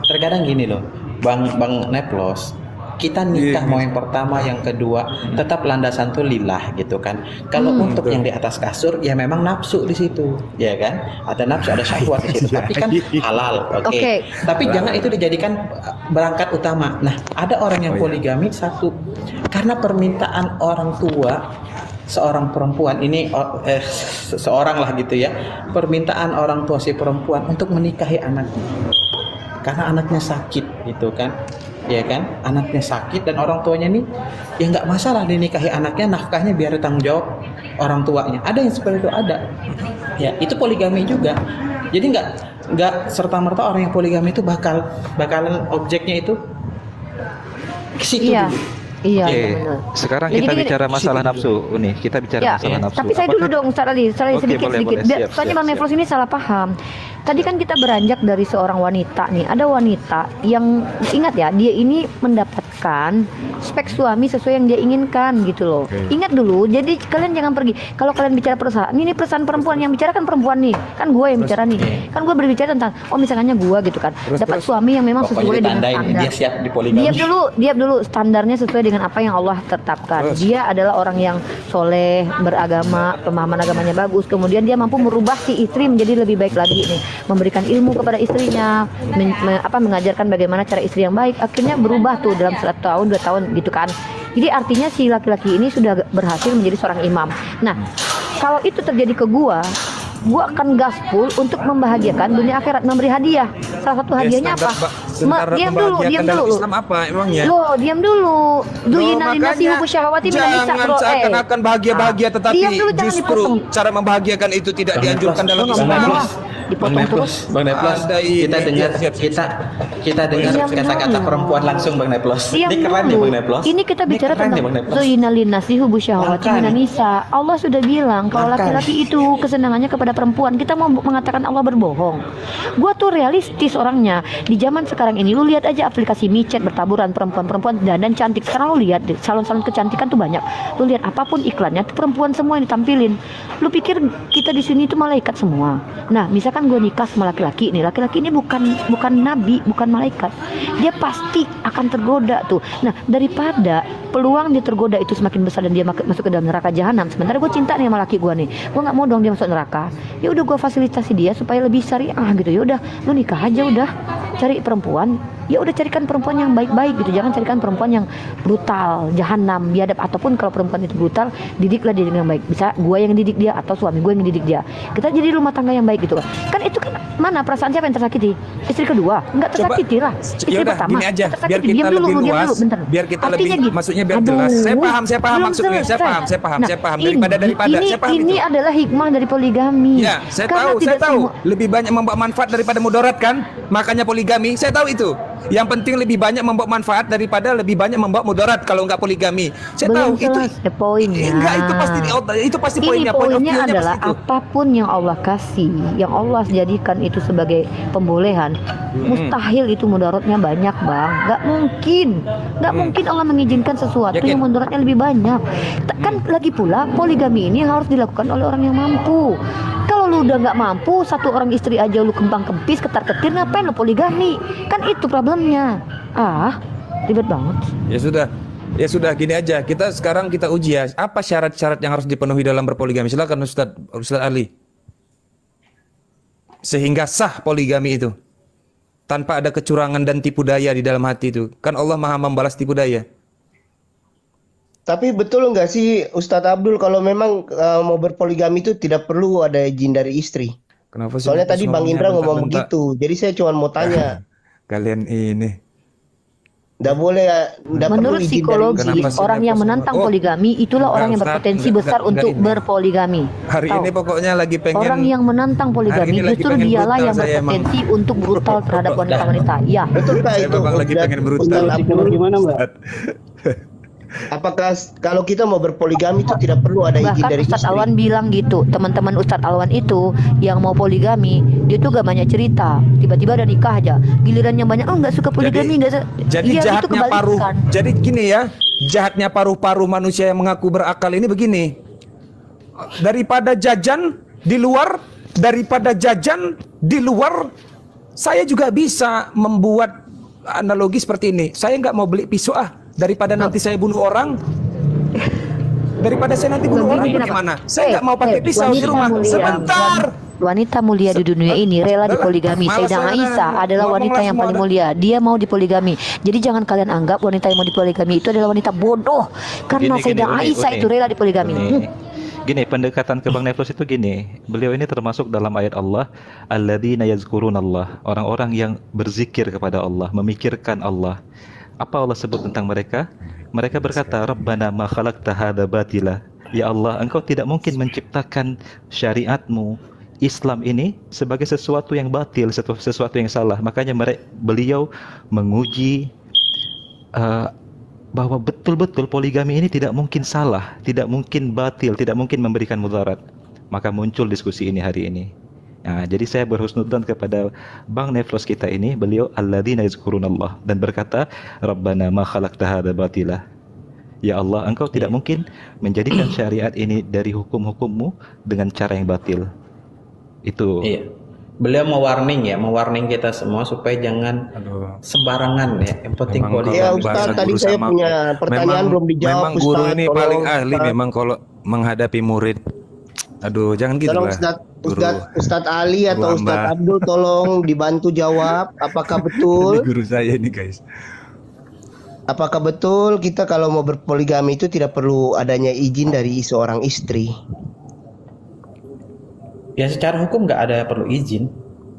Terkadang gini loh, Bang Neplos, kita nikah mau yang pertama, yang kedua, tetap landasan tuh lillah gitu kan. Kalau untuk yang di atas kasur, ya memang nafsu di situ, ya kan? Ada nafsu, ada syahwat di situ. Tapi kan halal, oke. Tapi jangan itu dijadikan berangkat utama. Nah, ada orang yang poligami satu, karena permintaan orang tua seorang perempuan ini seorang lah gitu ya, permintaan orang tua si perempuan untuk menikahi anaknya karena anaknya sakit gitu kan, ya kan, anaknya sakit dan orang tuanya nih ya nggak masalah dinikahi anaknya, nafkahnya biar tanggung jawab orang tuanya. Ada yang seperti itu, ada ya, itu poligami juga. Jadi nggak serta merta orang yang poligami itu bakalan objeknya itu ke situ dulu. Iya, Oke, benar. sekarang Ya, kita gini, bicara masalah nafsu. Nih, kita bicara masalah nafsu. Tapi saya dulu dong, Ustaz Ali, Oke, sedikit. boleh. Biar- Siap, Soalnya siap, Bang siap. Nefros ini salah paham. Tadi kan kita beranjak dari seorang wanita nih. Ada wanita yang ingat ya, dia ini mendapatkan spek suami sesuai yang dia inginkan gitu loh. Ingat dulu. Jadi kalian jangan pergi. Kalau kalian bicara perusahaan, ini perusahaan perempuan, yang bicara kan perempuan nih. Kan gue yang bicara nih. Kan gue berbicara tentang misalnya gue gitu kan. Dapat suami yang memang sesuai dengan standar. Dia siap dipoligami. Diam dulu, standarnya sesuai dengan apa yang Allah tetapkan. Dia adalah orang yang soleh, beragama, pemahaman agamanya bagus. Kemudian dia mampu merubah si istri menjadi lebih baik lagi nih, memberikan ilmu kepada istrinya, mengajarkan bagaimana cara istri yang baik. Akhirnya berubah tuh dalam 1 tahun 2 tahun gitu kan. Jadi artinya si laki-laki ini sudah berhasil menjadi seorang imam. Nah, kalau itu terjadi ke gua akan gaspol untuk membahagiakan dunia akhirat, memberi hadiah. Salah satu hadiahnya apa? Diam dulu. Islam apa emangnya? Loh, diam dulu. Duyina linasi hubu syahwati minan nisa, Jangan bro. seakan-akan bahagia-bahagia, tetapi Diam dulu, jangan justru dipotong. cara membahagiakan itu tidak dianjurkan dalam Islam. Dipotong terus. Bang Neplos, kita dengar kita dengar Diam kata-kata dulu. perempuan langsung Bang Neplos. Diam Ini keren ya dulu. Bang Neplos. Ini kita bicara keren ya, tentang Bang Neplos. Zuyina linasi hubu syahwati minan nisa. Allah sudah bilang kalau laki-laki itu kesenangannya kepada perempuan. Kita mau mengatakan Allah berbohong. Gua tuh realistis orangnya. Di zaman sekarang ini lu lihat aja aplikasi micet bertaburan perempuan-perempuan dan cantik. Sekarang lu lihat deh, salon-salon kecantikan tuh banyak. Lu lihat apapun iklannya tuh perempuan semua yang ditampilin. Lu pikir kita di sini tuh malaikat semua? Nah, misalkan gue nikah sama laki-laki nih, laki-laki ini bukan nabi, bukan malaikat. Dia pasti akan tergoda tuh. Nah, daripada peluang dia tergoda itu semakin besar dan dia masuk ke dalam neraka jahanam, sementara gue cinta nih sama laki gue nih, gue nggak mau dong dia masuk neraka. Ya udah gue fasilitasi dia supaya lebih syariah gitu. Ya udah, lu nikah aja udah, cari perempuan. Ya udah, carikan perempuan yang baik-baik gitu. Jangan carikan perempuan yang brutal, jahanam, biadab. Ataupun kalau perempuan itu brutal, didiklah dia dengan baik. Bisa gue yang didik dia atau suami gue yang didik dia. Kita jadi rumah tangga yang baik gitu kan. Kan itu kan mana perasaan siapa yang tersakiti? Istri kedua enggak tersakiti lah. Istri Yaudah, pertama gini aja, tersakiti. biar kita Diam dulu, lebih diam luas, dulu, bentar. biar kita Artinya lebih, gitu. maksudnya biar Aduh, jelas. Saya paham belum maksudnya. Saya selesai. paham. Nah, Saya paham. Daripada, saya paham ini itu. adalah hikmah dari poligami. Ya, saya Karena tahu, tidak semua- lebih banyak membawa manfaat daripada mudarat kan? Makanya poligami, saya tahu itu. Yang penting lebih banyak membawa manfaat daripada lebih banyak membawa mudarat kalau nggak poligami. Saya Belum tahu itu. selesai poinnya. Enggak, itu pasti poinnya. Ini poinnya Point of view-nya adalah pasti itu. apapun yang Allah kasih, yang Allah jadikan itu sebagai pembolehan, mustahil itu mudaratnya banyak, Bang. Nggak mungkin Allah mengizinkan sesuatu Yakin? yang mudaratnya lebih banyak. Kan lagi pula poligami ini harus dilakukan oleh orang yang mampu. Kalau lu udah nggak mampu, satu orang istri aja lu kembang-kempis, ketar-ketir, ngapain lu poligami? Kan itu problemnya. Ribet banget. Ya sudah, gini aja. Sekarang kita uji ya. Apa syarat-syarat yang harus dipenuhi dalam berpoligami? Silakan Ustaz Ali. Sehingga sah poligami itu. Tanpa ada kecurangan dan tipu daya di dalam hati itu. Kan Allah Maha membalas tipu daya. Tapi betul nggak sih Ustadz Abdul kalau memang mau berpoligami itu tidak perlu ada izin dari istri? Kenapa sih? Soalnya tadi Bang Indra ngomong bentak-bentak. begitu. Jadi saya cuma mau tanya. Kalian ini. Nggak boleh, nggak perlu Menurut izin dari psikologi, istri. orang yang menantang poligami itulah orang yang Ustaz, berpotensi enggak, besar enggak untuk ini. berpoligami. Hari Tahu? ini pokoknya lagi pengen. Orang yang menantang Hari poligami ini lagi justru pengen dialah brutal yang saya emang. berpotensi untuk brutal terhadap wanita-wanita. Ya. Betulkah Saya itu? memang lagi pengen brutal. Ustadz Abdul? Gimana, Mbak? Apakah kalau kita mau berpoligami itu tidak perlu ada izin Bahkan dari Ustadz istri? Alwan bilang gitu, teman-teman Ustadz Alwan itu yang mau poligami, dia tuh gak banyak cerita, tiba-tiba ada nikah aja. Giliran yang banyak, nggak suka poligami, Jadi iya, itu jahatnya paruh. kebalikan. Jadi gini ya, jahatnya paruh-paruh manusia yang mengaku berakal ini begini. Daripada jajan di luar, saya juga bisa membuat analogi seperti ini. Saya nggak mau beli pisau daripada nanti saya bunuh orang. Daripada saya nanti bunuh orang bagaimana? Saya nggak mau pakai pisau di rumah. Sebentar. Wanita mulia di dunia ini rela dipoligami. Sayyidah Aisyah adalah wanita yang paling mulia. Dia mau dipoligami. Jadi jangan kalian anggap wanita yang mau dipoligami itu adalah wanita bodoh. Karena Sayyidah Aisyah itu rela dipoligami. Gini, pendekatan ke Bang Neflos itu gini. Beliau ini termasuk dalam ayat Allah, alladzina yazkurunallah, orang-orang yang berzikir kepada Allah, memikirkan Allah. Apa Allah sebut tentang mereka? Mereka berkata, Rabbana ma khalaqta hadza batila. Ya Allah, Engkau tidak mungkin menciptakan syariatmu, Islam ini sebagai sesuatu yang batil, sesuatu yang salah. Makanya beliau menguji bahwa betul-betul poligami ini tidak mungkin salah, tidak mungkin batil, tidak mungkin memberikan mudarat. Maka muncul diskusi ini hari ini. Nah, jadi saya berhusnudzon kepada Bang Neflos kita ini, beliau alladzina yazkurunallah, dan berkata, Rabbana ma khalaqta hadza batila. Ya Allah, Engkau tidak mungkin menjadikan syariat ini dari hukum-hukummu dengan cara yang batil. Itu. Iya. Beliau mewarning kita semua supaya jangan sembarangan ya. Yang penting poligami. Ya Ustaz, tadi saya punya pertanyaan belum dijawab. Memang guru Ustaz, ini tolong, paling ahli Ustaz. memang kalau menghadapi murid. Aduh, jangan gitu Tolong lah. Ustadz Ali atau Guru Ustadz hamba. Abdul tolong dibantu jawab apakah Ini betul guru saya ini guys. apakah betul kita kalau mau berpoligami itu tidak perlu adanya izin dari seorang istri? Ya secara hukum nggak ada perlu izin.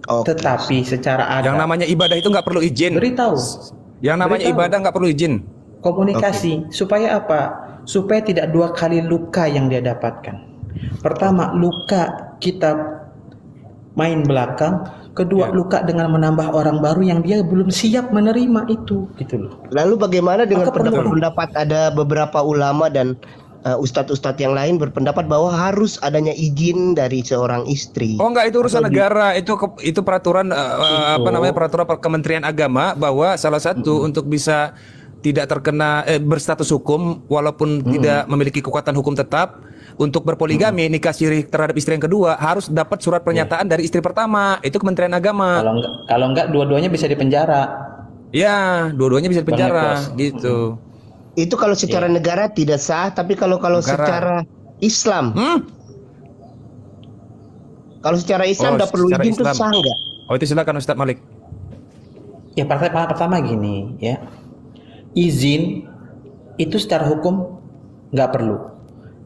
Tetapi secara adab. Yang namanya ibadah itu nggak perlu izin. Beritahu. Yang namanya Beritahu. ibadah nggak perlu izin. Komunikasi. Supaya apa? Supaya tidak dua kali luka yang dia dapatkan. Pertama, luka kita main belakang. Kedua, luka dengan menambah orang baru yang dia belum siap menerima itu, gitu loh. Lalu bagaimana dengan Maka perlu. pendapat ada beberapa ulama dan ustadz-ustadz yang lain berpendapat bahwa harus adanya izin dari seorang istri? Oh enggak, itu urusan Atau negara. Itu peraturan apa namanya, peraturan Kementerian Agama, bahwa salah satu untuk bisa tidak terkena berstatus hukum walaupun tidak memiliki kekuatan hukum tetap, untuk berpoligami nikah siri terhadap istri yang kedua harus dapat surat pernyataan dari istri pertama. Itu Kementerian Agama. Kalau enggak dua-duanya bisa dipenjara. Ya, dua-duanya bisa dipenjara gitu. Itu kalau secara negara tidak sah, tapi kalau Negara. secara Islam, kalau secara Islam tidak perlu secara izin itu Islam. sah nggak? Oh, itu silakan Ustadz Malik. Ya pertama gini ya, izin itu secara hukum nggak perlu.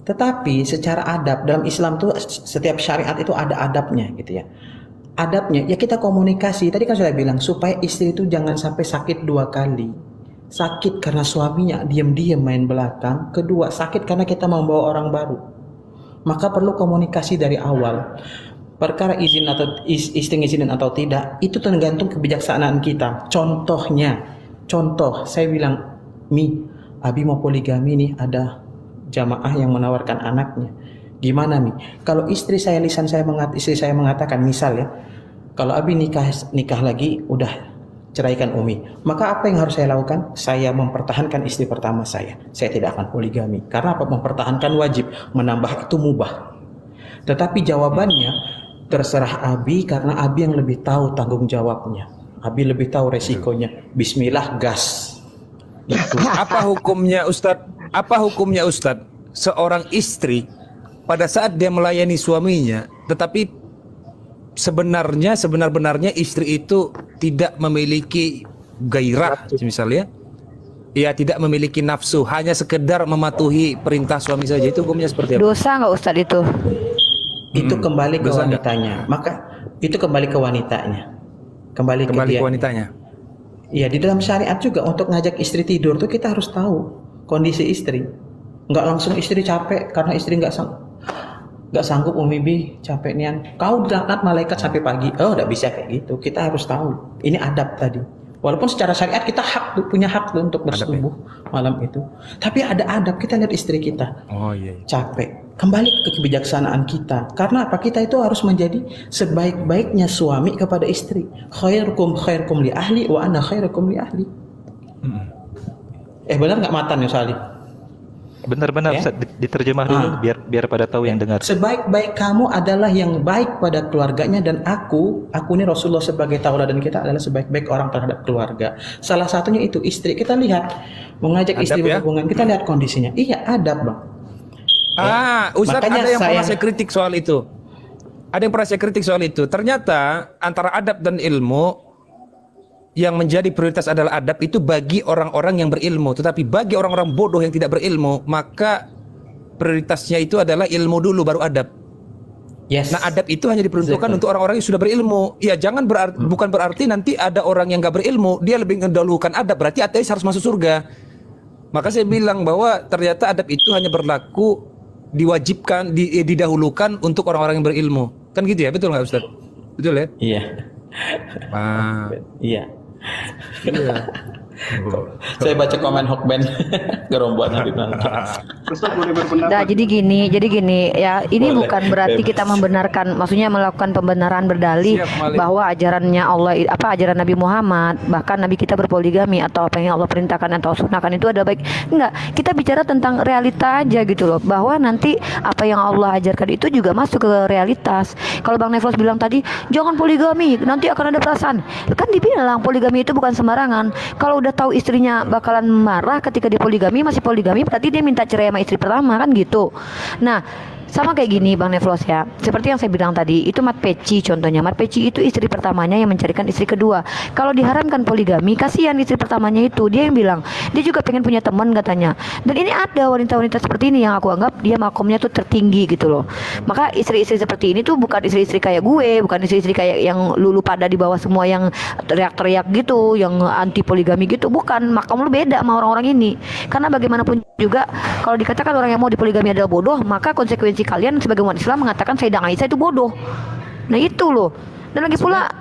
Tetapi secara adab dalam Islam tuh setiap syariat itu ada adabnya gitu ya. Adabnya ya kita komunikasi. Tadi kan sudah bilang supaya istri itu jangan sampai sakit dua kali. Sakit karena suaminya diam-diam main belakang. Kedua, sakit karena kita membawa orang baru. Maka perlu komunikasi dari awal. Perkara izin atau istri izinin atau tidak, itu tergantung kebijaksanaan kita. Contoh, saya bilang, Abi mau poligami nih, ada jamaah yang menawarkan anaknya. Gimana kalau istri saya mengatakan, misal ya, kalau Abi nikah lagi, udah ceraikan Umi, maka apa yang harus saya lakukan? Saya mempertahankan istri pertama saya tidak akan poligami. Karena apa? Mempertahankan wajib, menambah itu mubah. Tetapi jawabannya terserah Abi, karena Abi yang lebih tahu tanggung jawabnya, Abi lebih tahu resikonya. Bismillah, gas. Apa hukumnya Ustadz? Seorang istri pada saat dia melayani suaminya, tetapi sebenarnya istri itu tidak memiliki gairah, misalnya, ia tidak memiliki nafsu, hanya sekedar mematuhi perintah suami saja, itu hukumnya seperti apa? Dosa nggak Ustadz itu? Itu kembali ke dosa wanitanya. Maka itu kembali ke wanitanya. Kembali ke wanitanya. Iya, di dalam syariat juga untuk ngajak istri tidur tuh kita harus tahu kondisi istri. Nggak langsung istri capek karena istri nggak sanggup, Umi Bi capek nian, kau dilaknat malaikat sampai pagi. Oh, nggak bisa kayak gitu. Kita harus tahu. Ini adab tadi. Walaupun secara syariat kita punya hak tuh untuk bersetubuh malam itu. Tapi ada adab, kita lihat istri kita. Oh iya. Capek. Kembali ke kebijaksanaan kita. Karena apa? Kita itu harus menjadi sebaik-baiknya suami kepada istri. Khairukum li ahli wa ana khairukum li ahli. Benar nggak Matan ya Sali? Benar-benar Ya? diterjemah dulu biar pada tahu yang dengar. Sebaik-baik kamu adalah yang baik pada keluarganya, dan aku ini Rasulullah sebagai tauladan kita adalah sebaik-baik orang terhadap keluarga. Salah satunya itu istri. Kita lihat mengajak Adab istri ya? berhubungan, kita lihat kondisinya. Iya, adab, Bang. Ustaz, Makanya ada yang pernah saya- saya kritik soal itu. Ada yang pernah saya kritik soal itu. Ternyata antara adab dan ilmu, yang menjadi prioritas adalah adab itu bagi orang-orang yang berilmu. Tetapi bagi orang-orang bodoh yang tidak berilmu, maka prioritasnya itu adalah ilmu dulu baru adab. Yes. Nah, adab itu hanya diperuntukkan untuk orang-orang yang sudah berilmu. Ya, jangan bukan berarti nanti ada orang yang nggak berilmu, dia lebih mendahulukan adab, berarti ateis harus masuk surga. Maka saya bilang bahwa ternyata adab itu hanya berlaku, diwajibkan, didahulukan untuk orang-orang yang berilmu. Kan gitu ya, betul nggak Ustaz? Betul ya? Iya. Iya. Saya baca komen Hokben gerombolan Habib nanti. Nah, jadi gini ya, ini Boleh, bukan berarti bebas. kita membenarkan, maksudnya melakukan pembenaran berdalih Siap, Malik. bahwa ajarannya Allah, ajaran Nabi Muhammad, bahkan Nabi kita berpoligami atau apa yang Allah perintahkan atau sunahkan itu ada baik. Enggak, kita bicara tentang realita aja gitu loh, bahwa nanti apa yang Allah ajarkan itu juga masuk ke realitas. Kalau Bang Nevlos bilang tadi, jangan poligami, nanti akan ada perasaan. Kan dibilang poligami itu bukan sembarangan. Kalau udah tahu istrinya bakalan marah ketika dia poligami, masih poligami, berarti dia minta cerai sama istri pertama, kan gitu. Nah, sama kayak gini Bang Nevlos ya, seperti yang saya bilang tadi, itu Mat Peci contohnya. Mat Peci itu istri pertamanya yang mencarikan istri kedua. Kalau diharamkan poligami, kasihan istri pertamanya itu. Dia yang bilang, dia juga pengen punya teman katanya. Dan ini ada wanita-wanita seperti ini yang aku anggap dia makomnya tuh tertinggi gitu loh. Maka istri-istri seperti ini tuh bukan istri-istri kayak gue, bukan istri-istri kayak yang lulu pada di bawah semua yang teriak-teriak gitu, yang anti poligami gitu. Bukan, makom lu beda sama orang-orang ini. Karena bagaimanapun juga kalau dikatakan orang yang mau dipoligami adalah bodoh, maka konsekuensi kalian sebagai umat Islam mengatakan Sayyidah Aisyah itu bodoh. Nah itu loh. Dan lagi pula,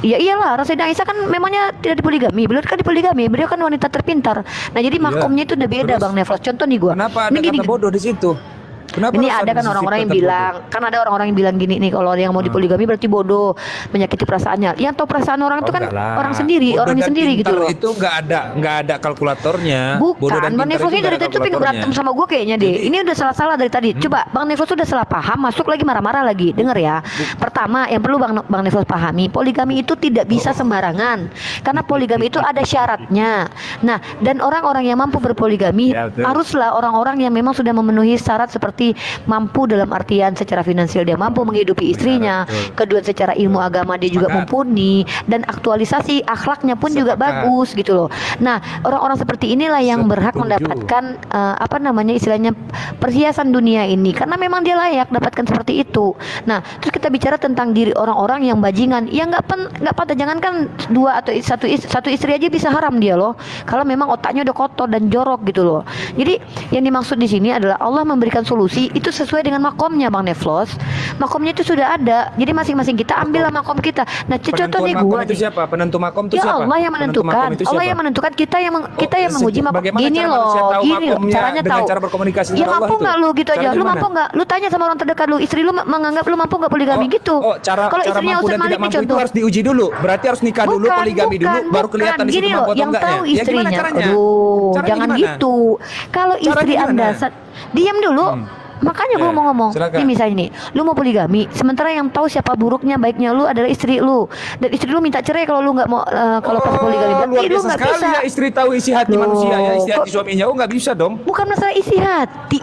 ya iyalah, Sayyidah Aisyah kan memangnya tidak dipoligami. Beliau kan dipoligami, beliau kan wanita terpintar. Nah jadi makomnya itu udah beda Bang Nevlos. Contoh nih gua. Kenapa ada kata bodoh di situ? Kenapa Ini harus ada kan di situ orang-orang yang kata bilang, kan ada orang-orang yang bilang gini nih, kalau yang mau dipoligami berarti bodoh, menyakiti perasaannya. Yang tahu perasaan orang itu kan enggak lah. orang sendiri, Bodoh orangnya dan sendiri gitu pintar loh. Itu nggak ada kalkulatornya. Bodoh Bukan, dan Bang pintar Nevlos itu ini nggak dari ada tadi tuh pengen kalkulatornya. berantem sama gue kayaknya deh. Ini udah salah-salah dari tadi. Coba Bang Nevlos udah salah paham, masuk lagi marah-marah lagi. Dengar ya. Pertama, yang perlu Bang Nevlos pahami, poligami itu tidak bisa sembarangan. Karena poligami itu ada syaratnya. Nah, dan orang-orang yang mampu berpoligami Ya, betul. haruslah orang-orang yang memang sudah memenuhi syarat seperti mampu dalam artian secara finansial dia mampu menghidupi istrinya, kedua secara ilmu agama dia juga mumpuni, dan aktualisasi akhlaknya pun juga bagus gitu loh. Nah, orang-orang seperti inilah yang berhak mendapatkan apa namanya istilahnya perhiasan dunia ini, karena memang dia layak dapatkan seperti itu. Nah, terus kita bicara tentang diri orang-orang yang bajingan, ya nggak pada, jangankan dua atau satu istri aja bisa haram dia loh, kalau memang otaknya udah kotor dan jorok gitu loh. Jadi yang dimaksud di sini adalah Allah memberikan solusi itu sesuai dengan makomnya Bang Nevlos. Makomnya itu sudah ada. Jadi masing-masing kita ambillah makom kita. Nah, contoh nih Penentuan gua makom itu nih. siapa? Penentu makom itu Ya siapa? Allah yang Penentu menentukan. makom itu Allah siapa? yang menentukan, kita yang menguji makom. Bagaimana Gini cara manusia loh, tahu gini loh, makomnya caranya dengan tahu. cara berkomunikasi Ya dengan Allah mampu itu? nggak lu gitu aja? Caranya Lu gimana? mampu nggak? Lu tanya sama orang terdekat lu, istri lu menganggap lu mampu nggak poligami gitu. Cara Kalau cara istrinya mampu Ustaz dan Malik tidak nih mampu itu contoh. harus diuji dulu. Berarti harus nikah dulu, poligami dulu, baru kelihatan di situ Gini mampu loh, atau yang enggaknya. tahu Ya gimana istrinya. caranya? Aduh, Caranya jangan gimana? gitu. Kalau istri Caranya Anda gimana? diam dulu. Makanya gue Ya, mau ngomong, silakan. nih misalnya nih, lu mau poligami, sementara yang tahu siapa buruknya baiknya lu adalah istri lu, dan istri lu minta cerai kalau lu nggak mau kalau pas poligami, Luar berarti lu biasa nggak sekali bisa. ya istri tahu isi hati Loh, manusia ya, isi hati kok- suaminya. Oh, nggak bisa dong. Bukan masalah isi hati,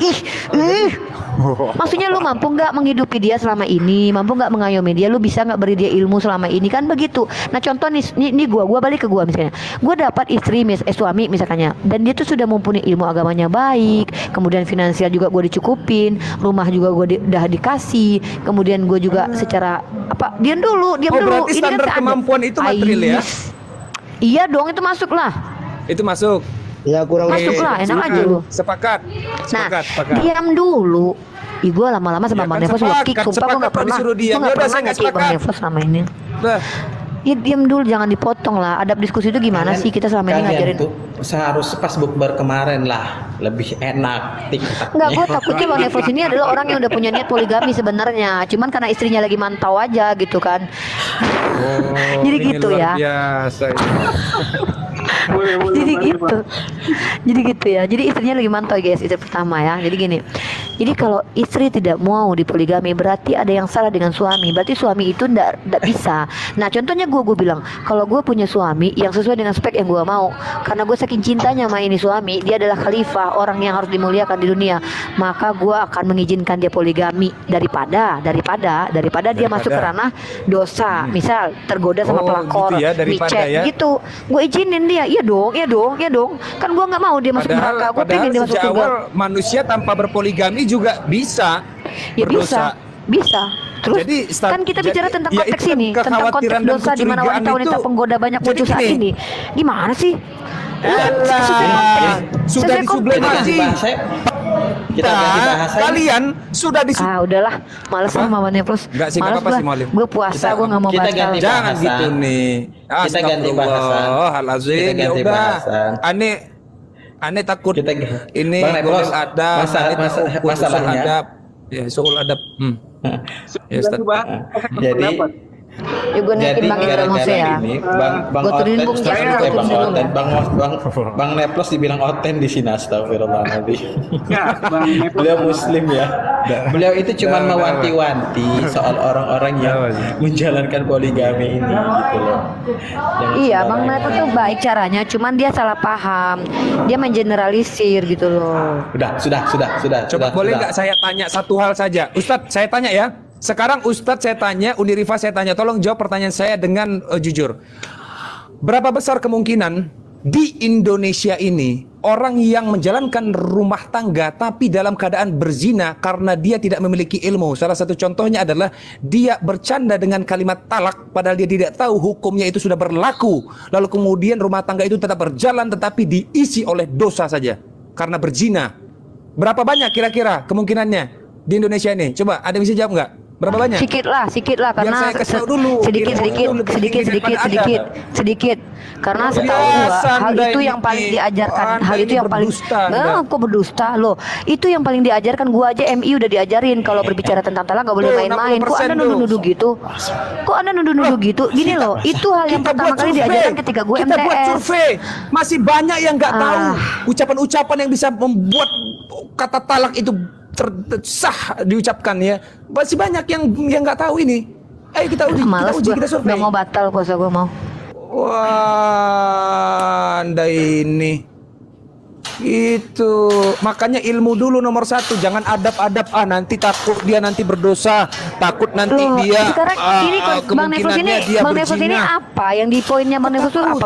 maksudnya lu mampu nggak menghidupi dia selama ini, mampu nggak mengayomi dia, lu bisa nggak beri dia ilmu selama ini, kan begitu. Nah contoh nih gua balik ke gua misalnya, gua dapat istri suami misalnya, dan dia tuh sudah mumpuni ilmu agamanya baik, kemudian finansial juga gua dicukupin, rumah juga gua udah dikasih, kemudian gua juga secara apa, diam dulu. Berarti Ini kan standar kemampuan itu material ya? Iya dong, itu masuk lah. Itu masuk. Ya kurang Masuk lah, enak aja lu. Sepakat. Nah, Sepakat. diam dulu. Ih, gue lama-lama sama Ya Bang kan Nevos udah kick, sepakat, sumpah gue sepakat gak kalau pernah. disuruh diam. Gue Ya gak udah, pernah saya nggak ngasih Bang sepakat. Nevos sama ini. Nah, Ya diam dulu, jangan dipotong lah. Adab diskusi itu gimana sih? Kita selama ini ngajarin. tuh seharusnya pas bukber kemarin lah lebih enak TikToknya. Enggak, gue takutnya Bang Nevos ini adalah orang yang udah punya niat poligami sebenarnya. Cuman karena istrinya lagi mantau aja gitu kan. Jadi ini gitu luar ya. biasa ini. Jadi gitu. Jadi gitu ya. Jadi istrinya lagi mantau guys, istri pertama ya. Jadi gini. Jadi kalau istri tidak mau dipoligami berarti ada yang salah dengan suami. Berarti suami itu ndak bisa. Nah contohnya gue bilang kalau gue punya suami yang sesuai dengan spek yang gue mau, karena gue saking cintanya sama ini suami, dia adalah khalifah, orang yang harus dimuliakan di dunia, maka gue akan mengizinkan dia poligami daripada dia masuk ke ranah dosa. Misal tergoda sama pelakor, gitu ya, daripada micet ya. gitu. Gue izinin dia. Iya dong. Kan gue nggak mau dia masuk neraka. Gue pengen dia masuk sejak surga. awal manusia tanpa berpoligami juga bisa Ya berdosa. bisa. Terus Jadi, kan kita bicara tentang ya konteks itu ini, tentang konteks kekhawatiran dan dosa di mana kecurigaan wanita-wanita itu. penggoda banyak Jadi muncul saat gini. ini. Gimana sih? Sudah disublimasi. Kita ganti bahasa. Kalian sudah udahlah, males sama Bang Nevos. Enggak sih, enggak apa-apa sih, Malim. Gue puasa, gue nggak mau kita batal. ganti Jangan bahasan. gitu nih. Kita ganti bahasan. Astagfirullahaladzim. Kita Ya ganti udah. bahasan. Aneh takut ini Bang Nevos, golek adab, masalahnya adab. Ya, soal adab. Ya, Ustaz. jadi Ya gue naikin Bang Indra Mose ya. Bang Gue turunin Oten, Bung Jas, gue turunin dulu ya. Bang Neplos dibilang Oten di sini, astagfirullahaladzim. Beliau Muslim ya. Beliau itu cuma mewanti-wanti soal orang-orang yang menjalankan poligami ini gitu loh. Iya, Bang Nevos tuh baik caranya, cuman dia salah paham. Dia mengeneralisir gitu loh. Sudah. Coba boleh nggak saya tanya satu hal saja, Ustadz? Saya tanya ya. Sekarang Ustadz saya tanya, Unirifa saya tanya, tolong jawab pertanyaan saya dengan jujur. Berapa besar kemungkinan di Indonesia ini orang yang menjalankan rumah tangga tapi dalam keadaan berzina karena dia tidak memiliki ilmu? Salah satu contohnya adalah dia bercanda dengan kalimat talak padahal dia tidak tahu hukumnya itu sudah berlaku. Lalu kemudian rumah tangga itu tetap berjalan tetapi diisi oleh dosa saja karena berzina. Berapa banyak kira-kira kemungkinannya di Indonesia ini? Coba ada yang bisa jawab nggak? Berapa banyak? Sedikit lah Biar karena saya kasih tahu dulu. sedikit karena setahu gua hal itu yang paling diajarkan, hal itu yang paling kok berdusta loh, itu yang paling diajarkan. Gua aja MI udah diajarin kalau berbicara tentang talak nggak boleh main-main. Kok Anda nuduh-nuduh gitu? Gini loh, itu hal yang pertama kali diajarkan ketika gue Kita buat MTS. survei, masih banyak yang nggak tahu ucapan-ucapan yang bisa membuat kata talak itu sah diucapkan ya. Masih banyak yang nggak tahu ini. Ayo kita uji, kita survei. Gak mau batal puasa gue mau. Wah, Anda ini itu makanya ilmu dulu nomor satu, jangan adab-adab nanti takut dia nanti berdosa, takut nanti dia sekarang ini Bang Nevos ini dia Bang Nevos ini berzina. apa yang di poinnya Bang Nevos itu apa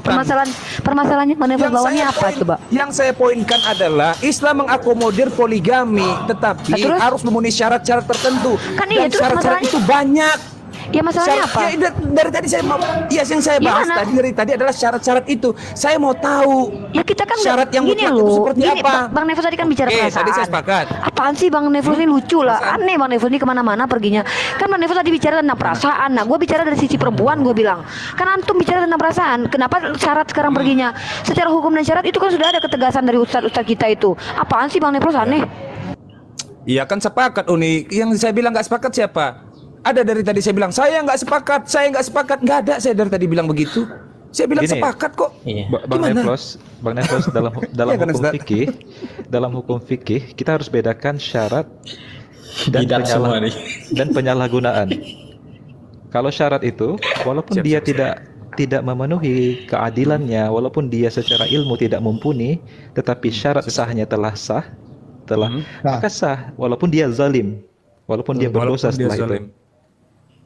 permasalahannya Bang Nevos bawahnya apa coba? Yang saya poinkan adalah Islam mengakomodir poligami, tetapi terus? harus memenuhi syarat-syarat tertentu. Kan iya, Dan terus syarat-syarat masalahnya- itu banyak. Ya masalahnya apa? Ya, dari tadi saya mau, yang saya bahas dari tadi adalah syarat-syarat itu. Saya mau tahu. Ya kita kan syarat yang gini mutlak itu loh. seperti Gini, apa? Bang Nevos tadi kan bicara Oke, perasaan. tadi saya sepakat. Apaan sih Bang Nevos ini lucu lah. Aneh Bang Nevos ini kemana-mana perginya. Kan Bang Nevos tadi bicara tentang perasaan. Nah, gue bicara dari sisi perempuan, gue bilang. Kan antum bicara tentang perasaan. Kenapa syarat sekarang perginya? Secara hukum dan syarat itu kan sudah ada ketegasan dari ustadz-ustadz kita itu. Apaan sih Bang Nevos aneh? Iya kan sepakat Uni. Yang saya bilang nggak sepakat siapa? Ada dari tadi saya bilang saya nggak sepakat. Nggak ada saya dari tadi bilang begitu. Saya bilang Gini, sepakat kok. Bang Nevos dalam Iya kan, Ustaz? dalam hukum fikih kita harus bedakan syarat dan Bidat semua nih. dan penyalahgunaan. Kalau syarat itu walaupun dia tidak memenuhi keadilannya, walaupun dia secara ilmu tidak mumpuni, tetapi syarat sahnya sah, maka sah walaupun dia zalim, walaupun dia berdosa setelah itu.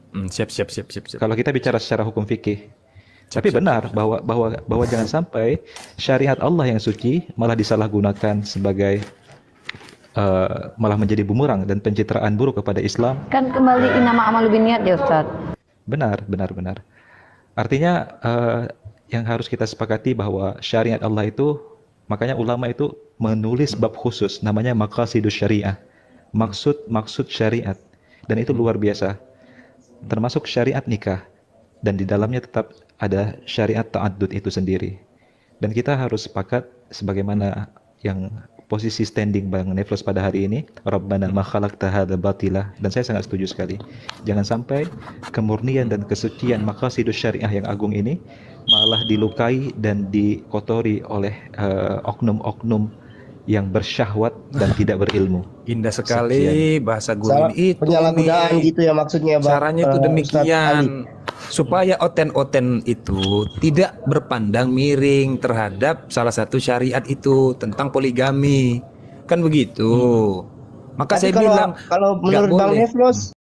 Siap. Kalau kita bicara secara hukum fikih, tapi benar bahwa jangan sampai syariat Allah yang suci malah disalahgunakan sebagai malah menjadi bumerang dan pencitraan buruk kepada Islam. Kan kembali nama amal biniat ya Ustaz. Benar. Artinya yang harus kita sepakati bahwa syariat Allah itu, makanya ulama itu menulis bab khusus namanya maqasidus syariah, maksud syariat, dan itu luar biasa. Termasuk syariat nikah. dan di dalamnya tetap ada syariat ta'addud itu sendiri. Dan kita harus sepakat sebagaimana yang posisi standing Bang Neflos pada hari ini, Rabbana ma khalaqta hadza batila, dan saya sangat setuju sekali. Jangan sampai kemurnian dan kesucian maqasidus syariah yang agung ini malah dilukai dan dikotori oleh oknum-oknum yang bersyahwat dan tidak berilmu. Indah sekali bahasa guru ini itu penyalahgunaan nih. gitu ya maksudnya Bang. Caranya itu Ustadz Ali. demikian supaya oten-oten itu tidak berpandang miring terhadap salah satu syariat itu tentang poligami, kan begitu. Maka Tapi saya bilang kalau nggak menurut Bang boleh. Neflos